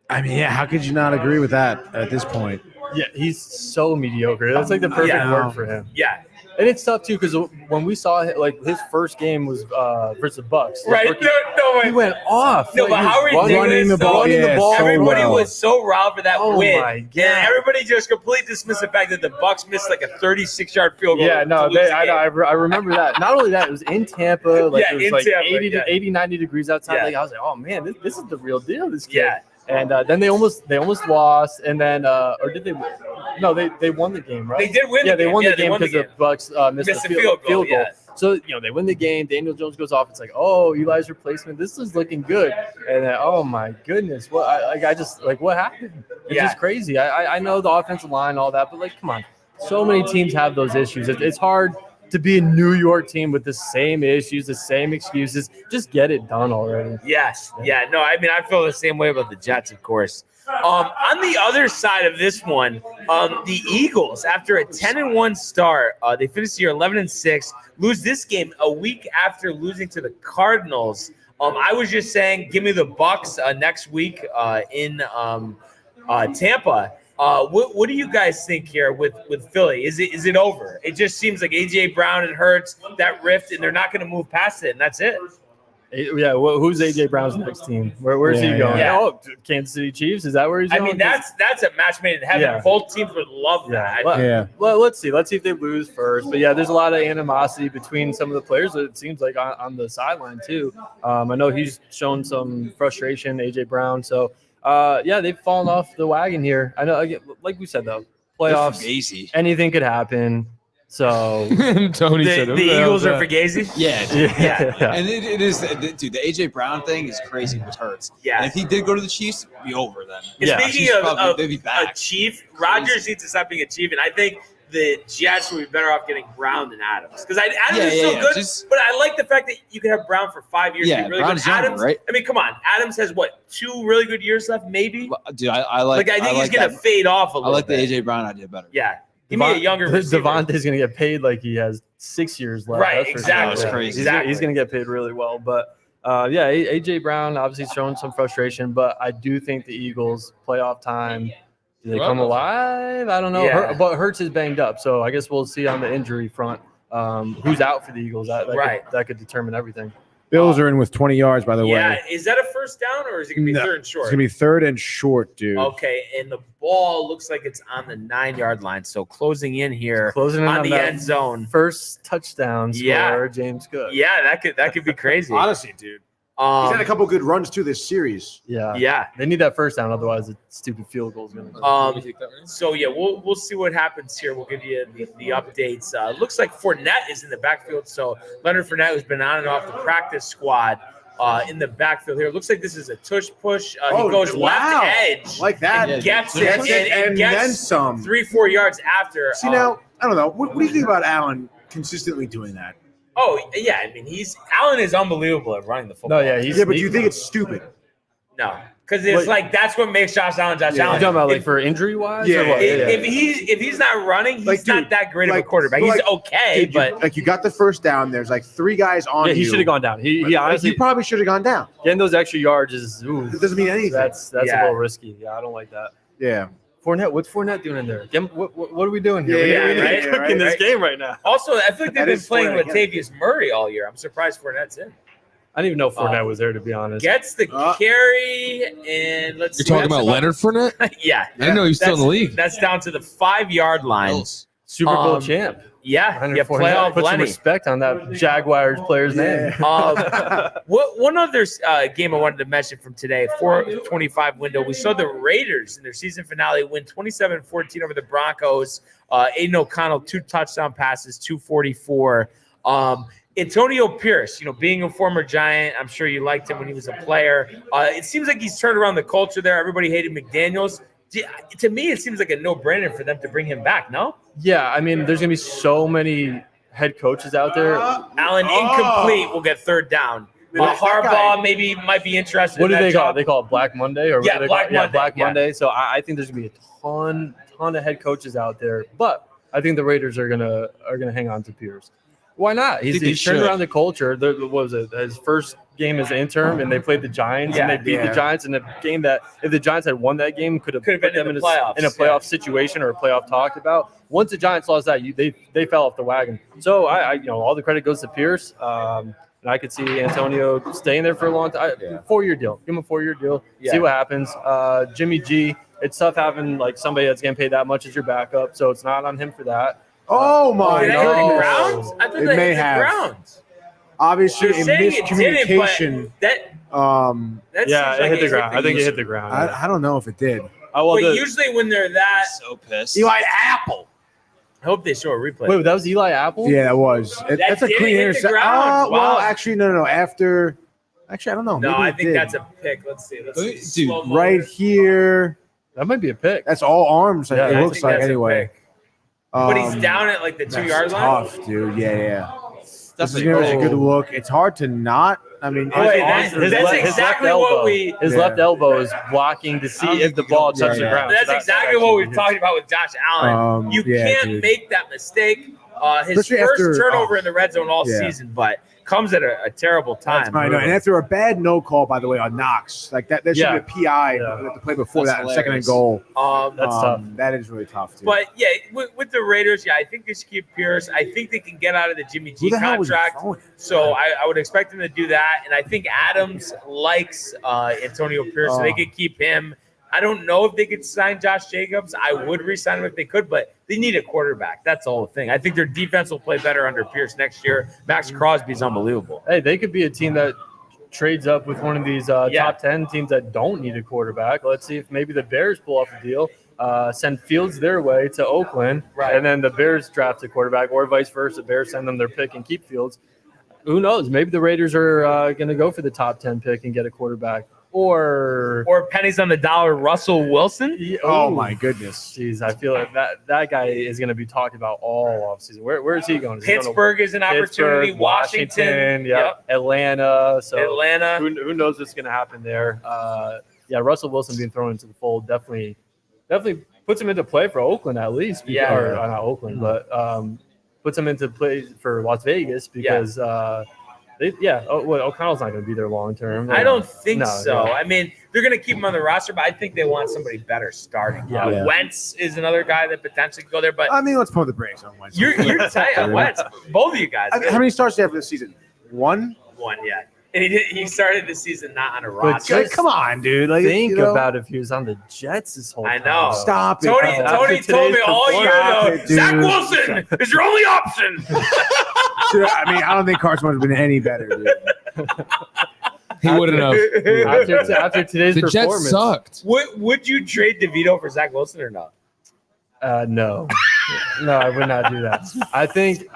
Speaker 6: I mean, yeah, how could you not agree with that at this point?
Speaker 9: Yeah, he's so mediocre. That's like the perfect word for him.
Speaker 1: Yeah.
Speaker 9: And it's tough too because when we saw like his first game was versus the Bucks,
Speaker 1: Right? No,
Speaker 9: he went off.
Speaker 1: No, but how
Speaker 6: running the ball,
Speaker 1: everybody
Speaker 6: well.
Speaker 1: was so riled for that win.
Speaker 9: My God.
Speaker 1: And everybody just completely dismissed the fact that the Bucks missed like a 36-yard field goal.
Speaker 9: Yeah, no,
Speaker 1: to lose the
Speaker 9: I
Speaker 1: game.
Speaker 9: remember that. Not only that, it was in Tampa. Like
Speaker 1: Yeah,
Speaker 9: it was
Speaker 1: in
Speaker 9: like
Speaker 1: Tampa,
Speaker 9: 80, 90 degrees outside.
Speaker 1: Yeah.
Speaker 9: Like I was like, oh man, this is the real deal. This kid.
Speaker 1: Yeah.
Speaker 9: And then they almost lost, and then or did they? No, they won the game, right?
Speaker 1: They did win.
Speaker 9: Yeah,
Speaker 1: the
Speaker 9: they
Speaker 1: game.
Speaker 9: won
Speaker 1: Yeah,
Speaker 9: the
Speaker 1: they
Speaker 9: game
Speaker 1: won the
Speaker 9: because the
Speaker 1: game.
Speaker 9: Bucks missed the field goal.
Speaker 1: yeah.
Speaker 9: So they win the game. Daniel Jones goes off. It's like, oh, Eli's replacement. This is looking good. And then, oh my goodness, what? I just like what happened? It's just crazy. I know the offensive line, all that, but like, come on. So many teams have those issues. It's hard to be a New York team with the same issues, the same excuses. Just get it done already.
Speaker 1: Yes. Yeah. No, I mean, I feel the same way about the Jets, of course. On the other side of this one, the Eagles, after a 10-1 start, they finished the year 11-6, lose this game a week after losing to the Cardinals. I was just saying, give me the Bucks next week in Tampa. What do you guys think here with Philly? Is it over? It just seems like A.J. Brown and Hurts, that rift, and they're not going to move past it, and that's it.
Speaker 9: Yeah, who's A.J. Brown's next team? Where's he going?
Speaker 1: Yeah.
Speaker 9: Oh, Kansas City Chiefs? Is that where he's going?
Speaker 1: I mean, that's a match made in heaven.
Speaker 9: Yeah.
Speaker 1: Both teams would love that.
Speaker 9: Well, let's see. Let's see if they lose first. But yeah, there's a lot of animosity between some of the players. It seems like on the sideline too. I know he's shown some frustration, A.J. Brown. So yeah, they've fallen off the wagon here. I know, like we said though, playoffs, anything could happen. So
Speaker 4: Tony said
Speaker 1: the Eagles are Fugazi.
Speaker 10: Yeah.
Speaker 1: Yeah.
Speaker 10: And it is, dude, the A.J. Brown thing is crazy with Hurts.
Speaker 1: Yeah.
Speaker 10: And if he did go to the Chiefs, it'd be over then.
Speaker 1: And speaking of
Speaker 10: they'd be
Speaker 1: a
Speaker 10: back.
Speaker 1: chief, Rodgers needs to stop being a chief, and I think the Jets would be better off getting Brown than Adams. Because Adams is still good, but I like the fact that you can have Brown for 5 years.
Speaker 10: Yeah,
Speaker 1: be really
Speaker 10: Brown's
Speaker 1: good.
Speaker 10: younger,
Speaker 1: Adams,
Speaker 10: right?
Speaker 1: I mean, come on. Adams has, 2 really good years left, maybe?
Speaker 10: Dude, I like
Speaker 1: I think he's going to
Speaker 10: that.
Speaker 1: fade off a little
Speaker 10: I like
Speaker 1: bit.
Speaker 10: the A.J. Brown idea better.
Speaker 1: Yeah. Give me a younger receiver.
Speaker 9: Devontae's going to get paid like he has 6 years left.
Speaker 1: Right,
Speaker 9: That's for
Speaker 1: exactly.
Speaker 9: sure.
Speaker 10: That's crazy.
Speaker 9: He's going to get paid really well. But, yeah, A.J. Brown obviously showing some frustration, but I do think the Eagles playoff time, do they come alive? I don't know.
Speaker 1: Yeah.
Speaker 9: But Hurts is banged up, so I guess we'll see on the injury front who's out for the Eagles. That could determine everything.
Speaker 6: Bills are in with 20 yards, by the way.
Speaker 1: Yeah, is that a first down or is it going to be third and short?
Speaker 6: It's going to be third and short, dude.
Speaker 1: Okay, and the ball looks like it's on the 9-yard line. So closing in here on the end zone.
Speaker 9: First touchdown scorer, James Cook.
Speaker 1: Yeah, that could be crazy.
Speaker 6: Honestly, dude. He's had a couple good runs, too, this series.
Speaker 1: Yeah.
Speaker 9: They need that first down, otherwise the stupid field goal is going to
Speaker 1: So, yeah, we'll see what happens here. We'll give you the updates. Looks like Fournette is in the backfield. So, Leonard Fournette, who's been on and off the practice squad in the backfield here. Looks like this is a tush push. He goes left edge.
Speaker 6: Like that.
Speaker 1: And gets it.
Speaker 6: And
Speaker 1: gets
Speaker 6: then some.
Speaker 1: 3-4 yards after.
Speaker 6: See, now, I don't know. What do you think about Allen consistently doing that?
Speaker 1: Oh, yeah. I mean, Allen is unbelievable at running the football.
Speaker 9: No, yeah.
Speaker 6: Yeah, but you think it's stupid?
Speaker 1: No. Because it's that's what makes Josh Allen Josh Allen.
Speaker 9: You're talking about for injury wise?
Speaker 6: Yeah,
Speaker 1: if he's not running, he's not that great of a quarterback. He's okay, but
Speaker 6: you got the first down. There's 3 guys on you.
Speaker 9: Yeah, he should have gone down. He honestly
Speaker 6: probably should have gone down.
Speaker 9: Getting those extra yards it
Speaker 6: doesn't mean anything.
Speaker 9: That's a little risky. Yeah, I don't like that.
Speaker 6: Yeah.
Speaker 9: Fournette, what's Fournette doing in there? What are we doing here?
Speaker 1: Yeah,
Speaker 9: we're cooking this game right now.
Speaker 1: Also, I feel like they've been playing Latavius Murray all year. I'm surprised Fournette's in.
Speaker 9: I didn't even know Fournette was there, to be honest.
Speaker 1: Gets the carry, and let's see.
Speaker 4: You're talking about Leonard Fournette?
Speaker 1: Yeah.
Speaker 4: I didn't know he was still in the league.
Speaker 1: That's down to the 5-yard line.
Speaker 9: Super Bowl champ.
Speaker 1: Yeah, playoff
Speaker 9: put some respect on that Jaguars player's name.
Speaker 1: One other game I wanted to mention from today, 4:25 window, we saw the Raiders in their season finale win 27-14 over the Broncos. Aiden O'Connell, 2 touchdown passes, 244. Antonio Pierce, being a former Giant, I'm sure you liked him when he was a player. It seems like he's turned around the culture there. Everybody hated McDaniels. To me, it seems like a no-brainer for them to bring him back, no?
Speaker 9: Yeah, I mean, there's going to be so many head coaches out there.
Speaker 1: Allen, incomplete, will get third down. Harbaugh maybe might be interested.
Speaker 9: What
Speaker 1: in
Speaker 9: do
Speaker 1: that
Speaker 9: they call it?
Speaker 1: job.
Speaker 9: They call it Black Monday, or what
Speaker 1: Yeah,
Speaker 9: do they
Speaker 1: Black
Speaker 9: call it?
Speaker 1: Monday,
Speaker 9: Black
Speaker 1: yeah.
Speaker 9: Monday. So I think there's gonna be a ton of head coaches out there, but I think the Raiders are gonna hang on to Pierce. Why not? He's turned around the culture. What was it? His first game as interim, and they played the Giants, and they beat the Giants in a game that, if the Giants had won that game, could have put them in a playoff situation or a playoff talked about. Once the Giants lost that, they fell off the wagon. So I all the credit goes to Pierce. And I could see Antonio staying there for a long time. 4-year deal. Give him a 4-year deal.
Speaker 1: Yeah.
Speaker 9: See what happens. Jimmy G. It's tough having like somebody that's getting paid that much as your backup, so it's not on him for that.
Speaker 6: Oh my
Speaker 1: Did that hit the ground? I thought
Speaker 6: It
Speaker 1: that
Speaker 6: may
Speaker 1: hit the
Speaker 6: have.
Speaker 1: ground.
Speaker 6: Obviously,
Speaker 1: They're
Speaker 6: in
Speaker 1: saying it
Speaker 6: miscommunication.
Speaker 1: didn't, but
Speaker 9: It
Speaker 1: that seems like
Speaker 9: hit the ground. I think it hit the ground.
Speaker 6: I don't know if it did.
Speaker 1: But usually when they're that,
Speaker 10: So pissed.
Speaker 6: Eli Apple.
Speaker 1: I hope they show a replay.
Speaker 9: Wait, that was Eli Apple?
Speaker 6: Yeah, that was. That's a
Speaker 1: did
Speaker 6: clean
Speaker 1: hit the
Speaker 6: interception.
Speaker 1: ground.
Speaker 6: Well,
Speaker 1: Wow.
Speaker 6: actually, no. After, I don't know.
Speaker 1: no,
Speaker 6: Maybe
Speaker 1: I
Speaker 6: it
Speaker 1: think
Speaker 6: did.
Speaker 1: that's a pick. Let's see.
Speaker 10: Dude,
Speaker 1: Slow-mo.
Speaker 6: Right here.
Speaker 9: That might be a pick.
Speaker 6: That's all arms.
Speaker 9: Yeah,
Speaker 6: it
Speaker 1: I
Speaker 6: looks
Speaker 1: think
Speaker 6: like
Speaker 1: that's a
Speaker 6: anyway.
Speaker 1: pick. But he's down at like the 2-yard line.
Speaker 6: Tough, dude. Yeah. This is
Speaker 10: Definitely.
Speaker 6: gonna be a good look. It's hard to not. I mean,
Speaker 1: Wait,
Speaker 6: it's
Speaker 1: that's exactly what we.
Speaker 9: His left elbow is blocking to see if the ball touches the ground.
Speaker 1: That's
Speaker 9: So
Speaker 1: exactly what we've talked about with Josh Allen. You can't
Speaker 6: dude.
Speaker 1: make that mistake. His
Speaker 6: Especially
Speaker 1: first
Speaker 6: after-
Speaker 1: turnover in the red zone all
Speaker 6: Yeah.
Speaker 1: season, but comes at a terrible time.
Speaker 6: I know. And after a bad no call, by the way, on Knox, like that should be a PI the play before
Speaker 10: That's
Speaker 6: that, second and
Speaker 10: hilarious.
Speaker 6: goal.
Speaker 9: That's tough.
Speaker 6: That is really tough, dude.
Speaker 1: But yeah, with the Raiders, I think they should keep Pierce. I think they can get out of the Jimmy G
Speaker 6: Who the hell was he
Speaker 1: contract.
Speaker 6: throwing?
Speaker 1: So I would expect them to do that. And I think Adams likes Antonio Pierce, so they could keep him. I don't know if they could sign Josh Jacobs. I would re-sign him if they could, but they need a quarterback. That's the whole thing. I think their defense will play better under Pierce next year. Max Crosby's unbelievable.
Speaker 9: Hey, they could be a team that trades up with one of these top 10 teams that don't need a quarterback. Let's see if maybe the Bears pull off a deal, send Fields their way to Oakland,
Speaker 1: Right.
Speaker 9: and then the Bears draft a quarterback, or vice versa. Bears send them their pick and keep Fields. Who knows? Maybe the Raiders are going to go for the top 10 pick and get a quarterback. Or
Speaker 1: pennies on the dollar, Russell Wilson.
Speaker 6: Oh my goodness.
Speaker 9: Jeez, I feel like that guy is going to be talked about all offseason. Where is he going? Is he going to
Speaker 1: Pittsburgh is an opportunity.
Speaker 9: Pittsburgh,
Speaker 1: Washington.
Speaker 9: Yep. Atlanta. So
Speaker 1: Atlanta.
Speaker 9: Who knows what's going to happen there? Russell Wilson being thrown into the fold definitely puts him into play for Oakland at least.
Speaker 1: Yeah.
Speaker 9: Or not Oakland, but puts him into play for Las Vegas because. O'Connell's not going to be there long term.
Speaker 1: I don't think so.
Speaker 9: Yeah.
Speaker 1: I mean, they're going to keep him on the roster, but I think they want somebody better starting.
Speaker 9: Yeah.
Speaker 1: Wentz is another guy that potentially could go there, but
Speaker 6: I mean, let's pump the brakes on Wentz.
Speaker 1: you're tight on Wentz. Both of you guys.
Speaker 6: How many starts do you have for this season? One?
Speaker 1: One, yeah. And he started the season not on a
Speaker 9: But
Speaker 1: roster.
Speaker 9: just
Speaker 6: Come on, dude. Like,
Speaker 9: think about if he was on the Jets this whole
Speaker 1: I
Speaker 9: time.
Speaker 1: know.
Speaker 6: Stop it.
Speaker 1: Tony
Speaker 9: After
Speaker 1: told me
Speaker 9: today's
Speaker 1: all year
Speaker 6: Stop
Speaker 1: though,
Speaker 6: it, dude.
Speaker 1: Zach Wilson is your only option.
Speaker 6: I mean, I don't think Carson would have been any better, dude.
Speaker 4: He wouldn't have.
Speaker 9: After today's
Speaker 4: The Jets
Speaker 9: performance.
Speaker 4: sucked.
Speaker 1: Would you trade DeVito for Zach Wilson or not?
Speaker 9: No. No, I would not do that. I think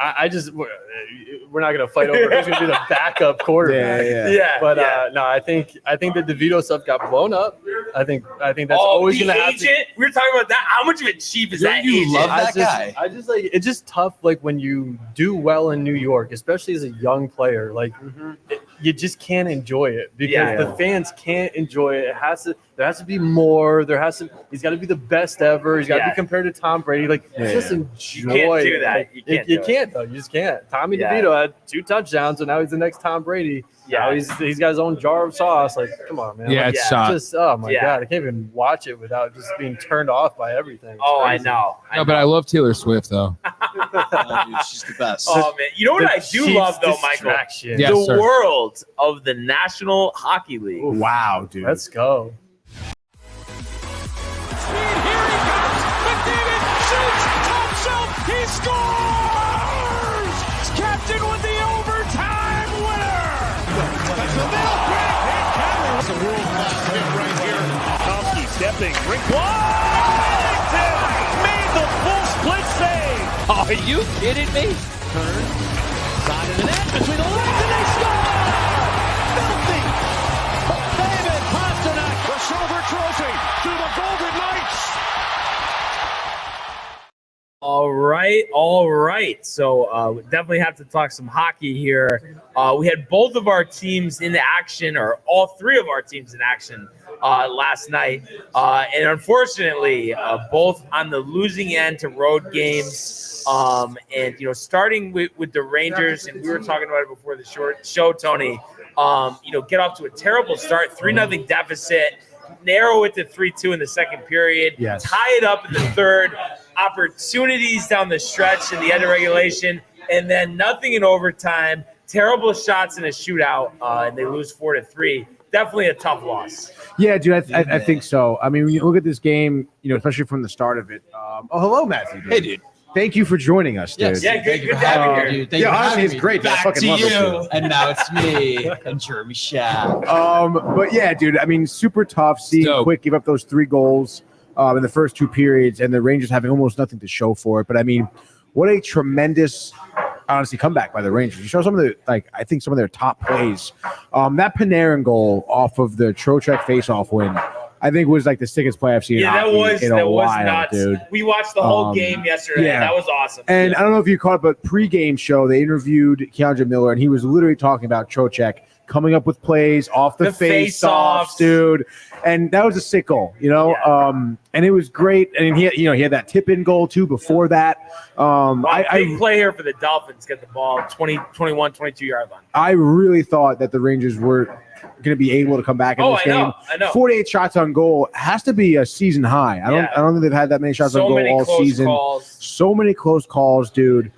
Speaker 9: we're not going to fight over who's going to be the backup quarterback. But no, I think the DeVito stuff got blown up. I think that's always going to happen.
Speaker 1: Agent, we were talking about that. How much of a chief is that
Speaker 10: you
Speaker 1: agent?
Speaker 10: love that guy?
Speaker 9: I just like it's just tough. Like when you do well in New York, especially as a young player, like you just can't enjoy it because the fans can't enjoy it. There has to be more. He's got to be the best ever. He's got to be compared to Tom Brady. Like just enjoy.
Speaker 1: You can't do
Speaker 9: it.
Speaker 1: that.
Speaker 9: Like, you can't though. You just can't. Tommy DeVito had 2 touchdowns, so now he's the next Tom Brady. Now he's got his own jar of sauce. Like, come on, man.
Speaker 4: Yeah,
Speaker 9: Like,
Speaker 4: it's shot.
Speaker 9: just oh my god, I can't even watch it without just being turned off by everything. It's
Speaker 1: Oh,
Speaker 9: crazy.
Speaker 1: I know.
Speaker 4: No, but I love Taylor Swift though.
Speaker 10: Oh, dude, she's the best.
Speaker 1: Oh man, you know what
Speaker 9: The
Speaker 1: I do
Speaker 9: Chiefs'
Speaker 1: love though, Michael?
Speaker 9: distraction.
Speaker 4: Yes,
Speaker 1: the
Speaker 4: sir.
Speaker 1: world of the National Hockey League.
Speaker 6: Wow, dude.
Speaker 9: Let's go.
Speaker 7: McDavid shoots, top shelf, he scores! Captain with the overtime winner! That's a middle quick, it's a world-class hit right here. Tomsky stepping, rink Washington made the full split save.
Speaker 11: Are you kidding me?
Speaker 7: Turn, side of the net, between the legs, and they score! Filthy! David Pasternak, the silver trophy to the Golden Knights.
Speaker 1: All right. right. So we definitely have to talk some hockey here. We had both of our teams in action, or all three of our teams in action last night. And unfortunately, both on the losing end to road games. And, starting with the Rangers, and we were talking about it before the show, Tony, get off to a terrible start, 3-0 deficit, narrow it to 3-2 in the second period, tie it up in the third, opportunities down the stretch in the end of regulation, and then nothing in overtime, terrible shots in a shootout, and they lose 4-3. Definitely a tough loss.
Speaker 6: Yeah, dude, I think so. I mean, when you look at this game, especially from the start of it. Hello, Matthew. Dude.
Speaker 10: Hey, dude.
Speaker 6: Thank you for joining us, dude.
Speaker 1: Yes, yeah, good to have you here.
Speaker 10: Dude. Thank you for
Speaker 6: honestly,
Speaker 10: having
Speaker 6: it's
Speaker 10: me.
Speaker 6: great.
Speaker 10: Back
Speaker 6: I fucking
Speaker 10: to
Speaker 6: love
Speaker 10: you.
Speaker 6: it.
Speaker 10: And now it's me and Jeremy Schaap.
Speaker 6: But yeah, dude, I mean, super tough seeing Quick give up those 3 goals in the first 2 periods, and the Rangers having almost nothing to show for it. But I mean, what a tremendous, honestly, comeback by the Rangers. You show some of the, I think some of their top plays. That Panarin goal off of the Trocheck faceoff win, I think was like the sickest play I've seen in a while,
Speaker 1: nuts.
Speaker 6: Dude.
Speaker 1: We watched the whole game yesterday.
Speaker 6: Yeah.
Speaker 1: That was awesome.
Speaker 6: And I don't know if you caught it, but pre-game show, they interviewed Keandre Miller, and he was literally talking about Trocheck coming up with plays off the face-offs, dude. And that was a sick goal, and it was great. And he had that tip-in goal, too, before that.
Speaker 1: Big play here for the Dolphins, get the ball 21, 22-yard line.
Speaker 6: I really thought that the Rangers were going to be able to come back in this game.
Speaker 1: I know.
Speaker 6: 48 shots on goal has to be a season high. I don't think they've had that many shots on goal all season. So many close calls, dude.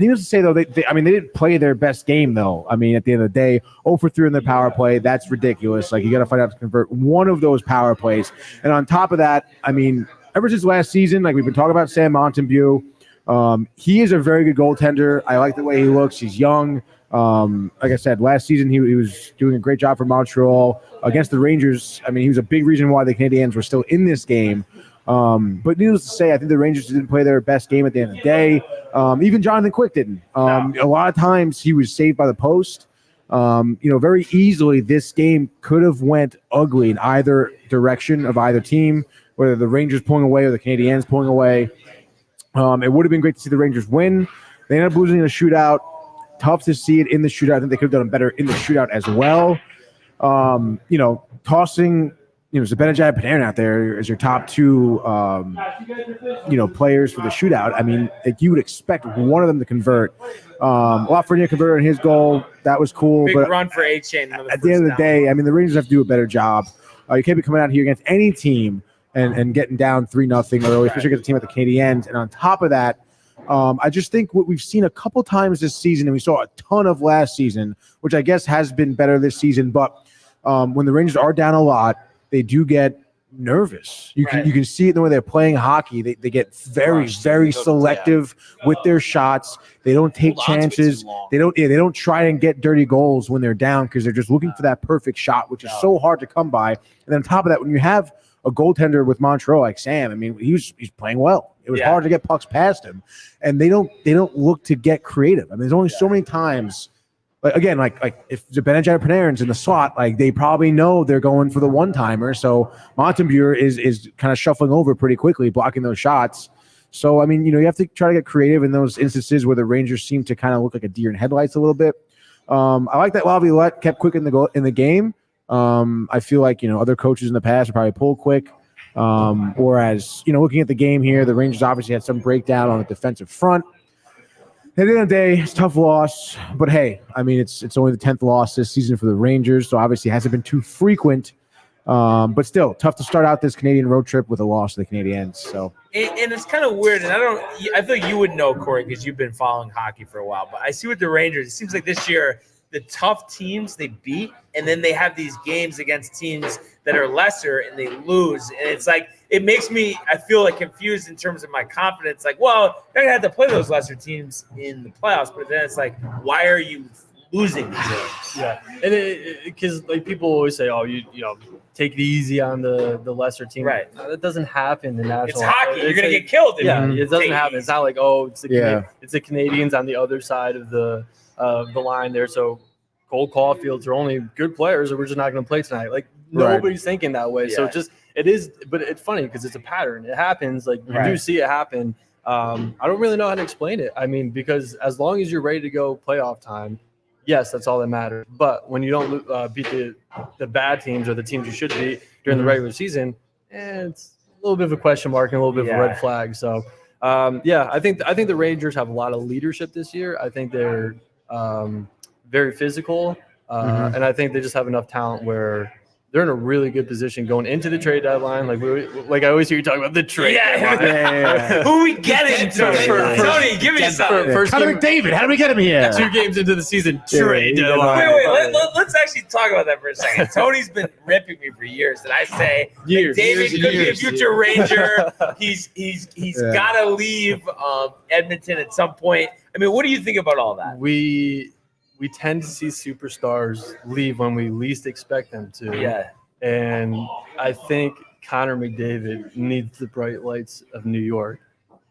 Speaker 6: Needless to say, though, they didn't play their best game, though. I mean, at the end of the day, 0 for 3 in the power play, that's ridiculous. Like, you got to find out to convert one of those power plays. And on top of that, I mean, ever since last season, like we've been talking about Sam Montembeault, he is a very good goaltender. I like the way he looks. He's young. Like I said, last season he was doing a great job for Montreal against the Rangers. I mean, he was a big reason why the Canadiens were still in this game. But needless to say, I think the Rangers didn't play their best game at the end of the day. Even Jonathan Quick didn't. A lot of times he was saved by the post. Very easily this game could have went ugly in either direction of either team, whether the Rangers pulling away or the Canadiens pulling away. It would have been great to see the Rangers win. They ended up losing in a shootout. Tough to see it in the shootout. I think they could have done better in the shootout as well. Tossing Zibanejad and Panarin out there as your top 2 players for the shootout. I mean, you would expect one of them to convert. Lafreniere converted on his goal. That was cool.
Speaker 1: Big
Speaker 6: but
Speaker 1: run for A-Chain.
Speaker 6: At the end of the day, I mean, the Rangers have to do a better job. You can't be coming out here against any team and getting down 3-0 early, especially against a team at the Canadiens. And on top of that, I just think what we've seen a couple times this season, and we saw a ton of last season, which I guess has been better this season, but when the Rangers are down a lot, they do get nervous. You can see it in the way they're playing hockey. They get very selective with their shots. They don't take chances. They don't try and get dirty goals when they're down because they're just looking for that perfect shot, which is so hard to come by. And then on top of that, when you have a goaltender with Montreal like Sam, I mean, he's playing well. It was hard to get pucks past him, and they don't look to get creative. I mean, there's only so many times. Like if Zibanejad or Panarin's in the slot, like they probably know they're going for the one-timer. So Montembeault is kind of shuffling over pretty quickly, blocking those shots. So I mean, you have to try to get creative in those instances where the Rangers seem to kind of look like a deer in headlights a little bit. I like that Laviolette kept Quick in the game. I feel like other coaches in the past would probably pull Quick. Whereas, looking at the game here, the Rangers obviously had some breakdown on the defensive front. At the end of the day, it's a tough loss. But, hey, I mean, it's only the 10th loss this season for the Rangers, so obviously it hasn't been too frequent. But still, tough to start out this Canadian road trip with a loss to the Canadiens. So,
Speaker 1: and it's kind of weird, and I feel like you would know, Corey, because you've been following hockey for a while. But I see with the Rangers, it seems like this year the tough teams they beat, and then they have these games against teams that are lesser and they lose. And it's like, it makes me, I feel like confused in terms of my confidence. Like, well, they're going to have to play those lesser teams in the playoffs, but then it's like, why are you losing these games?
Speaker 9: Yeah. And because like people always say, oh, you take it easy on the lesser team.
Speaker 1: Right.
Speaker 9: No, that doesn't happen in the national.
Speaker 1: It's hockey. You're going to get killed.
Speaker 9: It doesn't happen. It's not like, oh, it's the Canadians on the other side of the line there. So Cole Caulfield's are only good players, or we're just not going to play tonight. Like nobody's thinking that way. Yeah. So it is, but it's funny because it's a pattern. It happens. Like you do see it happen. I don't really know how to explain it. I mean, because as long as you're ready to go playoff time, yes, that's all that matters. But when you don't beat the bad teams or the teams you should beat during the regular season, it's a little bit of a question mark and a little bit of a red flag. So, I think the Rangers have a lot of leadership this year. I think they're very physical, and I think they just have enough talent where they're in a really good position going into the trade deadline. Like I always hear you talk about the trade deadline.
Speaker 1: Who we getting? Tony, give me something.
Speaker 6: Connor McDavid, how do we get him here?
Speaker 9: 2 games into the season, trade deadline.
Speaker 1: Wait. Let's actually talk about that for a second. Tony's been ripping me for years, and I say David could be a future Ranger. He's got to leave Edmonton at some point. I mean, what do you think about all that?
Speaker 9: We tend to see superstars leave when we least expect them to.
Speaker 1: Yeah.
Speaker 9: And I think Connor McDavid needs the bright lights of New York,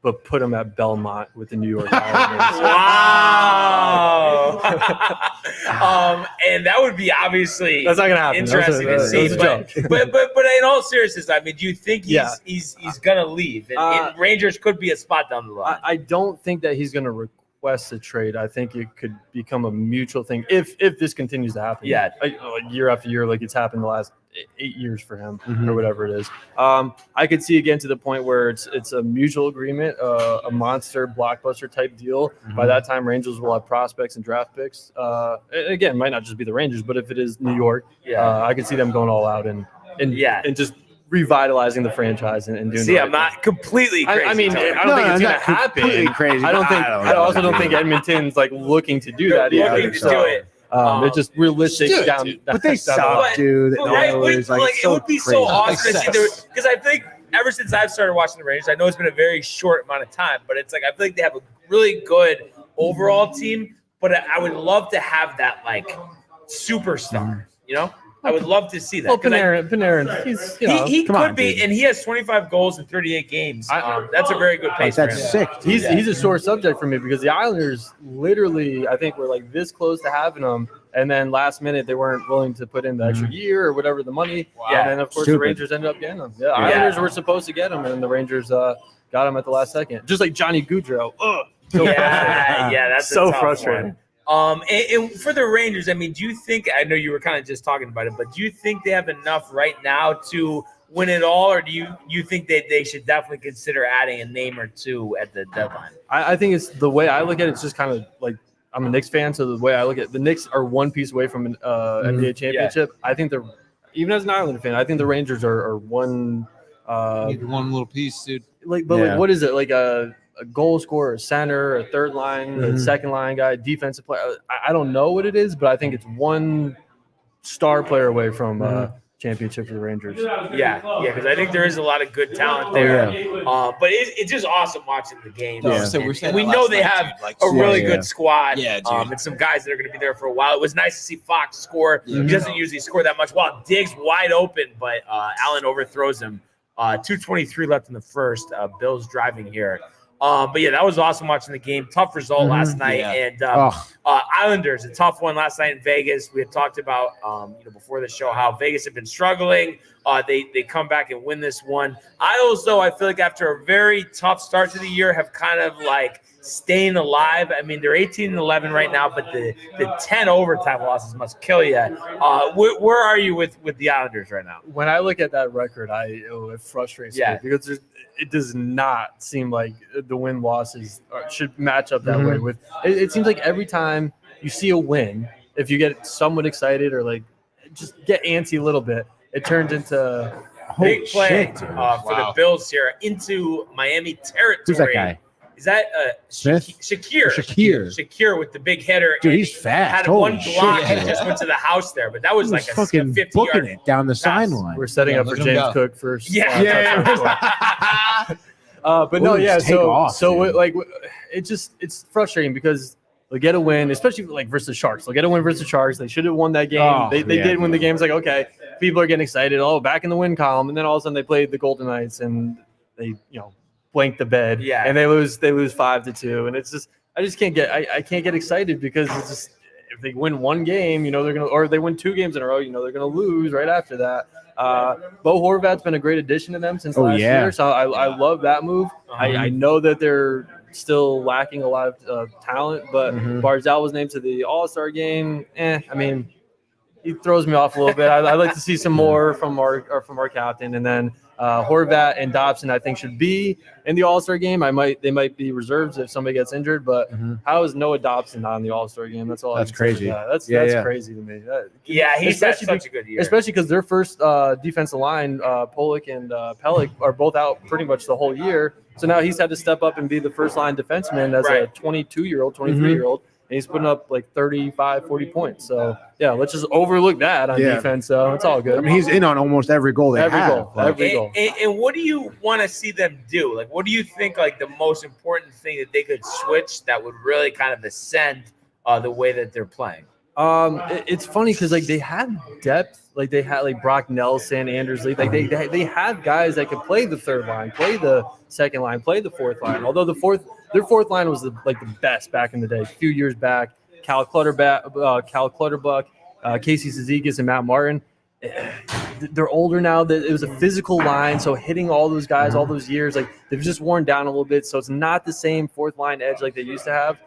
Speaker 9: but put him at Belmont with the New York Islanders.
Speaker 1: Wow. And that would be obviously
Speaker 9: that's not gonna happen.
Speaker 1: Interesting to see. But in all seriousness, I mean, do you think he's gonna leave? And Rangers could be a spot down the line.
Speaker 9: I don't think that he's gonna request a trade. I think it could become a mutual thing if this continues to happen.
Speaker 1: Yeah,
Speaker 9: like year after year, like it's happened the last 8 years for him or whatever it is. I could see again to the point where it's a mutual agreement, a monster blockbuster type deal. By that time, Rangers will have prospects and draft picks. Again, it might not just be the Rangers, but if it is New York, I could see them going all out and just revitalizing the franchise and doing.
Speaker 1: See, I'm not completely crazy.
Speaker 9: I mean, I don't think it's going to happen.
Speaker 6: Crazy.
Speaker 9: I also don't think Edmonton's like looking to do that either.
Speaker 1: Looking to do it.
Speaker 9: It's just realistic down.
Speaker 6: But they suck, dude.
Speaker 1: It would be so awesome to see because I think ever since I've started watching the Rangers, I know it's been a very short amount of time, but it's like I feel like they have a really good overall team. But I would love to have that like superstar, you know. I would love to see that.
Speaker 9: Well, Panarin,
Speaker 1: he could be, and he has 25 goals in 38 games. That's a very good pace.
Speaker 6: That's sick.
Speaker 9: He's a sore subject for me because the Islanders literally, I think, were like this close to having him, and then last minute they weren't willing to put in the extra year or whatever the money. Wow. And then of course the Rangers ended up getting him. The Islanders were supposed to get him, and the Rangers got him at the last second, just like Johnny Gaudreau. That's so frustrating.
Speaker 1: One. And for the Rangers, I mean, do you think, I know you were kind of just talking about it, but do you think they have enough right now to win it all, or do you think that they should definitely consider adding a name or two at the deadline?
Speaker 9: I think it's the way I look at it, it's just kind of like I'm a Knicks fan, so the way I look at it, the Knicks are one piece away from an NBA championship. I think they're, even as an Islander fan, I think the Rangers are one
Speaker 10: one little piece, dude.
Speaker 9: Like what is it? Like a goal scorer, a center, a third line, a second line guy, defensive player. I don't know what it is, but I think it's one star player away from championship for the Rangers.
Speaker 1: Yeah, because I think there is a lot of good talent there. But it's just awesome watching the game.
Speaker 10: So
Speaker 1: we know they have a really good squad.
Speaker 10: Yeah,
Speaker 1: and some guys that are going to be there for a while. It was nice to see Fox score. He doesn't usually score that much. Well, Diggs wide open, but Allen overthrows him. 2:23 left in the first. Bills driving here. But that was awesome watching the game. Tough result last night, and Islanders, a tough one last night in Vegas. We had talked about before the show how Vegas had been struggling. They come back and win this one. Isles, though, I feel like after a very tough start to the year, have kind of like staying alive. I mean, they're 18-11 right now, but the 10 overtime losses must kill you. Where are you with the Islanders right now?
Speaker 9: When I look at that record, it frustrates me because it does not seem like the win losses should match up that way. With it seems like every time you see a win, if you get somewhat excited or like just get antsy a little bit, it turns into
Speaker 1: big play for the Bills here into Miami territory.
Speaker 6: Who's that guy?
Speaker 1: Is that
Speaker 6: Smith?
Speaker 1: Shakir with the big hitter.
Speaker 6: Dude, he's fast.
Speaker 1: Had one block and just went to the house there, but that was like a
Speaker 6: fucking
Speaker 1: 50-yard
Speaker 6: it down the sideline.
Speaker 9: We're setting up for James Cook first. But it's frustrating because they'll get a win, especially like versus the Sharks. They'll get a win versus the Sharks. They should have won that game. They did win the game. It's like, okay, people are getting excited. Oh, back in the win column, and then all of a sudden they played the Golden Knights and they blank the bed, and they lose 5-2, and it's just I can't get excited because it's just if they win one game, they're gonna, or if they win 2 games in a row, they're gonna lose right after that. Bo Horvat's been a great addition to them since last year, so I love that move. I know that they're still lacking a lot of talent, but Barzal was named to the All-Star game. I mean, he throws me off a little bit. I'd like to see some more from our captain, and then Horvat and Dobson I think should be in the All-Star game. They might be reserves if somebody gets injured, but how is Noah Dobson not in the All-Star game? That's all.
Speaker 6: That's crazy.
Speaker 9: That's crazy to me.
Speaker 1: He's had such a good year,
Speaker 9: especially because their first defensive line, Pollock and Pellick, are both out pretty much the whole year. So now he's had to step up and be the first line defenseman as a 22-year-old, 23-year-old. And he's putting up like 35, 40 points. So, let's just overlook that on defense. So it's all good.
Speaker 6: I mean, he's in on almost every goal they have.
Speaker 9: Every goal.
Speaker 1: And what do you want to see them do? Like, what do you think, like, the most important thing that they could switch that would really kind of ascend the way that they're playing?
Speaker 9: It's funny because, like, they had depth. Like, they had, like, Brock Nelson, Anders Lee. Like, they had guys that could play the third line, play the second line, play the fourth line. Although their fourth line was the best back in the day, a few years back. Cal Clutterbuck, Casey Cizikas, and Matt Martin. They're older now. It was a physical line, so hitting all those guys all those years, like, they've just worn down a little bit. So it's not the same fourth line edge like they used to have.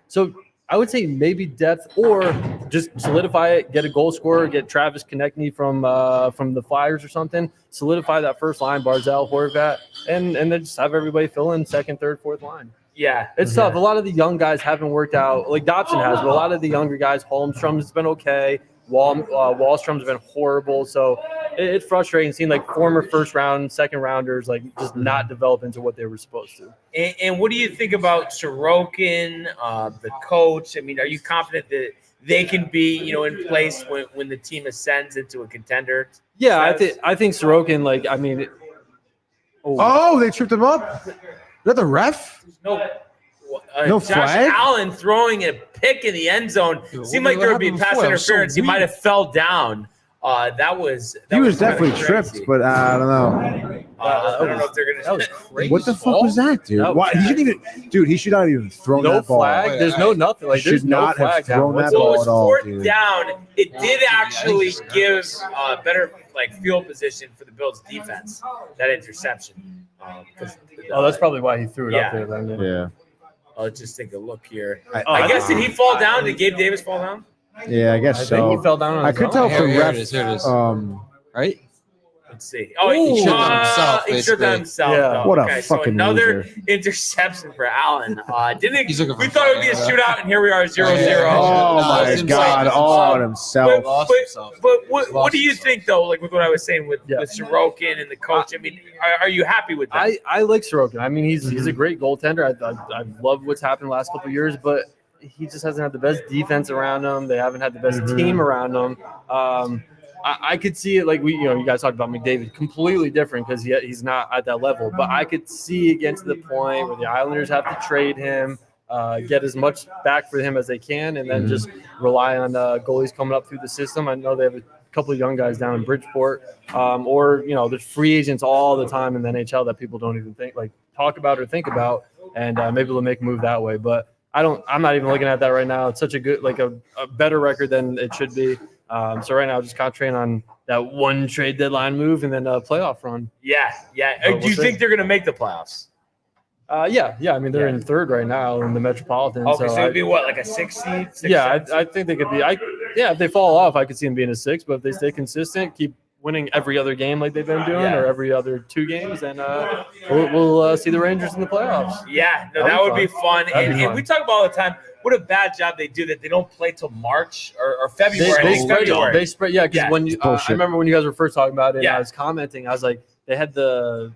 Speaker 9: So I would say maybe depth or just solidify it, get a goal scorer, get Travis Konechny from the Flyers or something, solidify that first line, Barzal, Horvat, and then just have everybody fill in second, third, fourth line.
Speaker 1: Yeah.
Speaker 9: It's tough. A lot of the young guys haven't worked out. Like Dobson has, but a lot of the younger guys, Holmstrom's been okay. Wallstrom's been horrible. So it's frustrating seeing like former first round, second rounders like just not develop into what they were supposed to.
Speaker 1: And what do you think about Sorokin, the coach? I mean, are you confident that they can be, in place when the team ascends into a contender?
Speaker 9: Yeah, I think Sorokin, like, I mean,
Speaker 6: they tripped him up? Is that the ref?
Speaker 1: No Josh
Speaker 6: flag?
Speaker 1: Allen throwing a pick in the end zone. Seemed like there would be pass interference. He might have fell down. He was
Speaker 6: definitely tripped, but I don't know.
Speaker 1: I don't know if they're gonna.
Speaker 9: That was crazy.
Speaker 6: What the fuck was that, dude? Why he shouldn't even, dude? He should not have even thrown that ball.
Speaker 9: No flag. There's no nothing. Like, there's
Speaker 6: should
Speaker 9: no
Speaker 6: not
Speaker 9: flag
Speaker 6: have thrown that
Speaker 1: So it
Speaker 6: ball
Speaker 1: was
Speaker 6: at all,
Speaker 1: fourth
Speaker 6: dude.
Speaker 1: down. It did actually give better field position for the Bills' defense. That interception.
Speaker 9: That's probably why he threw it up there. Then,
Speaker 6: Yeah.
Speaker 1: Let's just take a look here. I guess did he fall down? Did Gabe Davis fall down?
Speaker 6: Yeah, I guess
Speaker 9: I
Speaker 6: so.
Speaker 9: think he fell down on
Speaker 6: I
Speaker 9: his
Speaker 6: could
Speaker 9: own.
Speaker 6: tell from
Speaker 4: Here
Speaker 6: ref.
Speaker 4: it is.
Speaker 6: Right?
Speaker 1: Let's see. Oh, he tripped on himself. He tripped on
Speaker 4: basically.
Speaker 1: himself.
Speaker 9: Yeah.
Speaker 1: Though.
Speaker 6: What a
Speaker 1: Okay, so
Speaker 6: fucking
Speaker 1: another
Speaker 6: loser.
Speaker 1: interception for Allen.
Speaker 4: He's looking for
Speaker 1: We thought it would be a
Speaker 4: fun,
Speaker 1: shootout, and here we are, 0-0.
Speaker 6: Oh
Speaker 4: No,
Speaker 6: my
Speaker 4: it's
Speaker 6: God!
Speaker 4: himself.
Speaker 6: All on himself.
Speaker 1: But what do you think, though? Like with what I was saying with Sorokin and the coach. I mean, are you happy with that?
Speaker 9: I like Sorokin. I mean, he's a great goaltender. I love what's happened the last couple of years, but he just hasn't had the best defense around him. They haven't had the best team around him. I could see it like you guys talked about McDavid, completely different because he's not at that level. But I could see it get to the point where the Islanders have to trade him, get as much back for him as they can, and then just rely on goalies coming up through the system. I know they have a couple of young guys down in Bridgeport, or there's free agents all the time in the NHL that people don't even talk about or think about, and maybe they'll make a move that way. But I'm not even looking at that right now. It's such a good, a better record than it should be. So right now, just concentrating on that one trade deadline move and then a playoff run.
Speaker 1: Yeah. Do you think they're going to make the playoffs?
Speaker 9: Yeah. I mean, they're in third right now in the Metropolitan.
Speaker 1: Okay, so it'd be what, like a 6 seed?
Speaker 9: I think they could be. If they fall off, I could see them being a 6. But if they stay consistent, keep winning every other game like they've been doing, or every other 2 games, then we'll see the Rangers in the playoffs.
Speaker 1: Yeah, that would be fun. And we talk about all the time. What a bad job they do that they don't play till March or February.
Speaker 9: They spread, because when I remember when you guys were first talking about it, I was commenting. I was like, they had the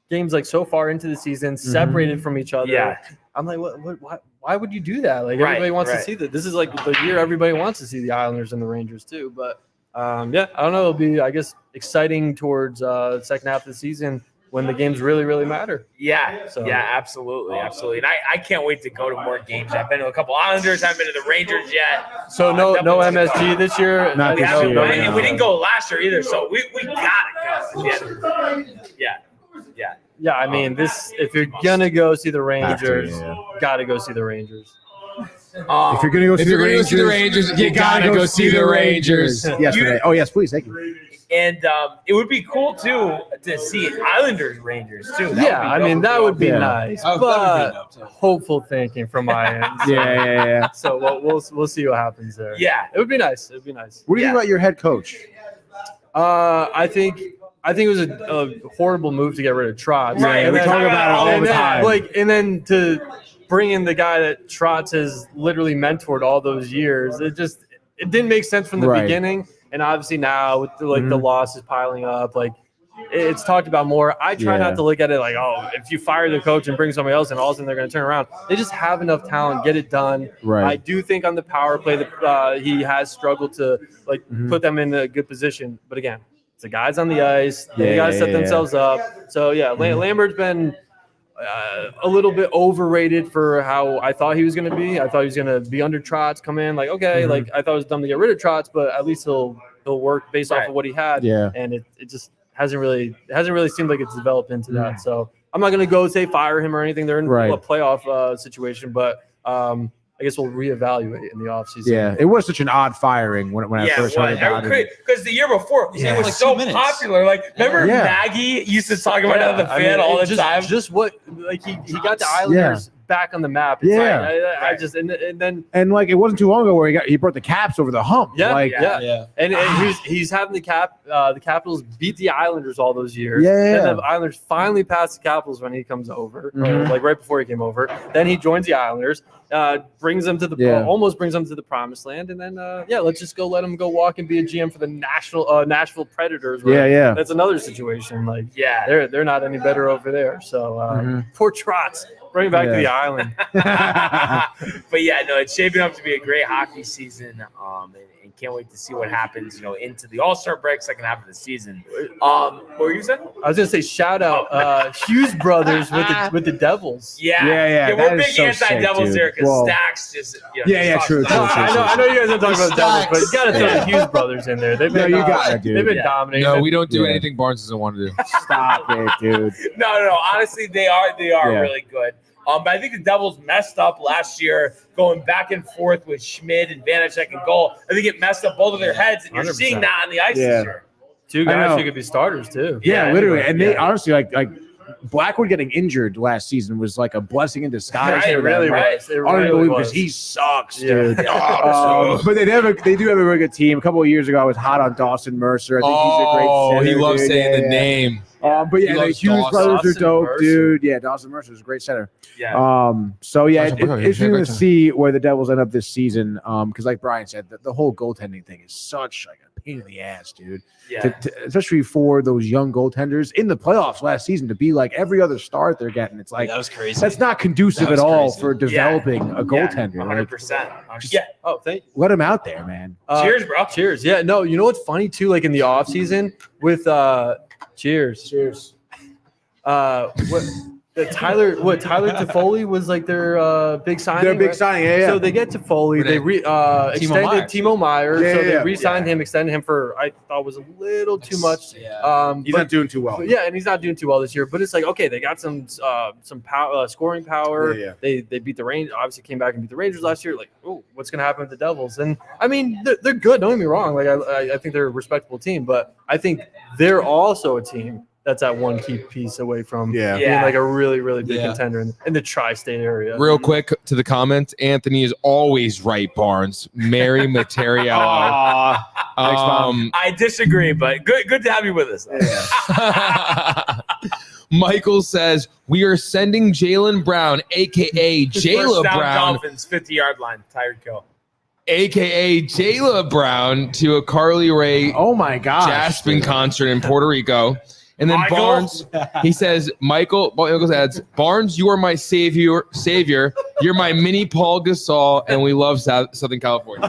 Speaker 9: games so far into the season separated from each other. Yeah, I'm like, why would you do that? Like everybody wants to see that. This is like the year everybody wants to see the Islanders and the Rangers too. But I don't know. It'll be, I guess, exciting towards the second half of the season when the games really, really matter.
Speaker 1: Yeah, absolutely. And I can't wait to go to more games. I've been to a couple Islanders. I haven't been to the Rangers yet.
Speaker 9: So no MSG this year?
Speaker 6: Not this year.
Speaker 1: And we didn't go last year either, so we got to go. Yeah.
Speaker 9: I mean, if you're going to go see the Rangers, got to go see the Rangers.
Speaker 6: If you're going to go see the Rangers,
Speaker 4: you got to go see the Rangers.
Speaker 6: Yes, please. Thank you.
Speaker 1: And it would be cool too to see Islanders Rangers too.
Speaker 9: Yeah, I mean that would be nice,
Speaker 10: Oh, that would be
Speaker 9: but hopeful thinking from my end. So,
Speaker 6: Yeah.
Speaker 9: So we'll see what happens there.
Speaker 1: Yeah.
Speaker 9: It would be nice. It would be nice.
Speaker 6: What do you think about your head coach?
Speaker 9: I think it was a horrible move to get rid of Trotz.
Speaker 1: Right,
Speaker 9: And
Speaker 1: we
Speaker 9: then-
Speaker 1: talk about it all
Speaker 9: and
Speaker 1: the
Speaker 9: then,
Speaker 1: time.
Speaker 9: And then to bring in the guy that Trotz has literally mentored all those years, it didn't make sense from the
Speaker 6: Right.
Speaker 9: beginning. And obviously now with the losses piling up, like it's talked about more. I try not to look at it like, oh, if you fire the coach and bring somebody else, and all of a sudden they're going to turn around. They just have enough talent, get it done.
Speaker 6: Right.
Speaker 9: I do think on the power play that he has struggled to put them in a good position. But again, it's the guys on the ice. They got to set themselves up. So yeah, Lambert's been a little bit overrated for how I thought he was going to be. I thought he was going to be under Trotz, come in like, okay, like I thought it was dumb to get rid of Trotz, but at least he'll work based off of what he had.
Speaker 6: Yeah.
Speaker 9: And it just hasn't really seemed like it's developed into that. So I'm not going to go say fire him or anything. They're in a playoff situation, but I guess we'll reevaluate in the offseason.
Speaker 6: Yeah, it was such an odd firing when I first heard about it.
Speaker 1: Because the year before, he was
Speaker 10: like
Speaker 1: so
Speaker 10: 2 minutes.
Speaker 1: popular. Like, remember Maggie used to talk about it on the fan all the time?
Speaker 9: Just what like he got the Islanders back on the map. It's like, I just and then
Speaker 6: like it wasn't too long ago where he brought the Caps over the hump. And
Speaker 9: he's having the Capitals beat the Islanders all those years.
Speaker 6: Yeah.
Speaker 9: Then the Islanders finally passed the Capitals when he comes over, or like right before he came over. Then he joins the Islanders, brings them to the almost brings them to the promised land, and then let's just let him go walk and be a GM for the Nashville Predators.
Speaker 6: Yeah.
Speaker 9: That's another situation. Like they're not any better over there. So poor Trotz. Bring it back to the island.
Speaker 1: But yeah, no, it's shaping up to be a great hockey season. And can't wait to see what happens, into the All-Star break, second half of the season. What were you saying?
Speaker 9: I was gonna say shout out Hughes brothers with the Devils.
Speaker 1: Yeah. We're big anti-Devils here because Stacks just
Speaker 6: true.
Speaker 9: I know you guys don't talk about the Devils, but you gotta throw the Hughes brothers in there. They've been they've been dominating.
Speaker 4: No, we don't do anything Barnes doesn't want to do.
Speaker 6: Stop it, dude.
Speaker 1: No. Honestly, they are really good. But I think the Devils messed up last year going back and forth with Schmidt and Vanacek and goal. I think it messed up both of their heads, and you're
Speaker 9: 100%.
Speaker 1: seeing that on the ice this year.
Speaker 9: Two guys who could be starters too.
Speaker 6: Yeah, literally. And they honestly like Blackwood getting injured last season was like a blessing in disguise.
Speaker 9: It really was.
Speaker 6: Unbelievable because he sucks, dude. But they do have a really good team. A couple of years ago, I was hot on Dawson Mercer. I think he's a great center.
Speaker 4: He loves saying the name.
Speaker 6: But the Hughes brothers are dope, dude. Yeah, Dawson Mercer is a great center.
Speaker 1: Yeah.
Speaker 6: It's interesting to see where the Devils end up this season. Because like Brian said, the whole goaltending thing is such like a pain in the ass, dude.
Speaker 1: Yeah.
Speaker 6: Especially for those young goaltenders in the playoffs last season to be like every other start they're getting. It's like
Speaker 10: that was crazy.
Speaker 6: That's not conducive at all for developing a goaltender.
Speaker 1: 100%.
Speaker 9: Thank you.
Speaker 6: Let him out there, man.
Speaker 1: Cheers, bro.
Speaker 9: Cheers. Yeah. No, you know what's funny too? Like in the off season with Cheers. Tyler Toffoli was like their big signing.
Speaker 6: Their big signing, yeah.
Speaker 9: So they get Toffoli. They extended Timo Meyer. So they re-signed him, extended him for I thought was a little too much.
Speaker 6: He's not doing too well.
Speaker 9: And he's not doing too well this year. But it's like okay, they got some power, scoring power. They beat the Rangers. Obviously, came back and beat the Rangers last year. Like, oh, what's gonna happen with the Devils? And I mean, they're good. Don't get me wrong. Like I think they're a respectable team, but I think they're also a team that's at one key piece away from being like a really, really big contender in the tri-state area.
Speaker 4: Real quick to the comments, Anthony is always right, Barnes. Mary Materiello.
Speaker 1: I disagree, but good to have you with us.
Speaker 4: Michael says, we are sending Jaylen Brown, a.k.a. Jayla Brown.
Speaker 1: Dolphins, 50-yard line, Tyreek Hill.
Speaker 4: A.k.a. Jayla Brown to a Carly Rae Jaspin concert in Puerto Rico. And then Barnes, he says, Michael adds, Barnes, you are my savior. You're my mini Paul Gasol, and we love Southern California.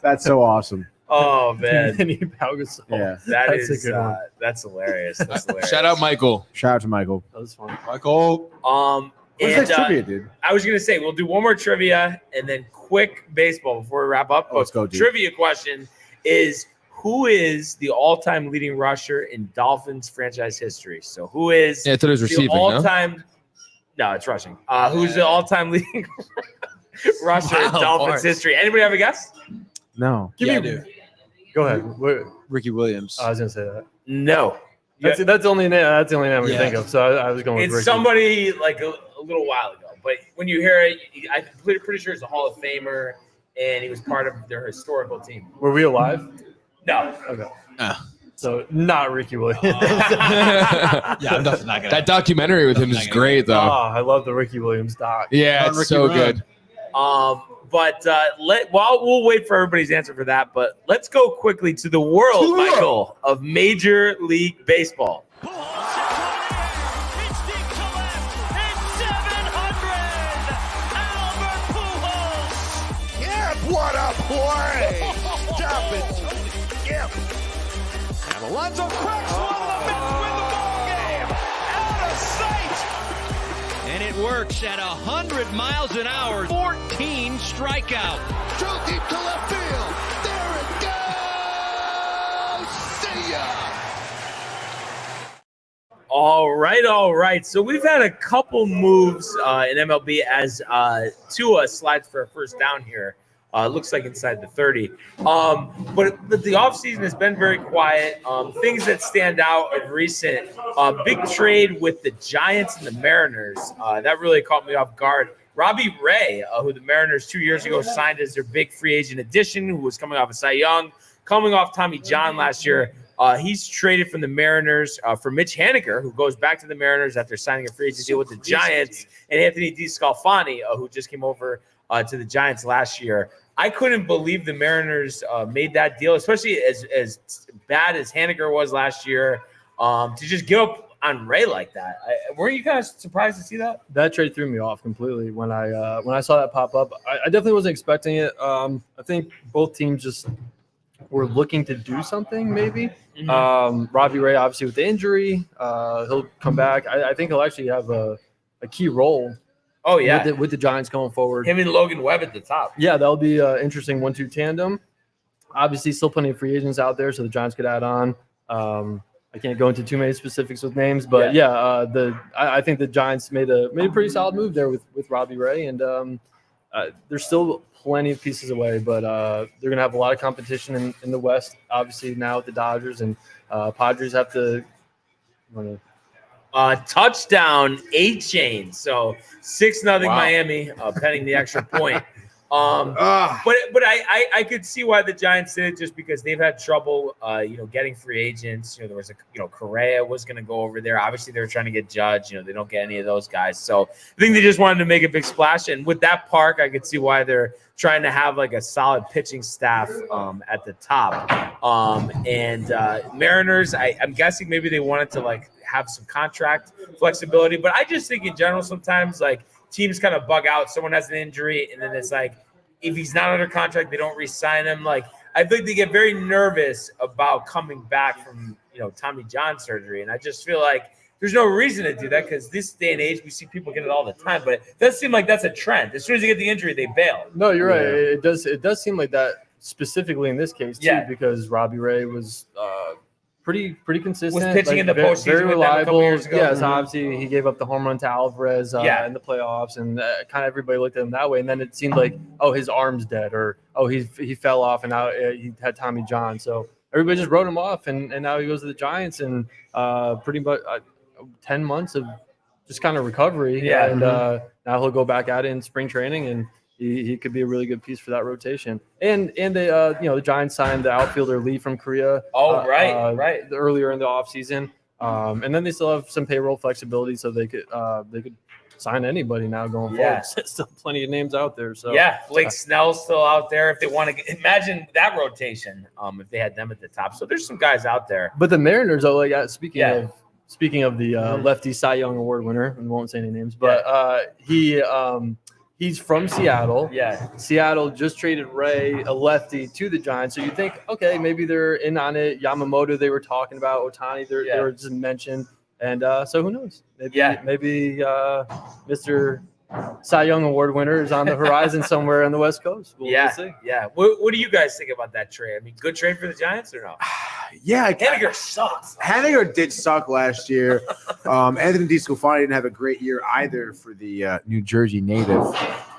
Speaker 6: That's so awesome.
Speaker 1: Oh, man.
Speaker 9: Mini Paul Gasol.
Speaker 6: Yeah.
Speaker 1: That's a good one. That's hilarious.
Speaker 4: Shout out Michael.
Speaker 6: Shout out to Michael.
Speaker 9: That was fun.
Speaker 10: Michael.
Speaker 6: What's next trivia, dude?
Speaker 1: I was going to say, we'll do one more trivia and then quick baseball before we wrap up.
Speaker 6: Let's go, dude.
Speaker 1: Trivia question is, who is the all-time leading rusher in Dolphins franchise history? So who is
Speaker 4: I thought it was receiving,
Speaker 1: all-time? No, it's rushing. Who's the all-time leading rusher in Dolphins history? Anybody have a guess?
Speaker 6: No.
Speaker 9: Give me Go ahead.
Speaker 10: Ricky Williams.
Speaker 9: I was gonna say that.
Speaker 1: No.
Speaker 9: That's the only name. That's the only name we
Speaker 10: Yeah.
Speaker 9: think of. So I was going with
Speaker 1: It's
Speaker 9: Ricky.
Speaker 1: somebody like a little while ago. But when you hear it, I'm pretty sure he's a Hall of Famer, and he was part of their historical team.
Speaker 9: Were we alive?
Speaker 1: No.
Speaker 9: Okay.
Speaker 10: Ah.
Speaker 9: So not Ricky Williams.
Speaker 10: Yeah, I'm definitely not gonna.
Speaker 4: That documentary with him is great,
Speaker 9: Oh,
Speaker 4: though.
Speaker 9: I love the Ricky Williams doc.
Speaker 4: Yeah,
Speaker 10: Ricky
Speaker 4: it's so
Speaker 10: Ryan.
Speaker 4: good.
Speaker 1: But we'll wait for everybody's answer for that. But let's go quickly to the world, Michael, of Major League Baseball.
Speaker 7: It's deep to left. It's 700. Albert Pujols.
Speaker 8: Yeah, what a play! Stop it, Tony. Yep. And Alonso cracks one. The Mets win the ball game. Out of sight.
Speaker 11: And it works at 100 miles an hour. 14 strikeout.
Speaker 8: Too deep to left field. There it goes. See ya.
Speaker 1: All right. So we've had a couple moves in MLB as Tua slides for a first down here. Looks like inside the 30. But the offseason has been very quiet. Things that stand out of recent, big trade with the Giants and the Mariners. That really caught me off guard. Robbie Ray, who the Mariners 2 years ago signed as their big free agent addition, who was coming off of Cy Young, coming off Tommy John last year. He's traded from the Mariners for Mitch Haniger, who goes back to the Mariners after signing a free agent deal with the Giants, and Anthony DeScalfani, who just came over to the Giants last year. I couldn't believe the Mariners made that deal, especially as bad as Haniger was last year, to just give up on Ray like that. Weren't you kind of surprised to see that?
Speaker 9: That trade threw me off completely when I saw that pop up. I definitely wasn't expecting it. I think both teams just were looking to do something maybe. Robbie Ray, obviously with the injury, he'll come back. I think he'll actually have a key role.
Speaker 1: Oh, yeah.
Speaker 9: With the Giants going forward.
Speaker 1: Him and Logan Webb at the top.
Speaker 9: Yeah, that'll be an interesting 1-2 tandem. Obviously, still plenty of free agents out there, so the Giants could add on. I can't go into too many specifics with names, but I think the Giants made a pretty solid move there with Robbie Ray, and there's still plenty of pieces away, but they're going to have a lot of competition in the West, obviously now with the Dodgers, and Padres have to
Speaker 1: touchdown, 8-chain. So 6-0 Miami, pending the extra point. But I could see why the Giants did it, just because they've had trouble, getting free agents. There was Correa was going to go over there. Obviously, they were trying to get Judge. They don't get any of those guys. So I think they just wanted to make a big splash. And with that park, I could see why they're trying to have like a solid pitching staff at the top. And Mariners, I'm guessing maybe they wanted to have some contract flexibility. But I just think in general, sometimes teams kind of bug out. Someone has an injury, and then it's if he's not under contract, they don't re-sign him. I think they get very nervous about coming back from Tommy John surgery, and I just feel like there's no reason to do that, because this day and age we see people get it all the time. But it does seem like that's a trend. As soon as they get the injury, they bail.
Speaker 9: No, you're right. It does seem like that specifically in this case too, because Robbie Ray was pretty consistent.
Speaker 1: Was pitching in the postseason
Speaker 9: very
Speaker 1: with them a couple
Speaker 9: reliable.
Speaker 1: years ago.
Speaker 9: Yes, obviously he gave up the home run to Alvarez in the playoffs, and kind of everybody looked at him that way. And then it seemed like, his arm's dead, or he fell off, and now he had Tommy John. So everybody just wrote him off, and now he goes to the Giants, and pretty much 10 months of just kind of recovery.
Speaker 1: Yeah.
Speaker 9: And now he'll go back at it in spring training, and he could be a really good piece for that rotation. And they the Giants signed the outfielder Lee from Korea.
Speaker 1: Right.
Speaker 9: Earlier in the offseason. And then they still have some payroll flexibility, so they could sign anybody now going forward. Still plenty of names out there. So
Speaker 1: Blake Snell's still out there if they want to imagine that rotation. If they had them at the top, so there's some guys out there.
Speaker 9: But the Mariners, speaking of the lefty Cy Young Award winner, and won't say any names, but he's from Seattle.
Speaker 1: Yeah.
Speaker 9: Seattle just traded Ray, a lefty, to the Giants. So you think, okay, maybe they're in on it. Yamamoto, they were talking about. Otani, they were just mentioned. And so who knows? Maybe Mr. Cy Young Award winner is on the horizon somewhere on the West Coast. We'll see.
Speaker 1: Yeah. What do you guys think about that trade? I mean, good trade for the Giants or no? Haniger sucks.
Speaker 6: Haniger did suck last year. Anthony DeScalfani didn't have a great year either for the New Jersey native.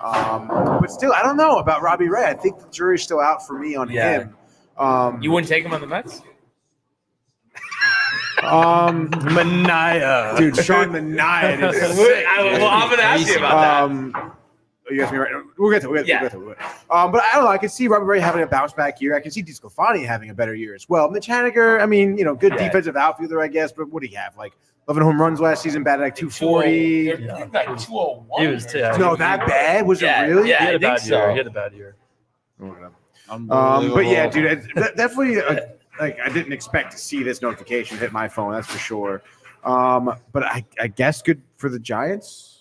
Speaker 6: But still, I don't know about Robbie Ray. I think the jury's still out for me on him.
Speaker 1: You wouldn't take him on the Mets?
Speaker 9: Manea.
Speaker 6: Dude, Sean Manea.
Speaker 1: I'm going to ask you about that.
Speaker 6: You asked me right. We'll get to it. But I don't know. I can see Robert Ray having a bounce back year. I can see DeSclafani having a better year as well. Mitch Haniger, I mean, good defensive outfielder, I guess. But what do you have? Like 11 home runs last season, batted like 240.
Speaker 1: Like 201.
Speaker 9: He was
Speaker 6: No, that bad? Was it really?
Speaker 1: Yeah,
Speaker 9: He had
Speaker 1: I
Speaker 9: a bad
Speaker 1: think
Speaker 9: year.
Speaker 1: so.
Speaker 9: He had a bad year.
Speaker 6: But yeah, dude, it's definitely like I didn't expect to see this notification hit my phone. That's for sure. But I guess good for the Giants.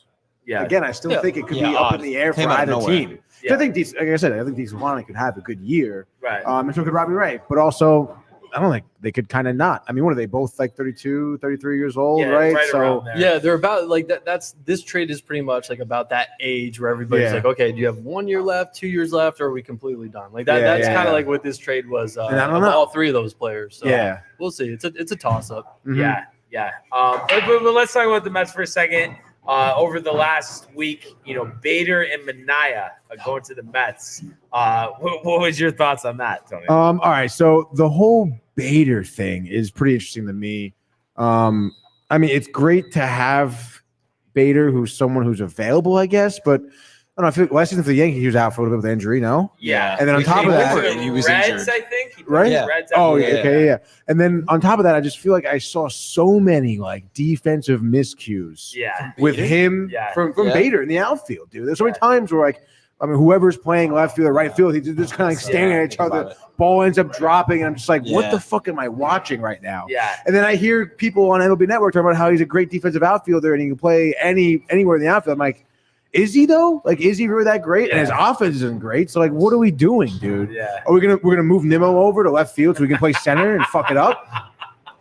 Speaker 1: Yeah.
Speaker 6: Again, I still think it could be up in the air for either team.
Speaker 1: Yeah.
Speaker 6: I think, like I said, I think DeSclafani could have a good year.
Speaker 1: Right.
Speaker 6: And so could Robbie Ray. But also, I don't think they could kind of not. I mean, what are they both like 32, 33 years old, right? So
Speaker 9: yeah, they're about like that. This trade is pretty much like about that age where everybody's like, okay, do you have 1 year left, 2 years left, or are we completely done? Like that. That's kind of like what this trade was.
Speaker 6: And I don't know.
Speaker 9: All three of those players. So
Speaker 6: yeah,
Speaker 9: we'll see. It's a toss up.
Speaker 6: Mm-hmm.
Speaker 1: Yeah. But let's talk about the Mets for a second. Over the last week, Bader and Manea are going to the Mets. What was your thoughts on that, Tony?
Speaker 6: All right. So the whole Bader thing is pretty interesting to me. I mean, it's great to have Bader, who's someone who's available, I guess, but I don't know. I feel like last season for the Yankees, he was out for a little bit with injury, no?
Speaker 1: Yeah.
Speaker 6: And then on top of that,
Speaker 1: he was Reds, I think.
Speaker 6: Right?
Speaker 1: Yeah. Reds,
Speaker 6: yeah. And then on top of that, I just feel like I saw so many like defensive miscues with him from Bader in the outfield, dude. There's so many times where whoever's playing left field or right field, he's just kind of like staring at each other. Ball ends up dropping, and I'm just like, what the fuck am I watching right now?
Speaker 1: Yeah.
Speaker 6: And then I hear people on MLB Network talking about how he's a great defensive outfielder and he can play anywhere in the outfield. I'm like, is he though? Like, is he really that great? And his offense isn't great. So like, what are we doing, dude?
Speaker 1: Yeah.
Speaker 6: We're gonna move Nimmo over to left field so we can play center and fuck it up?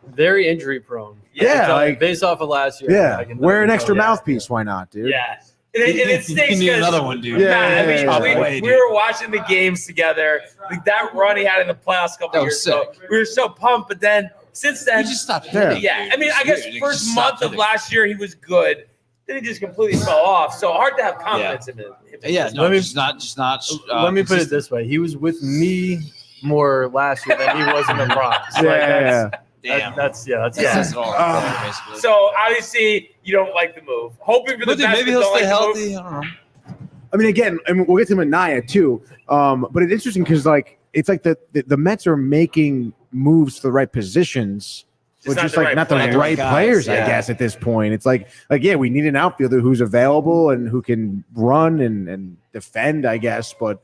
Speaker 9: Very injury prone.
Speaker 6: Yeah, like
Speaker 9: based off of last year.
Speaker 6: Yeah, wear an extra mouthpiece. Why not, dude?
Speaker 1: Yeah. And it stinks.
Speaker 10: You need another one, dude.
Speaker 1: We were watching the games together. Like that run he had in the playoffs a couple years ago. We were so pumped, but then since then,
Speaker 10: he just stopped hitting.
Speaker 1: Yeah. I mean, I guess first month of last year he was good. Then he just completely fell off. So hard to have confidence in him.
Speaker 10: Yeah, no, just not.
Speaker 9: Let me put it this way: he was with me more last year than he was in the Bronx. That's
Speaker 10: basically.
Speaker 1: So obviously you don't like the move. Hoping for the best.
Speaker 10: Maybe he'll stay healthy. I don't know.
Speaker 6: I mean, again, we'll get to Manea too. But it's interesting because it's like the Mets are making moves to the right positions. But just like not the right players, I guess, at this point. It's like we need an outfielder who's available and who can run and defend, I guess. But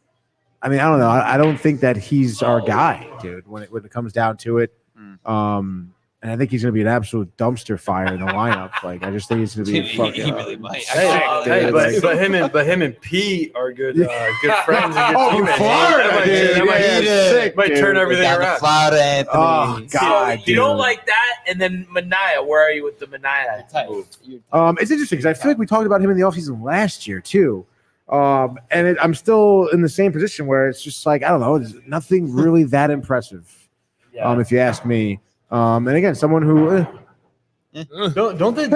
Speaker 6: I mean, I don't know. I don't think that he's our guy, dude. When it comes down to it, and I think he's going to be an absolute dumpster fire in the lineup. Like I just think he's going to be fucking.
Speaker 10: He really might.
Speaker 9: But him and Pete are good friends. And good
Speaker 6: Florida,
Speaker 9: dude. Might turn everything around.
Speaker 10: Florida, Anthony.
Speaker 6: Oh God,
Speaker 1: you don't like that, and then Manea. Where are you with the Manea move?
Speaker 6: It's interesting because I feel like we talked about him in the offseason last year too. I'm still in the same position where it's just like I don't know. There's nothing really that impressive. If you ask me. And again, someone who
Speaker 9: don't the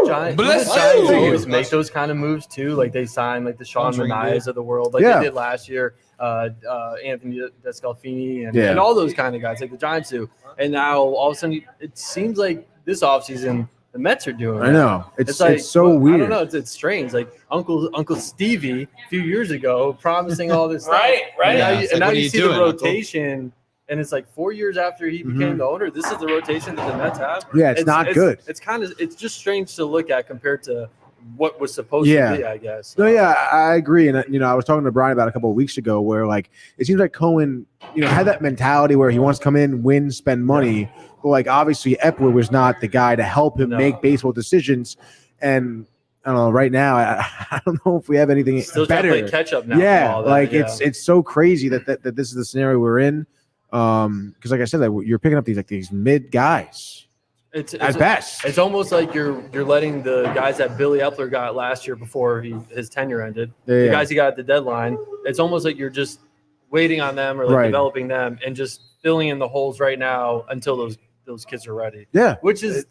Speaker 9: Giants always make those kind of moves too? Like they sign like the Sean Maneas of the world, like they did last year. Anthony DeSclafani and all those kind of guys, like the Giants do. And now all of a sudden, it seems like this offseason the Mets are doing.
Speaker 6: I know it's so weird.
Speaker 9: I don't know. It's strange. Like Uncle Stevie a few years ago promising all this stuff.
Speaker 1: Right.
Speaker 9: And now you see the rotation. And it's like 4 years after he became the owner. This is the rotation that the Mets have.
Speaker 6: Yeah, it's not good.
Speaker 9: It's just strange to look at compared to what was supposed to be, I guess.
Speaker 6: No, yeah, I agree. And I was talking to Brian about a couple of weeks ago where like it seems like Cohen, had that mentality where he wants to come in, win, spend money. But like obviously Epler was not the guy to help him make baseball decisions. And I don't know. Right now, I don't know if we have anything
Speaker 9: Still
Speaker 6: better.
Speaker 9: Still catch up now.
Speaker 6: Yeah, it's so crazy that this is the scenario we're in. Because like I said, you're picking up these mid guys.
Speaker 9: It's
Speaker 6: at best.
Speaker 9: It's almost like you're letting the guys that Billy Epler got last year before his tenure ended. The guys he got at the deadline. It's almost like you're just waiting on them or developing them and just filling in the holes right now until those kids are ready.
Speaker 6: Yeah,
Speaker 9: which is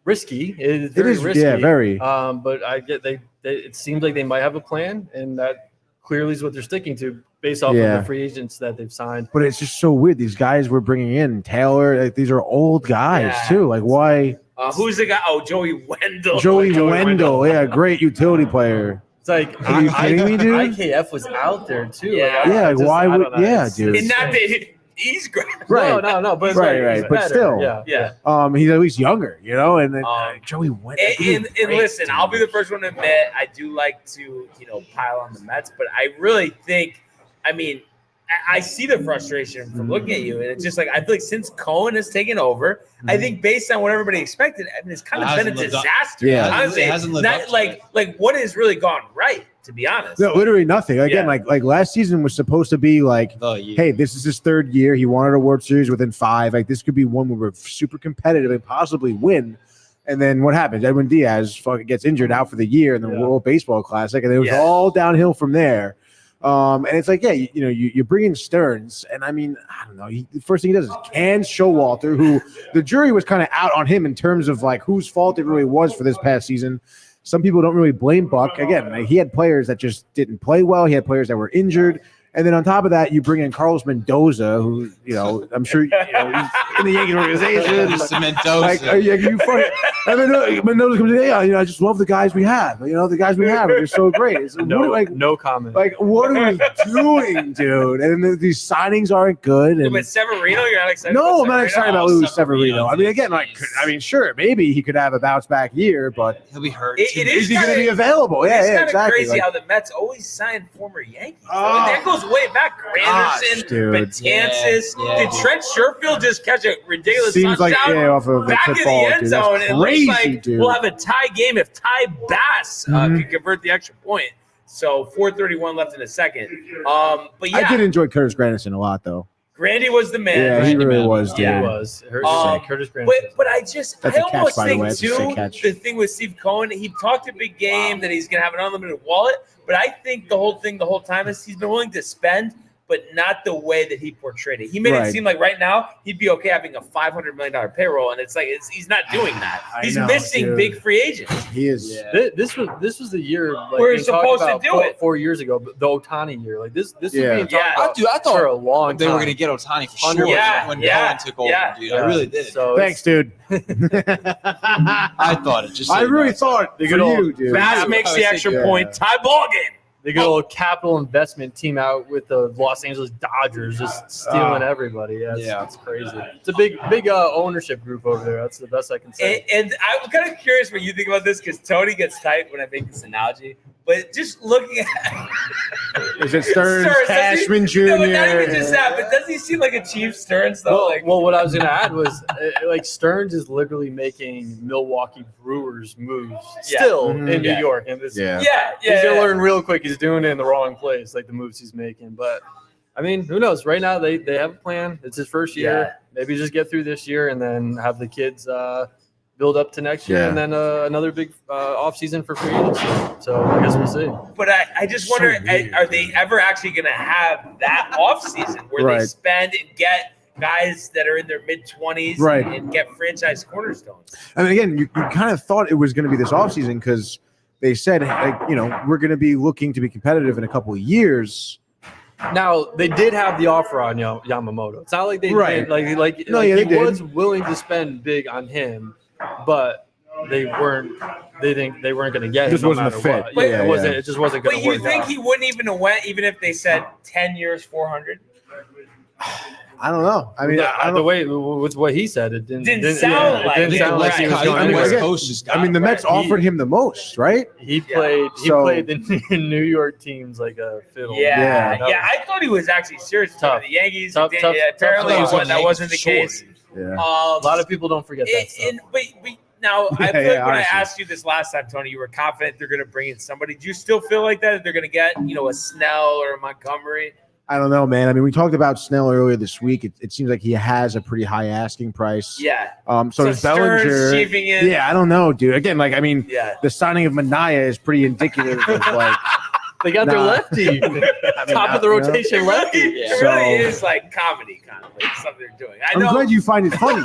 Speaker 9: risky. It's very risky.
Speaker 6: Yeah, very.
Speaker 9: But I get it seems like they might have a plan, and that clearly is what they're sticking to. based off
Speaker 6: Yeah.
Speaker 9: of the free agents that they've signed.
Speaker 6: But it's just so weird. These guys we're bringing in, Taylor, like, these are old guys
Speaker 1: Yeah.
Speaker 6: too. Like, why?
Speaker 1: Who's the guy? Oh, Joey Wendell.
Speaker 6: Joey Wendell, yeah, great utility player.
Speaker 9: It's like
Speaker 6: Are you kidding me, dude?
Speaker 9: IKF was out there too.
Speaker 1: Yeah.
Speaker 9: Like,
Speaker 6: Yeah,
Speaker 9: I just-
Speaker 6: why
Speaker 9: I
Speaker 6: would-
Speaker 9: don't know.
Speaker 6: yeah,
Speaker 9: It's-
Speaker 6: dude.
Speaker 1: And not that he's great.
Speaker 6: Right.
Speaker 9: No, but it's
Speaker 6: Right,
Speaker 9: like,
Speaker 6: right,
Speaker 9: he's
Speaker 6: but
Speaker 9: better.
Speaker 6: still.
Speaker 9: yeah.
Speaker 6: He's at least younger, you know. And then
Speaker 1: Um,
Speaker 6: Joey Wendell.
Speaker 1: And listen, I'll be the first one to admit I do like to, pile on the Mets, but I really think, I see the frustration from looking at you, and it's just like I feel like since Cohen has taken over, I think based on what everybody expected, it's kind of been a disaster.
Speaker 6: Yeah.
Speaker 1: Honestly,
Speaker 10: It hasn't lived
Speaker 1: not
Speaker 10: up to
Speaker 1: like what has really gone right, to be honest.
Speaker 6: No, literally nothing. Again,
Speaker 1: Yeah.
Speaker 6: like last season was supposed to be like,
Speaker 10: The year.
Speaker 6: hey, this is his third year. He wanted a World Series within 5. Like this could be one where we're super competitive and possibly win. And then what happens? Edwin Diaz fucking gets injured out for the year in the World Baseball Classic, and it was all downhill from there. And it's like, you bring in Stearns, and I don't know. The first thing he does is cans Showalter, who the jury was kind of out on him in terms of like whose fault it really was for this past season. Some people don't really blame Buck. Again, like, he had players that just didn't play well. He had players that were injured. And then on top of that, you bring in Carlos Mendoza, who, I'm sure, he's in the Yankees organization.
Speaker 10: Mr. Mendoza.
Speaker 6: Like, you funny. And then Mendoza comes in, I just love the guys we have. The guys we have are just so great. It's,
Speaker 9: No comment.
Speaker 6: like, what are we doing, dude? And then these signings aren't good. And
Speaker 1: But Severino, you're not excited
Speaker 6: no, I'm
Speaker 1: about
Speaker 6: not excited about
Speaker 1: Severino?
Speaker 6: Luis Severino. Again, sure, maybe he could have a bounce back year, but
Speaker 10: He'll be hurt.
Speaker 1: It
Speaker 6: is he going to
Speaker 1: kinda-
Speaker 6: be available?
Speaker 1: It's
Speaker 6: Yeah,
Speaker 1: kind of
Speaker 6: exactly.
Speaker 1: crazy
Speaker 6: Like,
Speaker 1: how the Mets always sign former Yankees.
Speaker 6: Oh.
Speaker 1: That goes way back. Granderson,
Speaker 6: dude.
Speaker 1: Betances.
Speaker 10: Yeah,
Speaker 1: Did
Speaker 10: dude.
Speaker 1: Trent Sherfield just catch a ridiculous
Speaker 6: seems like
Speaker 1: touchdown
Speaker 6: off of the
Speaker 1: back in
Speaker 6: tip
Speaker 1: the
Speaker 6: ball,
Speaker 1: end
Speaker 6: dude.
Speaker 1: zone?
Speaker 6: That's
Speaker 1: And it
Speaker 6: crazy,
Speaker 1: looks like
Speaker 6: dude.
Speaker 1: we'll have a tie game if Ty Bass can convert the extra point. So 4:31 left in the second. But yeah,
Speaker 6: I did enjoy Curtis Granderson a lot, though.
Speaker 1: Grandy was the man.
Speaker 6: Yeah, he really was, dude.
Speaker 1: Yeah.
Speaker 9: He was. Curtis Grant.
Speaker 1: But I just,
Speaker 6: That's
Speaker 1: I
Speaker 6: a catch,
Speaker 1: almost
Speaker 6: by the
Speaker 1: think
Speaker 6: way. That's a sick
Speaker 1: too,
Speaker 6: catch.
Speaker 1: the thing with Steve Cohen, he talked a big game that he's going to have an unlimited wallet, but I think the whole time is he's been willing to spend, but not the way that he portrayed it. He made it seem like right now he'd be okay having a $500 million payroll, and it's like he's not doing that. He's missing
Speaker 6: dude.
Speaker 1: big free agents.
Speaker 6: He is.
Speaker 10: Yeah.
Speaker 9: This was the year like,
Speaker 1: We're
Speaker 9: being talked
Speaker 1: supposed to
Speaker 9: about
Speaker 1: do it.
Speaker 9: 4 years ago, the Otani year. Like this was
Speaker 6: Yeah.
Speaker 9: being talked
Speaker 1: Yeah.
Speaker 9: about
Speaker 10: Dude, I thought
Speaker 9: for a long
Speaker 10: they
Speaker 9: time.
Speaker 10: were going to get Otani for sure
Speaker 9: 100%.
Speaker 10: when
Speaker 1: Yeah.
Speaker 10: Cohen took over,
Speaker 1: Yeah.
Speaker 10: dude. I really did.
Speaker 9: So
Speaker 6: Thanks, dude.
Speaker 10: I thought it. Just so
Speaker 6: I
Speaker 10: you
Speaker 6: really
Speaker 10: know.
Speaker 6: thought for
Speaker 9: good old
Speaker 6: you, dude.
Speaker 1: Bass makes the extra
Speaker 6: Yeah.
Speaker 1: point. Tie ball game.
Speaker 9: they get a little capital investment team out with the Los Angeles Dodgers just stealing everybody. Yeah, it's crazy. It's a big ownership group over there. That's the best I can say.
Speaker 1: And I'm kind of curious what you think about this because Tony gets tight when I make this analogy. But just looking at
Speaker 6: Is it Stearns,
Speaker 1: does he-
Speaker 6: Cashman Jr.?
Speaker 1: No, but not even just that. But does he seem like a Chief Stearns though?
Speaker 9: Well, what I was going to add was like Stearns is literally making Milwaukee Brewers moves still in New
Speaker 1: Yeah.
Speaker 9: York, and this,
Speaker 6: Yeah.
Speaker 9: he's gonna learn real quick. He's doing it in the wrong place, like the moves he's making. But I mean, who knows? Right now, they have a plan. It's his first year.
Speaker 1: Yeah.
Speaker 9: Maybe just get through this year and then have the kids build up to next year,
Speaker 6: Yeah.
Speaker 9: and then another big off season for free agency. So I guess we'll see.
Speaker 1: But I just wonder, are they ever actually going to have that off season where they
Speaker 6: Right.
Speaker 1: spend and get guys that are in their mid-20s
Speaker 6: Right.
Speaker 1: and get franchise cornerstones?
Speaker 6: I mean, again, you kind of thought it was going to be this offseason because they said, we're going to be looking to be competitive in a couple of years.
Speaker 9: Now they did have the offer on Yamamoto. It's not like they
Speaker 6: Right.
Speaker 9: did, like
Speaker 6: No,
Speaker 9: like
Speaker 6: yeah,
Speaker 9: he
Speaker 6: they did.
Speaker 9: was willing to spend big on him, but they weren't. They think they weren't going to get
Speaker 6: It just
Speaker 9: him.
Speaker 6: wasn't a fit.
Speaker 9: What.
Speaker 6: Yeah,
Speaker 9: it wasn't.
Speaker 6: yeah.
Speaker 9: It just wasn't going
Speaker 1: But
Speaker 9: to
Speaker 1: you
Speaker 9: work
Speaker 1: think
Speaker 9: out.
Speaker 1: he wouldn't even have went even if they said 10 years, 400?
Speaker 6: I don't know. I mean, I
Speaker 9: the
Speaker 6: don't,
Speaker 9: way with what he said, it didn't
Speaker 1: sound like
Speaker 9: it. Didn't
Speaker 1: it,
Speaker 9: sound like he
Speaker 1: right.
Speaker 9: was
Speaker 6: I
Speaker 9: going
Speaker 6: mean,
Speaker 9: anywhere.
Speaker 6: again,
Speaker 10: Coast just got
Speaker 6: I mean, the Mets offered him the most, right?
Speaker 9: He played. He
Speaker 6: So-
Speaker 9: played the New York teams like a fiddle.
Speaker 1: Yeah.
Speaker 6: Yeah.
Speaker 1: I thought he was actually serious
Speaker 9: Tough.
Speaker 1: about the Yankees.
Speaker 9: Tough,
Speaker 1: He did-
Speaker 9: tough,
Speaker 1: yeah, apparently
Speaker 9: tough.
Speaker 1: that wasn't the case.
Speaker 6: Yeah.
Speaker 9: A lot of people don't forget that stuff.
Speaker 1: Now, I
Speaker 6: Yeah,
Speaker 1: feel
Speaker 6: yeah,
Speaker 1: like when
Speaker 6: honestly.
Speaker 1: I asked you this last time, Tony, you were confident they're going to bring in somebody. Do you still feel like that? They're going to get, a Snell or a Montgomery?
Speaker 6: I don't know, man. I mean, we talked about Snell earlier this week. It seems like he has a pretty high asking price.
Speaker 1: Yeah.
Speaker 6: So does
Speaker 1: Stearns
Speaker 6: Bellinger.
Speaker 1: chiefing in.
Speaker 6: Yeah, I don't know, dude. Again,
Speaker 1: Yeah.
Speaker 6: the signing of Manea is pretty indicative of like
Speaker 9: They got their lefty, top of the rotation lefty.
Speaker 1: It really is like comedy, kind of like something they're doing. I
Speaker 6: I'm
Speaker 1: know.
Speaker 6: glad you find it funny.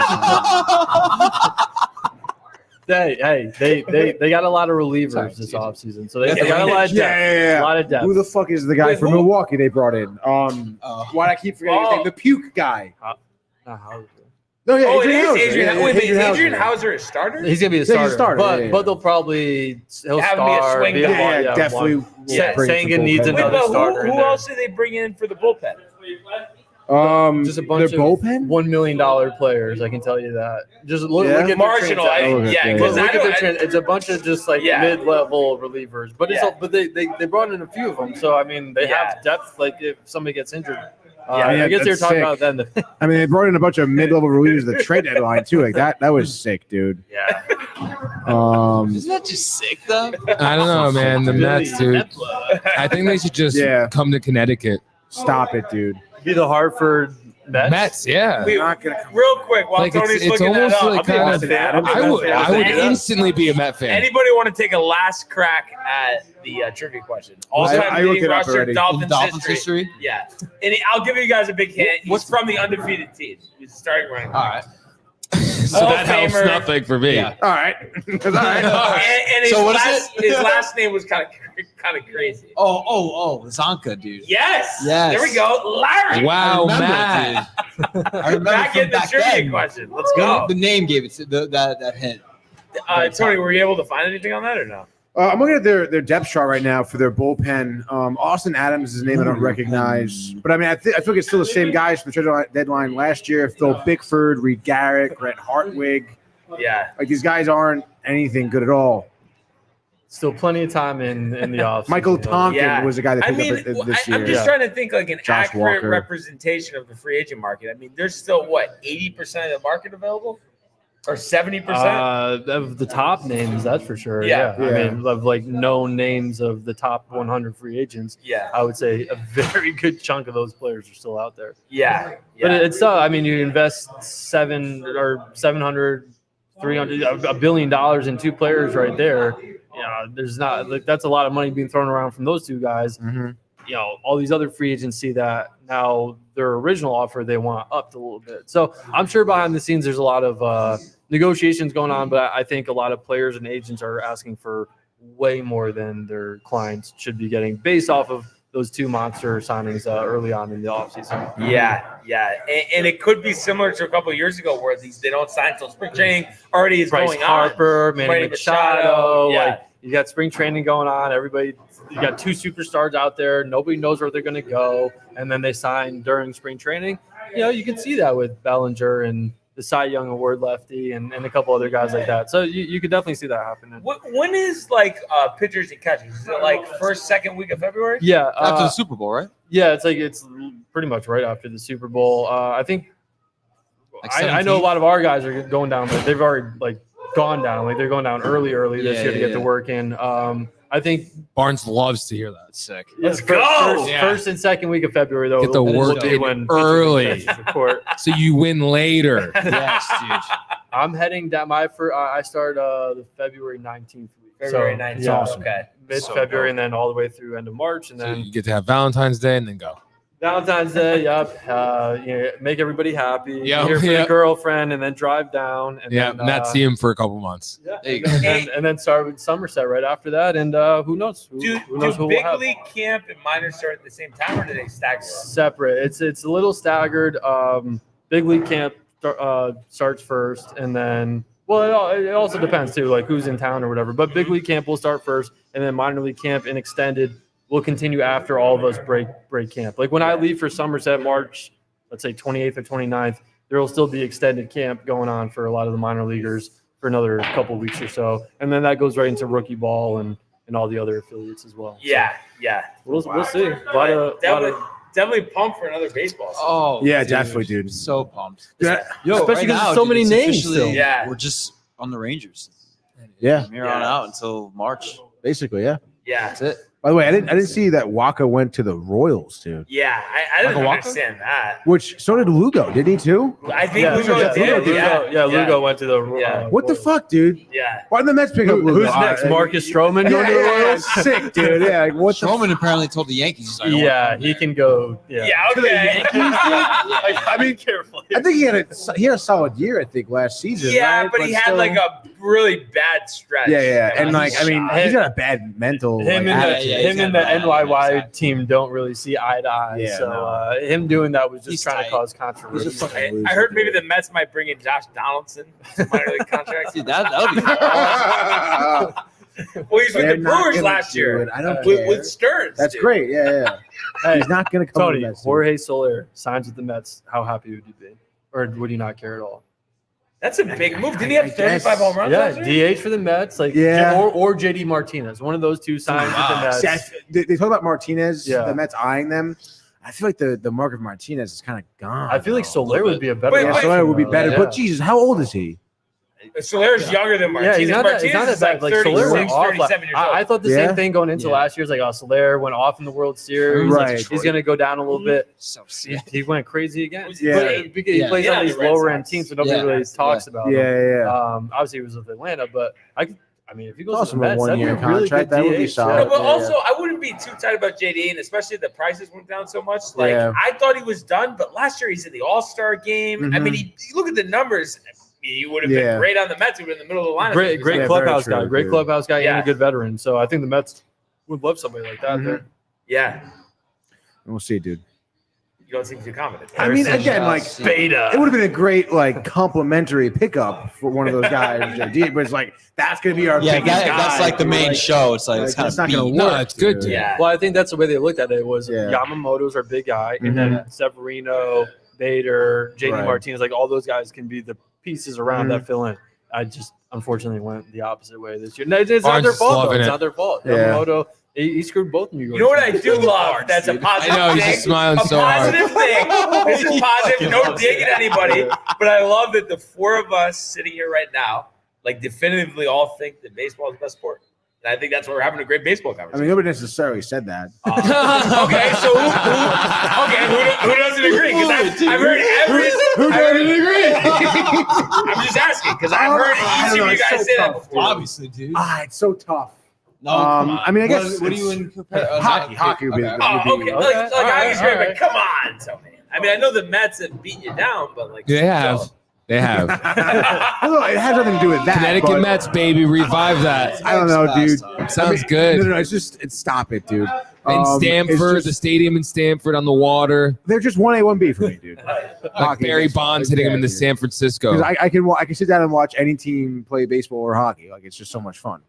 Speaker 9: They got a lot of relievers this offseason, so they got a lot of depth. A lot of depth.
Speaker 6: Who the fuck is the guy from Milwaukee they brought in? Why do I keep forgetting his name? The puke guy. No, yeah,
Speaker 1: Oh, it is
Speaker 6: Hauser.
Speaker 1: Adrian.
Speaker 6: Yeah,
Speaker 1: Wait, is
Speaker 6: Hauser.
Speaker 1: Adrian Hauser a starter?
Speaker 9: He's gonna be a
Speaker 6: Yeah, he's a
Speaker 9: starter,
Speaker 6: starter,
Speaker 9: but they'll probably he'll
Speaker 1: Have him be a
Speaker 9: start.
Speaker 1: swing
Speaker 9: be
Speaker 1: guy.
Speaker 6: Yeah, definitely.
Speaker 9: one.
Speaker 1: Yeah,
Speaker 6: bring
Speaker 9: Senga
Speaker 6: some
Speaker 9: needs
Speaker 6: bullpen.
Speaker 1: Wait,
Speaker 9: another
Speaker 1: but
Speaker 9: starter.
Speaker 1: who else did they bring in for the bullpen?
Speaker 9: Just a bunch
Speaker 6: their
Speaker 9: of
Speaker 6: bullpen.
Speaker 9: $1 million players. I can tell you that. Just look
Speaker 6: Yeah?
Speaker 9: at the
Speaker 1: Marginal,
Speaker 9: transactions.
Speaker 1: yeah,
Speaker 6: yeah.
Speaker 1: because
Speaker 9: Look
Speaker 1: I
Speaker 9: at the
Speaker 1: don't.
Speaker 9: it's a bunch of just like
Speaker 1: Yeah.
Speaker 9: mid-level relievers, but it's
Speaker 1: Yeah.
Speaker 9: all, but they brought in a few of them. So I mean, they
Speaker 1: Yeah.
Speaker 9: have depth. Like if somebody gets injured,
Speaker 6: Yeah,
Speaker 9: I guess you're
Speaker 6: that's
Speaker 9: talking
Speaker 6: sick.
Speaker 9: about then.
Speaker 6: I mean, they brought in a bunch of mid-level relievers at the trade deadline too. Like that was sick, dude.
Speaker 1: Yeah.
Speaker 10: Isn't that just sick though?
Speaker 4: I don't know, man. The Mets, dude. I think they should just
Speaker 6: Yeah.
Speaker 4: come to Connecticut.
Speaker 6: Stop it, dude.
Speaker 9: Be the Hartford Mets.
Speaker 4: Yeah.
Speaker 1: Wait,
Speaker 6: Not gonna come.
Speaker 1: real quick, while
Speaker 4: Like,
Speaker 1: Tony's
Speaker 4: it's
Speaker 1: looking that
Speaker 4: almost
Speaker 1: up,
Speaker 4: like
Speaker 1: I'll be
Speaker 4: kind
Speaker 1: honest,
Speaker 4: of-
Speaker 1: man. I'm a
Speaker 4: I
Speaker 1: Mets
Speaker 4: would
Speaker 1: fan.
Speaker 4: I would
Speaker 1: Any-
Speaker 4: instantly be a Met fan.
Speaker 1: Anybody want to take a last crack at the trivia question? All-time
Speaker 6: I looked
Speaker 1: leading
Speaker 6: it up
Speaker 1: roster
Speaker 6: already.
Speaker 1: Dolphins history. Yeah, and I'll give you guys a big hint. He's from the undefeated team. He's starting running.
Speaker 10: All right.
Speaker 4: So
Speaker 1: Hall
Speaker 4: that
Speaker 1: of
Speaker 4: helps
Speaker 1: Famer.
Speaker 4: nothing for me.
Speaker 10: Yeah.
Speaker 6: All right. All right.
Speaker 1: And his,
Speaker 10: So what is
Speaker 1: his last name was kind of crazy.
Speaker 10: Oh, Zonka, dude.
Speaker 1: Yes.
Speaker 10: Yes.
Speaker 1: There we go, Larry.
Speaker 4: Wow,
Speaker 10: I remember,
Speaker 4: Matt.
Speaker 10: I remember
Speaker 1: Back
Speaker 10: from
Speaker 1: in the
Speaker 10: back
Speaker 1: trivia
Speaker 10: then.
Speaker 1: question. Let's go.
Speaker 10: The name gave it that hint.
Speaker 1: Tony, were you able to find anything on that or no?
Speaker 6: I'm looking at their depth chart right now for their bullpen. Austin Adams is a name I don't recognize, but I mean I feel like it's still the same guys from the trade deadline last year. Phil Bickford, Reed Garrett, Grant Hartwig.
Speaker 1: Yeah.
Speaker 6: Like these guys aren't anything good at all.
Speaker 9: Still plenty of time in the off.
Speaker 6: Michael Tonkin
Speaker 1: Yeah.
Speaker 6: was the guy that
Speaker 1: I
Speaker 6: picked
Speaker 1: mean,
Speaker 6: up this
Speaker 1: I'm
Speaker 6: year.
Speaker 1: just trying to think like an
Speaker 6: Josh
Speaker 1: accurate
Speaker 6: Walker.
Speaker 1: representation of the free agent market. I mean, there's still what 80% of the market available, or 70%.
Speaker 9: Of the top names, that's for sure.
Speaker 1: Yeah.
Speaker 9: I mean, of like known names of the top 100 free agents,
Speaker 1: Yeah.
Speaker 9: I would say a very good chunk of those players are still out there.
Speaker 1: Yeah.
Speaker 9: But
Speaker 1: Yeah.
Speaker 9: it's I mean, you invest 700, 300, $1 billion in two players right there. You know, there's not like that's a lot of money being thrown around from those two guys.
Speaker 6: Mhm.
Speaker 9: You know, all these other free agents see that now their original offer they want upped a little bit. So I'm sure behind the scenes there's a lot of negotiations going on, but I think a lot of players and agents are asking for way more than their clients should be getting based off of those two monster signings early on in the offseason.
Speaker 1: Yeah, and it could be similar to a couple of years ago where they don't sign until spring training already is
Speaker 9: Bryce
Speaker 1: going
Speaker 9: Harper,
Speaker 1: on.
Speaker 9: Manny
Speaker 1: Machado,
Speaker 9: Machado.
Speaker 1: yeah.
Speaker 9: Like you got spring training going on. Everybody, you got two superstars out there. Nobody knows where they're going to go, and then they sign during spring training. You know, you can see that with Bellinger and the Cy Young Award lefty and a couple other guys like that. So you could definitely see that happening.
Speaker 1: When is like pitchers and catchers? Is it like first, second week of February?
Speaker 9: Yeah,
Speaker 10: After the Super Bowl, right?
Speaker 9: yeah, it's pretty much right after the Super Bowl. I think
Speaker 10: Like
Speaker 9: I know a
Speaker 10: 17th?
Speaker 9: lot of our guys are going down, but they've already like gone down. Like they're going down early this year to get the work in. I think
Speaker 4: Barnes loves to hear that.
Speaker 10: That's sick.
Speaker 1: Let's
Speaker 9: first,
Speaker 1: go.
Speaker 9: First and second week of February though.
Speaker 4: Get the
Speaker 9: will
Speaker 4: work
Speaker 9: be
Speaker 4: in
Speaker 9: when
Speaker 4: early.
Speaker 9: Report.
Speaker 4: So you win later.
Speaker 10: Yes, dude.
Speaker 9: I'm heading down. I start the February 19th week.
Speaker 1: February
Speaker 9: So,
Speaker 1: 9th.
Speaker 9: Yeah,
Speaker 6: awesome.
Speaker 1: Okay.
Speaker 9: mid-February and then all the way through end of March, and
Speaker 4: So
Speaker 9: then
Speaker 4: you get to have Valentine's Day and then go.
Speaker 9: Valentine's Day. Yep. Make everybody happy.
Speaker 4: Yep,
Speaker 9: Here for
Speaker 4: yep.
Speaker 9: the girlfriend, and then drive down. And
Speaker 4: Yeah,
Speaker 9: then,
Speaker 4: not see him for a couple months.
Speaker 9: Yeah,
Speaker 10: There you go.
Speaker 9: and then start with Somerset right after that, and who knows?
Speaker 1: Do
Speaker 9: Who knows who
Speaker 1: big
Speaker 9: we'll have?
Speaker 1: league camp and minors start at the same time, or do they stagger?
Speaker 9: Separate. It's a little staggered. Big league camp starts first, and then it also depends too, like who's in town or whatever. But big league camp will start first, and then minor league camp and extended will continue after all of us break camp. Like when I leave for Somerset March, let's say 28th or 29th, there will still be extended camp going on for a lot of the minor leaguers for another couple of weeks or so, and then that goes right into rookie ball and all the other affiliates as well.
Speaker 1: Yeah.
Speaker 9: We'll see. A lot of
Speaker 1: Definitely pumped for another baseball season.
Speaker 10: Oh,
Speaker 6: Yeah,
Speaker 10: dude,
Speaker 6: definitely, dude.
Speaker 10: So pumped.
Speaker 6: Yeah.
Speaker 10: Yo,
Speaker 9: Especially 'cause
Speaker 10: now,
Speaker 9: there's so many
Speaker 10: it's
Speaker 9: names
Speaker 10: officially-
Speaker 9: still.
Speaker 1: Yeah.
Speaker 10: We're just on the Rangers.
Speaker 6: Yeah,
Speaker 10: From here on out until March.
Speaker 6: basically, yeah.
Speaker 1: Yeah.
Speaker 10: That's it.
Speaker 6: By the way, I didn't see that Waka went to the Royals, dude.
Speaker 1: Yeah, I didn't
Speaker 4: Waka?
Speaker 1: understand that.
Speaker 6: Which so did Lugo, didn't he too?
Speaker 1: I think
Speaker 9: Yeah,
Speaker 1: Lugo
Speaker 9: yeah,
Speaker 1: did.
Speaker 9: Lugo went to the.
Speaker 1: Yeah.
Speaker 6: What the fuck, dude?
Speaker 1: Yeah.
Speaker 6: Why did the Mets pick up Lugo?
Speaker 9: Who's next? Marcus Stroman going to the Royals?
Speaker 6: Sick, dude. Yeah, like, what the
Speaker 10: Stroman apparently told the Yankees. He's like, I want
Speaker 9: Yeah, he can go. Yeah.
Speaker 1: Yeah, okay.
Speaker 6: I mean,
Speaker 9: carefully.
Speaker 6: I think he had a solid year. I think last season.
Speaker 1: Yeah,
Speaker 6: right?
Speaker 1: but he had
Speaker 6: still-
Speaker 1: like a really bad stretch.
Speaker 6: Yeah, and like I mean,
Speaker 1: shot.
Speaker 6: he's got a bad mental.
Speaker 9: Him
Speaker 6: like,
Speaker 9: and
Speaker 6: attitude.
Speaker 9: him and the NYY team don't really see eye to eye.
Speaker 6: Yeah,
Speaker 9: so
Speaker 6: no.
Speaker 9: him doing that was just
Speaker 10: He's
Speaker 9: trying
Speaker 10: tight.
Speaker 9: to cause
Speaker 6: He's a
Speaker 9: controversy.
Speaker 6: fucking loser,
Speaker 1: I heard maybe
Speaker 6: dude.
Speaker 1: the Mets might bring in Josh Donaldson, minor league contract.
Speaker 10: Dude, that would be
Speaker 1: Well, he's with
Speaker 6: They're
Speaker 1: the
Speaker 6: not
Speaker 1: Brewers
Speaker 6: gonna
Speaker 1: last
Speaker 6: do
Speaker 1: year
Speaker 6: it. I don't
Speaker 1: with,
Speaker 6: care.
Speaker 1: with Stearns.
Speaker 6: That's
Speaker 1: dude.
Speaker 6: great. Yeah.
Speaker 9: Hey,
Speaker 6: He's not going to come to
Speaker 9: Tony,
Speaker 6: the Mets. dude.
Speaker 9: Jorge Soler signs with the Mets. How happy would you be? Or would you not care at all?
Speaker 1: That's a big move. Didn't he have
Speaker 6: I guess.
Speaker 1: 35 home runs last year?
Speaker 9: Yeah, DH for the Mets, like
Speaker 6: Yeah.
Speaker 9: or JD Martinez. One of those two signs with the Mets.
Speaker 6: See, they talk about Martinez,
Speaker 9: Yeah.
Speaker 6: the Mets eyeing them. I feel like the market for Martinez is kind of gone.
Speaker 9: I feel like
Speaker 6: though.
Speaker 9: Soler would be a better.
Speaker 1: Wait,
Speaker 6: Yeah,
Speaker 1: wait.
Speaker 6: Soler would be
Speaker 9: option,
Speaker 6: better.
Speaker 9: though.
Speaker 6: But Jesus, how old is he?
Speaker 1: Soler's younger than Martinez.
Speaker 9: Yeah, he's not that
Speaker 1: Martinez is
Speaker 9: bad.
Speaker 1: like
Speaker 9: Like Soler
Speaker 1: 36,
Speaker 9: went off.
Speaker 1: 37 years old.
Speaker 9: I thought the
Speaker 6: Yeah?
Speaker 9: same thing going into last year. It's like, Soler went off in the World Series.
Speaker 6: Right.
Speaker 9: Like, he's going to go down a little bit.
Speaker 10: so sick.
Speaker 9: He went crazy again.
Speaker 6: Yeah.
Speaker 9: But because he plays
Speaker 1: Yeah,
Speaker 9: on
Speaker 1: the
Speaker 9: these
Speaker 1: Red
Speaker 9: lower end
Speaker 1: Sox.
Speaker 9: teams, so nobody
Speaker 10: Yeah.
Speaker 9: really talks about him.
Speaker 6: Yeah.
Speaker 9: Obviously, he was with Atlanta, but I mean, if he goes
Speaker 6: Also
Speaker 9: to the
Speaker 6: a
Speaker 9: Mets, that'd be a
Speaker 6: one-year
Speaker 9: really
Speaker 6: contract,
Speaker 9: good
Speaker 6: that would be
Speaker 9: DH.
Speaker 6: solid.
Speaker 1: No, but
Speaker 6: Yeah.
Speaker 1: also, I wouldn't be too tight about JD, and especially the prices went down so much. Like,
Speaker 6: Yeah.
Speaker 1: I thought he was done, but last year he's in the All-Star game. I
Speaker 6: Mhm.
Speaker 1: mean, you look at the numbers. He would have
Speaker 6: Yeah.
Speaker 1: been great on the Mets. He would have been in the middle of the lineup.
Speaker 9: Great
Speaker 6: Yeah, very
Speaker 9: clubhouse
Speaker 6: true,
Speaker 9: guy. Great
Speaker 6: dude.
Speaker 9: clubhouse guy
Speaker 1: Yeah.
Speaker 9: and a good veteran. So I think the Mets would love somebody like that.
Speaker 6: Mhm.
Speaker 9: There.
Speaker 1: Yeah,
Speaker 6: We'll see, dude.
Speaker 1: you don't seem too confident.
Speaker 6: I mean, again, like
Speaker 9: Beta.
Speaker 6: it would have been a great like complimentary pickup for one of those guys, JD, but it's like that's gonna be our
Speaker 10: Yeah,
Speaker 6: biggest guy.
Speaker 10: that's like the main
Speaker 6: Like,
Speaker 10: show. It's like it's kind
Speaker 6: that's
Speaker 10: of
Speaker 6: not gonna
Speaker 10: beat.
Speaker 6: work.
Speaker 4: No, it's good,
Speaker 6: dude.
Speaker 4: dude.
Speaker 1: Yeah.
Speaker 9: Well, I think that's the way they looked at it. Was
Speaker 6: Yeah.
Speaker 9: Yamamoto's our big guy, and then Severino, Bader, JD
Speaker 6: Right.
Speaker 9: Martinez, like all those guys can be the pieces around that fill in. I just unfortunately went the opposite way this year. No, it's not
Speaker 4: Barnes
Speaker 9: their
Speaker 4: is
Speaker 9: fault. Though.
Speaker 4: loving
Speaker 9: It's
Speaker 4: it.
Speaker 9: not their fault.
Speaker 6: Yeah.
Speaker 9: Yamamoto, he screwed both New York.
Speaker 1: You know what I
Speaker 9: teams.
Speaker 1: do love? That's a positive
Speaker 4: I know, he's
Speaker 1: thing.
Speaker 4: just smiling
Speaker 1: a
Speaker 4: so hard.
Speaker 1: positive thing. This is positive. No dig at anybody. But I love that the four of us sitting here right now, like definitively all think that baseball is the best sport. And I think that's why we're having a great baseball
Speaker 6: I
Speaker 1: conversation.
Speaker 6: mean, nobody necessarily said that.
Speaker 1: Okay, so who doesn't agree? Because I've heard every.
Speaker 6: Who doesn't agree?
Speaker 1: I'm just asking because I've heard each of you guys say that before.
Speaker 10: Obviously, dude.
Speaker 6: It's so tough.
Speaker 10: No, come on.
Speaker 6: I mean, I guess
Speaker 10: What do you in compare?
Speaker 6: hockey would be.
Speaker 10: Okay.
Speaker 1: Oh, okay.
Speaker 9: Okay.
Speaker 1: Like
Speaker 9: All right,
Speaker 1: hockey's great,
Speaker 9: all
Speaker 1: but
Speaker 9: right.
Speaker 1: come on, Tony. I mean, I know the Mets have beaten you down, but like
Speaker 4: They have. They have.
Speaker 6: Although it has nothing to do with that.
Speaker 4: Connecticut
Speaker 6: but
Speaker 4: Mets, baby. Revive that.
Speaker 6: I don't know, dude.
Speaker 4: Sounds good.
Speaker 6: No, it's stop it, dude.
Speaker 4: In
Speaker 6: It's
Speaker 4: Stamford,
Speaker 6: just-
Speaker 4: the stadium in Stamford on the water.
Speaker 6: they're just 1A, 1B for me, dude.
Speaker 4: Like Barry Bonds hitting him in the San Francisco.
Speaker 6: Because I can sit down and watch any team play baseball or hockey. Like it's just so much fun.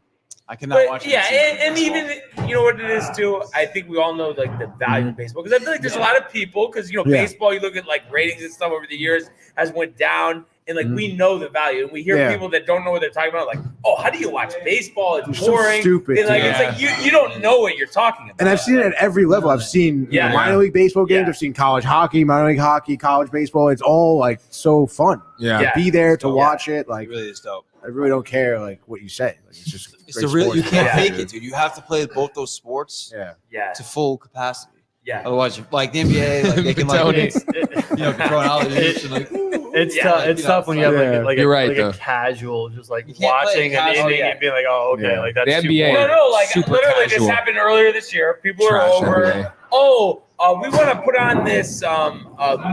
Speaker 10: I cannot watch.
Speaker 1: But yeah, and even you know what it is too. I think we all know like the value of baseball because I feel like there's a lot of people because
Speaker 6: Yeah.
Speaker 1: baseball. You look at like ratings and stuff over the years has went down, and like we know the value, and we hear
Speaker 6: Yeah.
Speaker 1: people that don't know what they're talking about. Like, oh, how do you watch baseball? It's
Speaker 6: You're so
Speaker 1: boring.
Speaker 6: stupid,
Speaker 1: And, like
Speaker 6: dude.
Speaker 1: it's like you don't know what you're talking about.
Speaker 6: And I've seen it at every level. I've seen
Speaker 1: Yeah.
Speaker 6: minor league baseball games.
Speaker 1: Yeah.
Speaker 6: I've seen college hockey, minor league hockey, college baseball. It's all like so fun.
Speaker 4: Yeah.
Speaker 1: Yeah.
Speaker 6: Be there to
Speaker 10: Yeah.
Speaker 6: watch it.
Speaker 10: It
Speaker 6: Like
Speaker 10: really is dope.
Speaker 6: I really don't care like what you say. Like, it's just
Speaker 10: It's
Speaker 6: great
Speaker 10: the real.
Speaker 6: sport.
Speaker 10: You can't
Speaker 1: Yeah.
Speaker 10: fake it, dude. You have to play both those sports
Speaker 6: Yeah.
Speaker 1: yeah,
Speaker 10: to full capacity.
Speaker 1: yeah.
Speaker 10: Otherwise, like the NBA, like they can like
Speaker 4: Tony.
Speaker 10: throw an alley and like.
Speaker 9: It's
Speaker 1: Yeah,
Speaker 9: tough. It's
Speaker 10: you know,
Speaker 9: tough when you have
Speaker 6: yeah.
Speaker 9: like
Speaker 4: You're right,
Speaker 9: like
Speaker 4: though.
Speaker 9: a casual, just like
Speaker 10: You can't play
Speaker 9: watching an
Speaker 10: casual,
Speaker 9: inning
Speaker 1: yeah.
Speaker 9: and being like, oh, okay,
Speaker 6: Yeah.
Speaker 9: like that's
Speaker 4: The
Speaker 9: too
Speaker 4: NBA.
Speaker 9: boring.
Speaker 1: No, like
Speaker 4: Super
Speaker 1: literally,
Speaker 4: casual.
Speaker 1: this happened earlier this year. People are
Speaker 4: Trash
Speaker 1: over.
Speaker 4: NBA.
Speaker 1: Oh, we want to put on this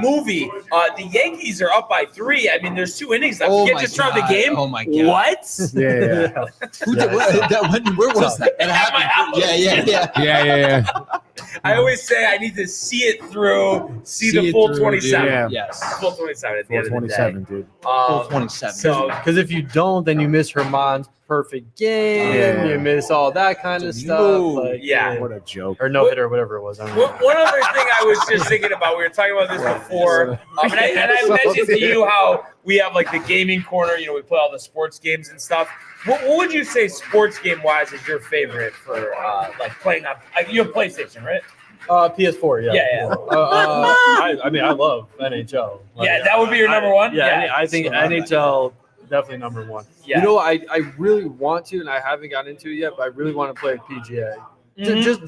Speaker 1: movie. The Yankees are up by 3. I mean, there's 2 innings left.
Speaker 10: Oh
Speaker 1: You can't
Speaker 10: my
Speaker 1: just start the
Speaker 10: God.
Speaker 1: game.
Speaker 10: Oh my God.
Speaker 1: What?
Speaker 6: Yeah.
Speaker 10: Who did, where was that? That
Speaker 1: At my
Speaker 10: happened.
Speaker 1: house.
Speaker 10: Yeah.
Speaker 4: Yeah.
Speaker 1: I always say I need to see it through, see the
Speaker 10: it
Speaker 1: full
Speaker 10: through,
Speaker 1: 27.
Speaker 6: dude. Yeah.
Speaker 10: Yes.
Speaker 1: Full 27 at the end of the day.
Speaker 6: 27, dude.
Speaker 10: Full 27.
Speaker 1: So
Speaker 9: Because if you don't, then you miss Herman's perfect game.
Speaker 6: Yeah.
Speaker 9: You miss all that kind of
Speaker 10: No.
Speaker 9: stuff. Like,
Speaker 1: Yeah.
Speaker 6: What a joke.
Speaker 9: or no hitter, whatever it was. I don't know.
Speaker 1: one other thing I was just thinking about, we were talking about this before, and I mentioned to you how we have like the gaming corner, we play all the sports games and stuff. What would you say sports game wise is your favorite for like playing on, you have PlayStation, right?
Speaker 9: PS4, yeah.
Speaker 1: Yeah.
Speaker 9: I mean, I love NHL.
Speaker 1: Yeah, that would be your number one?
Speaker 9: Yeah,
Speaker 1: Yeah.
Speaker 9: I think NHL definitely number one.
Speaker 1: Yeah.
Speaker 9: You know, I really want to, and I haven't gotten into it yet, but I really want to play PGA. Just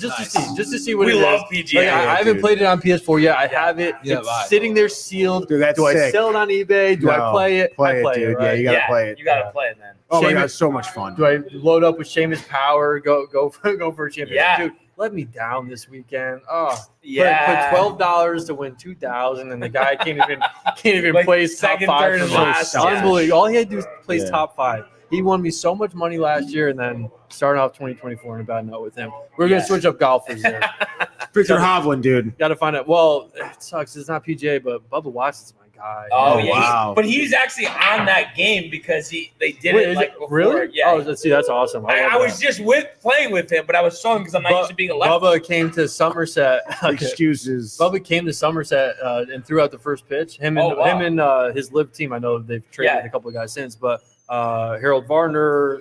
Speaker 9: to see what
Speaker 1: We
Speaker 9: it is.
Speaker 1: love PGA.
Speaker 9: Like, I haven't played it on PS4 yet. I have it.
Speaker 10: Yeah,
Speaker 9: It's
Speaker 10: right.
Speaker 9: sitting there sealed.
Speaker 6: Dude, that's
Speaker 9: Do I
Speaker 6: sick.
Speaker 9: sell it on eBay? Do I
Speaker 6: No,
Speaker 9: play it?
Speaker 6: play
Speaker 9: I
Speaker 6: it,
Speaker 9: play
Speaker 6: dude.
Speaker 9: it, right?
Speaker 6: Yeah, you gotta play it.
Speaker 1: You gotta play it, man.
Speaker 6: Oh my
Speaker 9: Seamus-
Speaker 6: god, so much fun.
Speaker 9: Do I load up with Seamus Power? Go for a championship?
Speaker 1: Yeah.
Speaker 9: Dude, let me down this weekend. Oh,
Speaker 1: Yeah.
Speaker 9: Put $12 to win 2,000, and the guy can't even
Speaker 1: Like
Speaker 9: place top
Speaker 1: second,
Speaker 9: 5
Speaker 1: third,
Speaker 9: for
Speaker 1: and
Speaker 9: me.
Speaker 1: last. Yeah.
Speaker 9: Unbelievable. All he had to do was place
Speaker 6: Yeah.
Speaker 9: top 5. He won me so much money last year, and then starting off 2024 in a bad note with him. We're gonna switch up golfers there.
Speaker 6: Victor Hovland, dude.
Speaker 9: Got to find out. Well, it sucks. It's not PGA, but Bubba Watson's my guy.
Speaker 1: Oh,
Speaker 6: Oh,
Speaker 1: yeah.
Speaker 6: wow.
Speaker 1: But he's actually on that game because they did
Speaker 9: Wait,
Speaker 1: it
Speaker 9: is
Speaker 1: like
Speaker 9: it
Speaker 1: before.
Speaker 9: really?
Speaker 1: Yeah.
Speaker 9: Oh, let's see. That's awesome.
Speaker 1: I
Speaker 9: love
Speaker 1: was
Speaker 9: that.
Speaker 1: just playing with him, but I was strong because I'm not used to being a lefty.
Speaker 9: Bubba came to Somerset.
Speaker 6: Excuses.
Speaker 9: Bubba came to Somerset and threw out the first pitch. Him and his live team. I know they've traded a couple of guys since, but Harold Varner,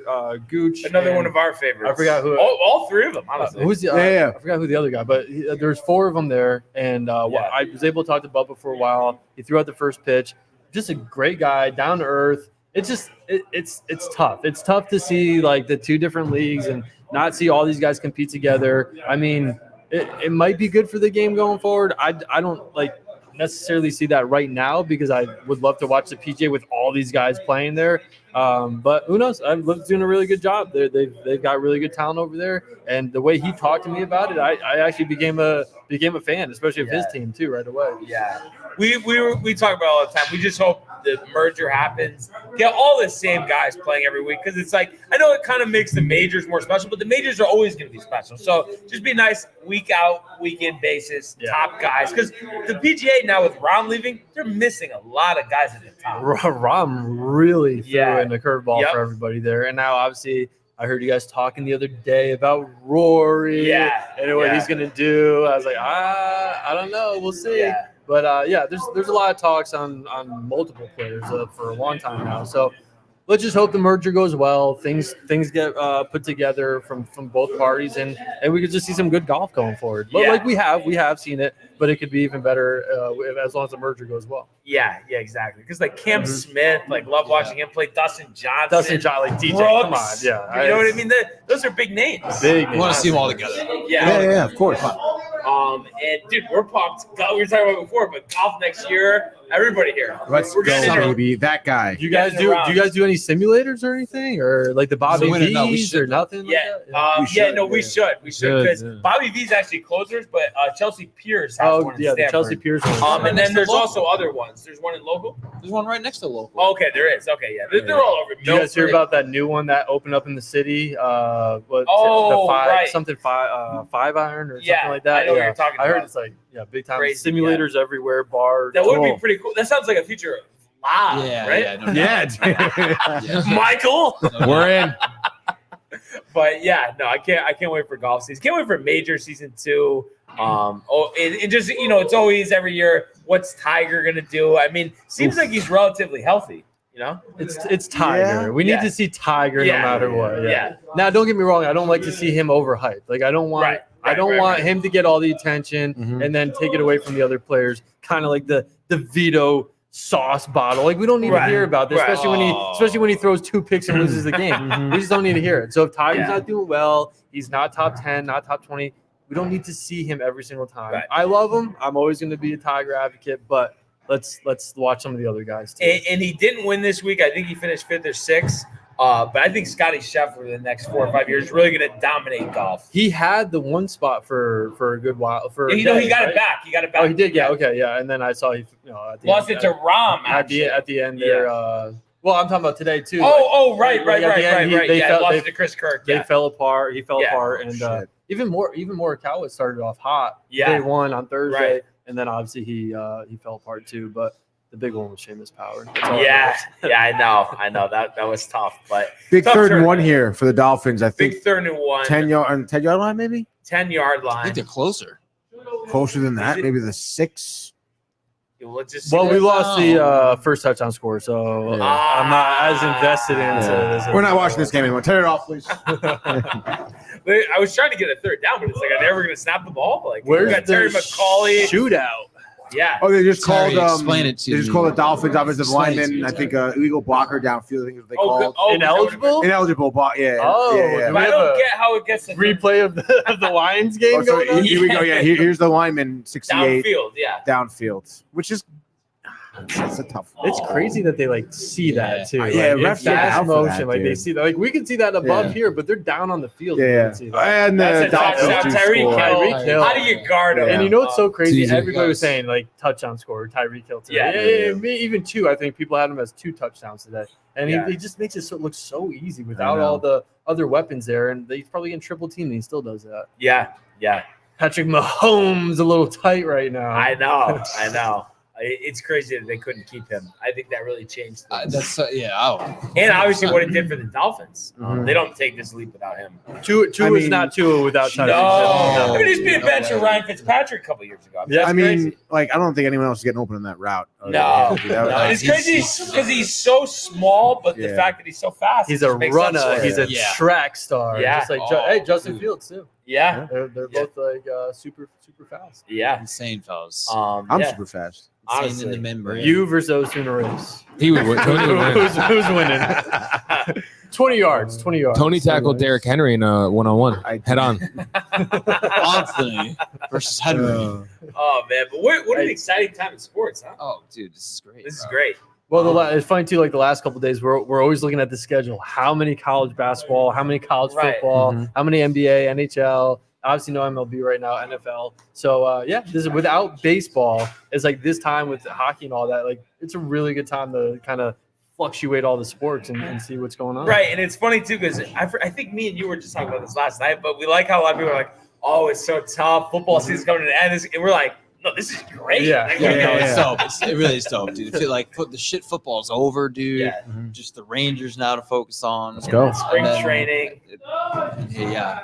Speaker 9: Gooch,
Speaker 1: Another
Speaker 9: and
Speaker 1: one of our favorites.
Speaker 9: I forgot who.
Speaker 1: All three of them, honestly.
Speaker 9: Who's the?
Speaker 6: Yeah.
Speaker 9: I forgot who the other guy, but there's 4 of them there, and I was able to talk to Bubba for a while. He threw out the first pitch. Just a great guy, down to earth. It's just it's tough. It's tough to see like the 2 different leagues and not see all these guys compete together. I mean, it might be good for the game going forward. I don't like necessarily see that right now because I would love to watch the PGA with all these guys playing there. But who knows? I've doing a really good job. They've got really good talent over there, and the way he talked to me about it, I actually became a fan, especially of his team too, right away.
Speaker 1: Yeah, we talk about it all the time. We just hope the merger happens. Get all the same guys playing every week because it's like I know it kind of makes the majors more special, but the majors are always going to be special. So just be nice week out, week in basis, top guys. Because the PGA now with Rahm leaving, they're missing a lot of guys at the top.
Speaker 9: Rahm really threw in a curveball for everybody there, and now obviously. I heard you guys talking the other day about Rory and what he's going to do. I was like, I don't know. We'll see.
Speaker 1: Yeah.
Speaker 9: But, there's a lot of talks on multiple players for a long time now. So let's just hope the merger goes well. Things get put together from both parties, and we could just see some good golf going forward. But like we have seen it, but it could be even better as long as the merger goes well.
Speaker 1: Yeah, exactly. Because like Cam Smith, like love watching him play. Dustin Johnson,
Speaker 9: like DJ,
Speaker 1: Brooks,
Speaker 9: come on,
Speaker 1: you know what I mean? Those are big names.
Speaker 9: Big.
Speaker 10: I want to see them all together.
Speaker 6: Yeah, of course.
Speaker 1: And dude, we're pumped. We were talking about before, but golf next year, everybody here.
Speaker 6: Let's
Speaker 1: We're getting
Speaker 6: go,
Speaker 1: into-
Speaker 6: baby. That guy.
Speaker 9: Do you guys do any simulators or anything, or like the Bobby
Speaker 10: No, we
Speaker 9: V's
Speaker 10: should.
Speaker 9: or nothing?
Speaker 1: Yeah,
Speaker 9: Like that?
Speaker 1: we should because Bobby V's actually closers, but Chelsea Pierce has one in
Speaker 9: the
Speaker 1: Stanford.
Speaker 9: Chelsea Pierce one.
Speaker 1: And then there's also other ones. There's one in local.
Speaker 10: There's one right next to local.
Speaker 1: Okay, there is. Okay, yeah, they're all over.
Speaker 9: Did you guys hear about that new one that opened up in the city?
Speaker 1: right.
Speaker 9: Five iron or
Speaker 1: Yeah,
Speaker 9: something like that.
Speaker 1: I know what you're talking
Speaker 9: I heard
Speaker 1: about.
Speaker 9: it's like big time
Speaker 1: Crazy,
Speaker 9: simulators everywhere, bars.
Speaker 1: That would be pretty cool. That sounds like a future live, right?
Speaker 6: Yeah.
Speaker 1: Michael.
Speaker 4: We're in.
Speaker 1: But yeah, no, I can't wait for golf season. Can't wait for major season 2. And just it's always every year. What's Tiger gonna do? I mean, seems like he's relatively healthy.
Speaker 9: It's Tiger.
Speaker 6: Yeah.
Speaker 9: We need to see Tiger no matter what.
Speaker 1: Yeah.
Speaker 9: Now, don't get me wrong. I don't like to see him overhyped. Like I don't want. I don't want him to get all the attention and then take it away from the other players. Kind of like the Vito sauce bottle. Like we don't need to hear about this, especially when he throws 2 picks and loses the game. We just don't need to hear it. So if Tiger's not doing well, he's not top 10, not top 20. We don't need to see him every single time.
Speaker 1: Right.
Speaker 9: I love him. I'm always going to be a Tiger advocate, but let's watch some of the other guys too.
Speaker 1: And he didn't win this week. I think he finished 5th or 6th. But I think Scotty Scheffler for the next 4 or 5 years is really going to dominate golf.
Speaker 9: He had the 1 spot for a good while.
Speaker 1: He got it back. He got it back.
Speaker 9: Oh, he did. Yeah. Okay. Yeah. And then I saw he at the
Speaker 1: Lost
Speaker 9: end,
Speaker 1: it to Rahm
Speaker 9: at the end there. Well, I'm talking about today too.
Speaker 1: Right.
Speaker 9: They
Speaker 1: lost it to Chris Kirk.
Speaker 9: They fell apart. He fell apart, and
Speaker 6: shit.
Speaker 9: even Morikawa started off hot.
Speaker 1: Yeah.
Speaker 9: Day 1 on Thursday,
Speaker 1: Right.
Speaker 9: and then obviously he fell apart too. But the big one was Seamus Power.
Speaker 1: Yeah, I know that was tough, but
Speaker 6: Big
Speaker 1: tough
Speaker 6: 3rd and
Speaker 1: tournament.
Speaker 6: 1 here for the Dolphins. I think
Speaker 1: Big 3rd and 1.
Speaker 6: 10-yard line, maybe
Speaker 1: 10-yard
Speaker 10: I
Speaker 1: line.
Speaker 10: think they're closer.
Speaker 6: closer than that. Maybe the 6.
Speaker 1: Well,
Speaker 9: we lost the first touchdown score, so
Speaker 6: Yeah.
Speaker 9: I'm not as invested into this.
Speaker 6: We're not watching this game anymore. Turn it off, please.
Speaker 1: I was trying to get a 3rd down, but it's like I'm never going to snap the ball. Like
Speaker 9: Where's
Speaker 1: we got Terry
Speaker 9: the
Speaker 1: McCauley.
Speaker 9: shootout?
Speaker 1: Yeah.
Speaker 6: Oh, they just
Speaker 10: Terry,
Speaker 6: called.
Speaker 10: explain it to
Speaker 6: They just
Speaker 10: me.
Speaker 6: called the Dolphins offensive
Speaker 10: Explain it to
Speaker 6: lineman.
Speaker 10: me,
Speaker 6: I think
Speaker 10: Terry.
Speaker 6: illegal blocker downfield. I think is what they called.
Speaker 9: Ineligible?
Speaker 6: Ineligible block. Yeah.
Speaker 9: Oh,
Speaker 6: yeah, yeah.
Speaker 9: do
Speaker 1: But
Speaker 9: we
Speaker 1: I
Speaker 9: have
Speaker 1: don't
Speaker 9: a
Speaker 1: get how it gets
Speaker 9: replay of the Lions game
Speaker 6: Oh, so
Speaker 9: going on?
Speaker 6: here we go. Yeah, here's the lineman, 68
Speaker 1: downfield. Yeah.
Speaker 6: downfield, which is it's a tough one.
Speaker 9: It's crazy that they like see that too.
Speaker 6: Yeah,
Speaker 9: like,
Speaker 6: refs
Speaker 9: in
Speaker 6: get out
Speaker 9: fast
Speaker 6: for
Speaker 9: motion,
Speaker 6: that,
Speaker 9: like they
Speaker 6: dude.
Speaker 9: see that. Like we can see that above
Speaker 6: Yeah.
Speaker 9: here, but they're down on the field. You
Speaker 6: Yeah,
Speaker 9: can see that.
Speaker 6: and the
Speaker 1: That's a
Speaker 6: Dolphins
Speaker 1: touchdown.
Speaker 6: do
Speaker 1: Tyreek
Speaker 6: score.
Speaker 1: Hill.
Speaker 9: Tyreek Hill.
Speaker 1: How do you guard him?
Speaker 9: And you know what's so crazy?
Speaker 4: It's easy.
Speaker 9: Everybody was saying like touchdown score, Tyreek Hill today.
Speaker 1: Yeah.
Speaker 9: Me, even 2. I think people had him as 2 touchdowns today, and
Speaker 1: Yeah.
Speaker 9: he just makes it look so easy without
Speaker 6: know.
Speaker 9: all the other weapons there. And he's probably getting triple teamed, and he still does that.
Speaker 1: Yeah. Yeah.
Speaker 9: Patrick Mahomes a little tight right now.
Speaker 1: I know. It's crazy that they couldn't keep him. I think that really changed things.
Speaker 10: That's oh.
Speaker 1: And obviously what it did for the Dolphins.
Speaker 6: Mhm.
Speaker 1: They don't take this leap without him.
Speaker 9: Tua
Speaker 6: I
Speaker 9: is
Speaker 6: mean,
Speaker 9: not Tua without Tyreek.
Speaker 1: No. I mean, he's been a bench
Speaker 10: Okay.
Speaker 1: of Ryan Fitzpatrick a couple years ago.
Speaker 9: Yeah,
Speaker 6: I
Speaker 1: that's
Speaker 6: mean,
Speaker 1: crazy.
Speaker 6: like I don't think anyone else is getting open on that route.
Speaker 1: No.
Speaker 6: Dude, that was-
Speaker 1: No, it's crazy because he's so small, but the
Speaker 6: Yeah.
Speaker 1: fact that he's so fast.
Speaker 9: He's
Speaker 1: it
Speaker 9: a
Speaker 1: just makes sense
Speaker 9: runner.
Speaker 1: for
Speaker 9: He's
Speaker 1: him.
Speaker 9: a
Speaker 10: Yeah.
Speaker 9: track star.
Speaker 1: Yeah.
Speaker 9: Just like
Speaker 10: Oh,
Speaker 9: Justin
Speaker 10: dude.
Speaker 9: Fields too.
Speaker 1: Yeah.
Speaker 9: They're both like super fast.
Speaker 1: Yeah.
Speaker 10: Insane, fellas.
Speaker 6: I'm
Speaker 1: yeah.
Speaker 6: super fast.
Speaker 10: Insane
Speaker 1: honestly.
Speaker 10: in the membrane.
Speaker 9: You versus those 2 in a race.
Speaker 4: He would win. Tony would win.
Speaker 9: Who's winning? 20 yards. 20 yards.
Speaker 4: Tony tackled Derrick Henry in a one-on-one.
Speaker 6: I-
Speaker 4: Head on.
Speaker 10: Anthony versus Henry.
Speaker 1: Oh man, but what an exciting time in sports, huh?
Speaker 10: Oh, dude, this is great.
Speaker 1: This is
Speaker 10: bro.
Speaker 1: great.
Speaker 9: Well, it's funny too. Like the last couple of days, we're always looking at the schedule. How many college basketball? How many college
Speaker 1: Right.
Speaker 9: football?
Speaker 6: Mhm.
Speaker 9: How many NBA, NHL? Obviously, no MLB right now, NFL. So yeah, this is without baseball. It's like this time with hockey and all that. Like it's a really good time to kind of fluctuate all the sports and see what's going on.
Speaker 1: Right, and it's funny too because I think me and you were just talking about this last night, but we like how a lot of people are like, "Oh, it's so tough. Football season's coming to the end," and we're like, "No, this is great."
Speaker 9: Yeah.
Speaker 1: Like,
Speaker 10: Yeah,
Speaker 1: you know,
Speaker 10: no, it's
Speaker 6: yeah.
Speaker 10: dope. It really is dope, dude. Feel like the shit football's over, dude.
Speaker 1: Yeah.
Speaker 10: Just the Rangers now to focus on. Let's
Speaker 6: go.
Speaker 1: Spring training.
Speaker 10: Yeah.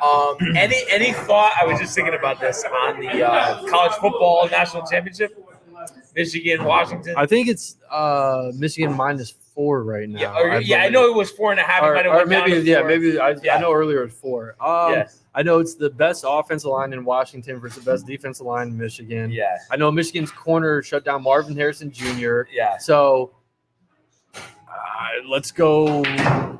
Speaker 1: Any thought? I was just thinking about this on the college football national championship, Michigan, Washington.
Speaker 9: I think it's Michigan -4 right now.
Speaker 1: I know it was 4.5. It might have
Speaker 9: Or
Speaker 1: went down
Speaker 9: maybe,
Speaker 1: to
Speaker 9: yeah,
Speaker 1: 4.
Speaker 9: maybe I
Speaker 1: Yeah.
Speaker 9: know earlier it was 4.
Speaker 1: Yes.
Speaker 9: I know it's the best offensive line in Washington versus the best defensive line in Michigan.
Speaker 1: Yeah,
Speaker 9: I know Michigan's corner shut down Marvin Harrison Jr.
Speaker 1: yeah.
Speaker 9: So let's go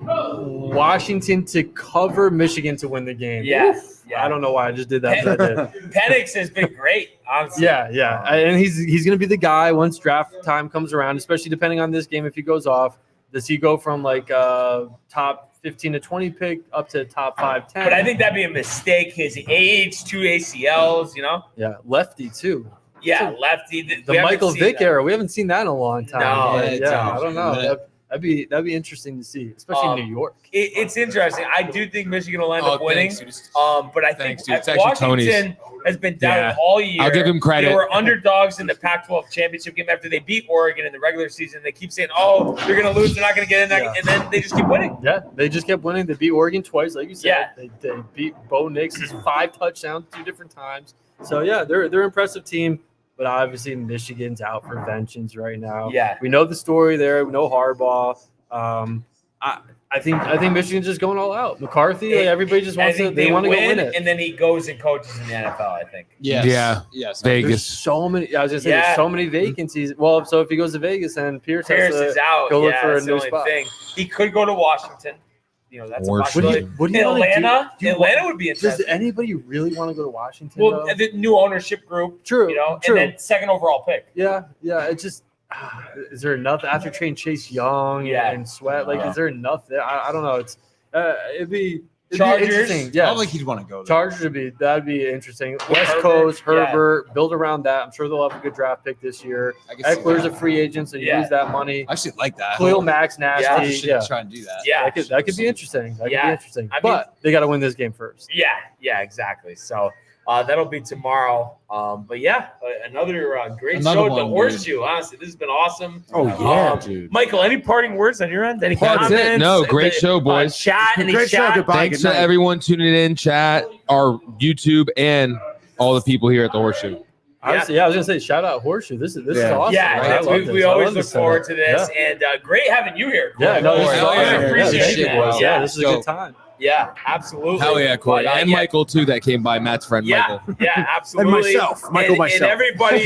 Speaker 9: Washington to cover Michigan to win the game.
Speaker 1: Yeah,
Speaker 9: Oof.
Speaker 1: yeah.
Speaker 9: I don't know why I just did that. But I did.
Speaker 1: Penix has been great, honestly.
Speaker 9: Yeah. And he's going to be the guy once draft time comes around, especially depending on this game. If he goes off, does he go from like top 15 to 20 pick up to top 5, 10?
Speaker 1: But I think that'd be a mistake. His age, 2 ACLs, you know?
Speaker 9: Yeah, lefty too.
Speaker 1: Yeah, lefty.
Speaker 9: The
Speaker 1: We haven't
Speaker 9: Michael
Speaker 1: seen
Speaker 9: Vick
Speaker 1: that.
Speaker 9: era. We haven't seen that in a long time.
Speaker 1: No,
Speaker 9: yeah, I don't know.
Speaker 10: Yeah.
Speaker 9: That'd be interesting to see, especially in New York.
Speaker 1: It's interesting. I do think Michigan will end
Speaker 4: Oh,
Speaker 1: up winning.
Speaker 4: thanks, dude.
Speaker 1: But I think
Speaker 4: Thanks, dude. It's actually
Speaker 1: Washington has been down
Speaker 4: Yeah.
Speaker 1: all year.
Speaker 4: I'll give him credit.
Speaker 1: They were underdogs in the Pac-12 championship game after they beat Oregon in the regular season. They keep saying, "Oh, they're going to lose. They're not going to get in there,"
Speaker 9: Yeah.
Speaker 1: and then they just keep winning.
Speaker 9: Yeah, they just kept winning. They beat Oregon twice, like you said.
Speaker 1: Yeah.
Speaker 9: They beat Bo Nix 5 touchdowns 2 different times. So yeah, they're an impressive team. But obviously Michigan's out for vengeance right now.
Speaker 1: Yeah.
Speaker 9: We know the story there. We know Harbaugh. I think Michigan's just going all out. McCarthy, like, everybody just wants to. They want to go win it.
Speaker 1: and then he goes and coaches in the NFL. I think.
Speaker 10: Yes.
Speaker 4: Yeah.
Speaker 10: Yes.
Speaker 9: There's
Speaker 4: Vegas.
Speaker 9: so many. I was gonna say
Speaker 1: Yeah.
Speaker 9: there's so many vacancies. Well, so if he goes to Vegas, then Pierce
Speaker 1: Pierce
Speaker 9: has to
Speaker 1: is out.
Speaker 9: go look
Speaker 1: Yeah,
Speaker 9: for a
Speaker 1: that's the
Speaker 9: new
Speaker 1: only
Speaker 9: spot.
Speaker 1: thing. He could go to Washington. You know, that's a
Speaker 4: Washington.
Speaker 1: possibility.
Speaker 9: What do you wanna do?
Speaker 1: Atlanta.
Speaker 9: Do you
Speaker 1: Atlanta would be
Speaker 9: Does
Speaker 1: interesting.
Speaker 9: anybody really want to go to Washington?
Speaker 1: Well,
Speaker 9: though?
Speaker 1: the new ownership group.
Speaker 9: True.
Speaker 1: You know,
Speaker 9: True.
Speaker 1: and then second overall pick.
Speaker 9: Yeah. It's just. Is there enough after trading Chase Young
Speaker 1: Yeah.
Speaker 9: and Sweat? Like,
Speaker 6: Yeah.
Speaker 9: is there enough there? I don't know. It's it'd be
Speaker 1: Chargers?
Speaker 9: interesting.
Speaker 10: I
Speaker 9: Yeah,
Speaker 10: don't think he'd want to go there.
Speaker 9: Chargers that'd be interesting. West
Speaker 1: Herbert,
Speaker 9: Coast,
Speaker 1: yeah.
Speaker 9: Herbert, build around that. I'm sure they'll have a good draft pick this year.
Speaker 10: I can see
Speaker 9: Eckler's
Speaker 10: that.
Speaker 9: a free agent, so you
Speaker 1: Yeah.
Speaker 9: use that money.
Speaker 10: I actually like that.
Speaker 9: Khalil Mack's nasty.
Speaker 10: Chargers should
Speaker 9: Yeah,
Speaker 10: try and do that.
Speaker 1: Yeah.
Speaker 9: that could be interesting. That could
Speaker 1: Yeah.
Speaker 9: be interesting.
Speaker 1: I mean-
Speaker 9: But they got to win this game first.
Speaker 1: Yeah, exactly. So that'll be tomorrow. But yeah, another great
Speaker 10: Another
Speaker 1: show at the
Speaker 10: one,
Speaker 1: Horseshoe. Honestly, this has been awesome.
Speaker 6: Oh yeah, dude.
Speaker 1: Michael, any parting words on your end? Any
Speaker 4: That's
Speaker 1: comments?
Speaker 4: it. No, great show, boys.
Speaker 1: Chat, any
Speaker 6: Great show.
Speaker 1: chat?
Speaker 6: Goodbye.
Speaker 4: Thanks
Speaker 6: Good
Speaker 4: to
Speaker 6: night.
Speaker 4: everyone tuning in, chat, our YouTube, and all the people here at the Horseshoe.
Speaker 9: I was gonna say, shout out Horseshoe. This is awesome.
Speaker 1: Yeah,
Speaker 9: right? I love this.
Speaker 1: we
Speaker 9: I
Speaker 1: always
Speaker 9: love
Speaker 1: look
Speaker 9: this
Speaker 1: forward to
Speaker 9: setup.
Speaker 1: this, and great having you here.
Speaker 9: Yeah, no, this is
Speaker 4: Hell
Speaker 9: awesome.
Speaker 4: yeah.
Speaker 1: Appreciate
Speaker 9: Thank you,
Speaker 1: that.
Speaker 9: boys. Yeah, this is a good time.
Speaker 1: Yeah, absolutely.
Speaker 4: Hell yeah, Corey.
Speaker 1: But,
Speaker 4: And Michael, too, that came by. Matt's friend,
Speaker 1: Yeah,
Speaker 4: Michael.
Speaker 1: yeah, absolutely.
Speaker 6: Michael myself.
Speaker 1: And everybody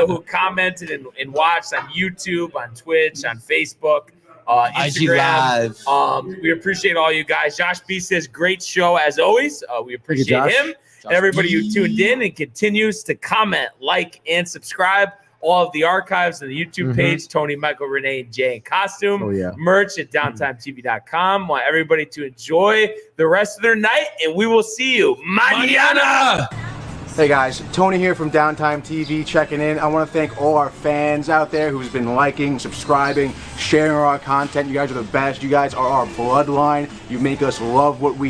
Speaker 1: who commented and watched on YouTube, on Twitch, on Facebook, Instagram. We appreciate all you guys. Josh B says, great show as always. We appreciate him. And everybody who tuned in and continues to comment, like, and subscribe. All of the archives on the YouTube page, Tony, Michael, Renee, and Jay in costume.
Speaker 6: Oh, yeah.
Speaker 1: Merch at downtimetv.com. Want everybody to enjoy the rest of their night, and we will see you mañana.
Speaker 6: Hey guys, Tony here from Downtime TV checking in. I want to thank all our fans out there who's been liking, subscribing, sharing our content. You guys are the best. You guys are our bloodline. You make us love what we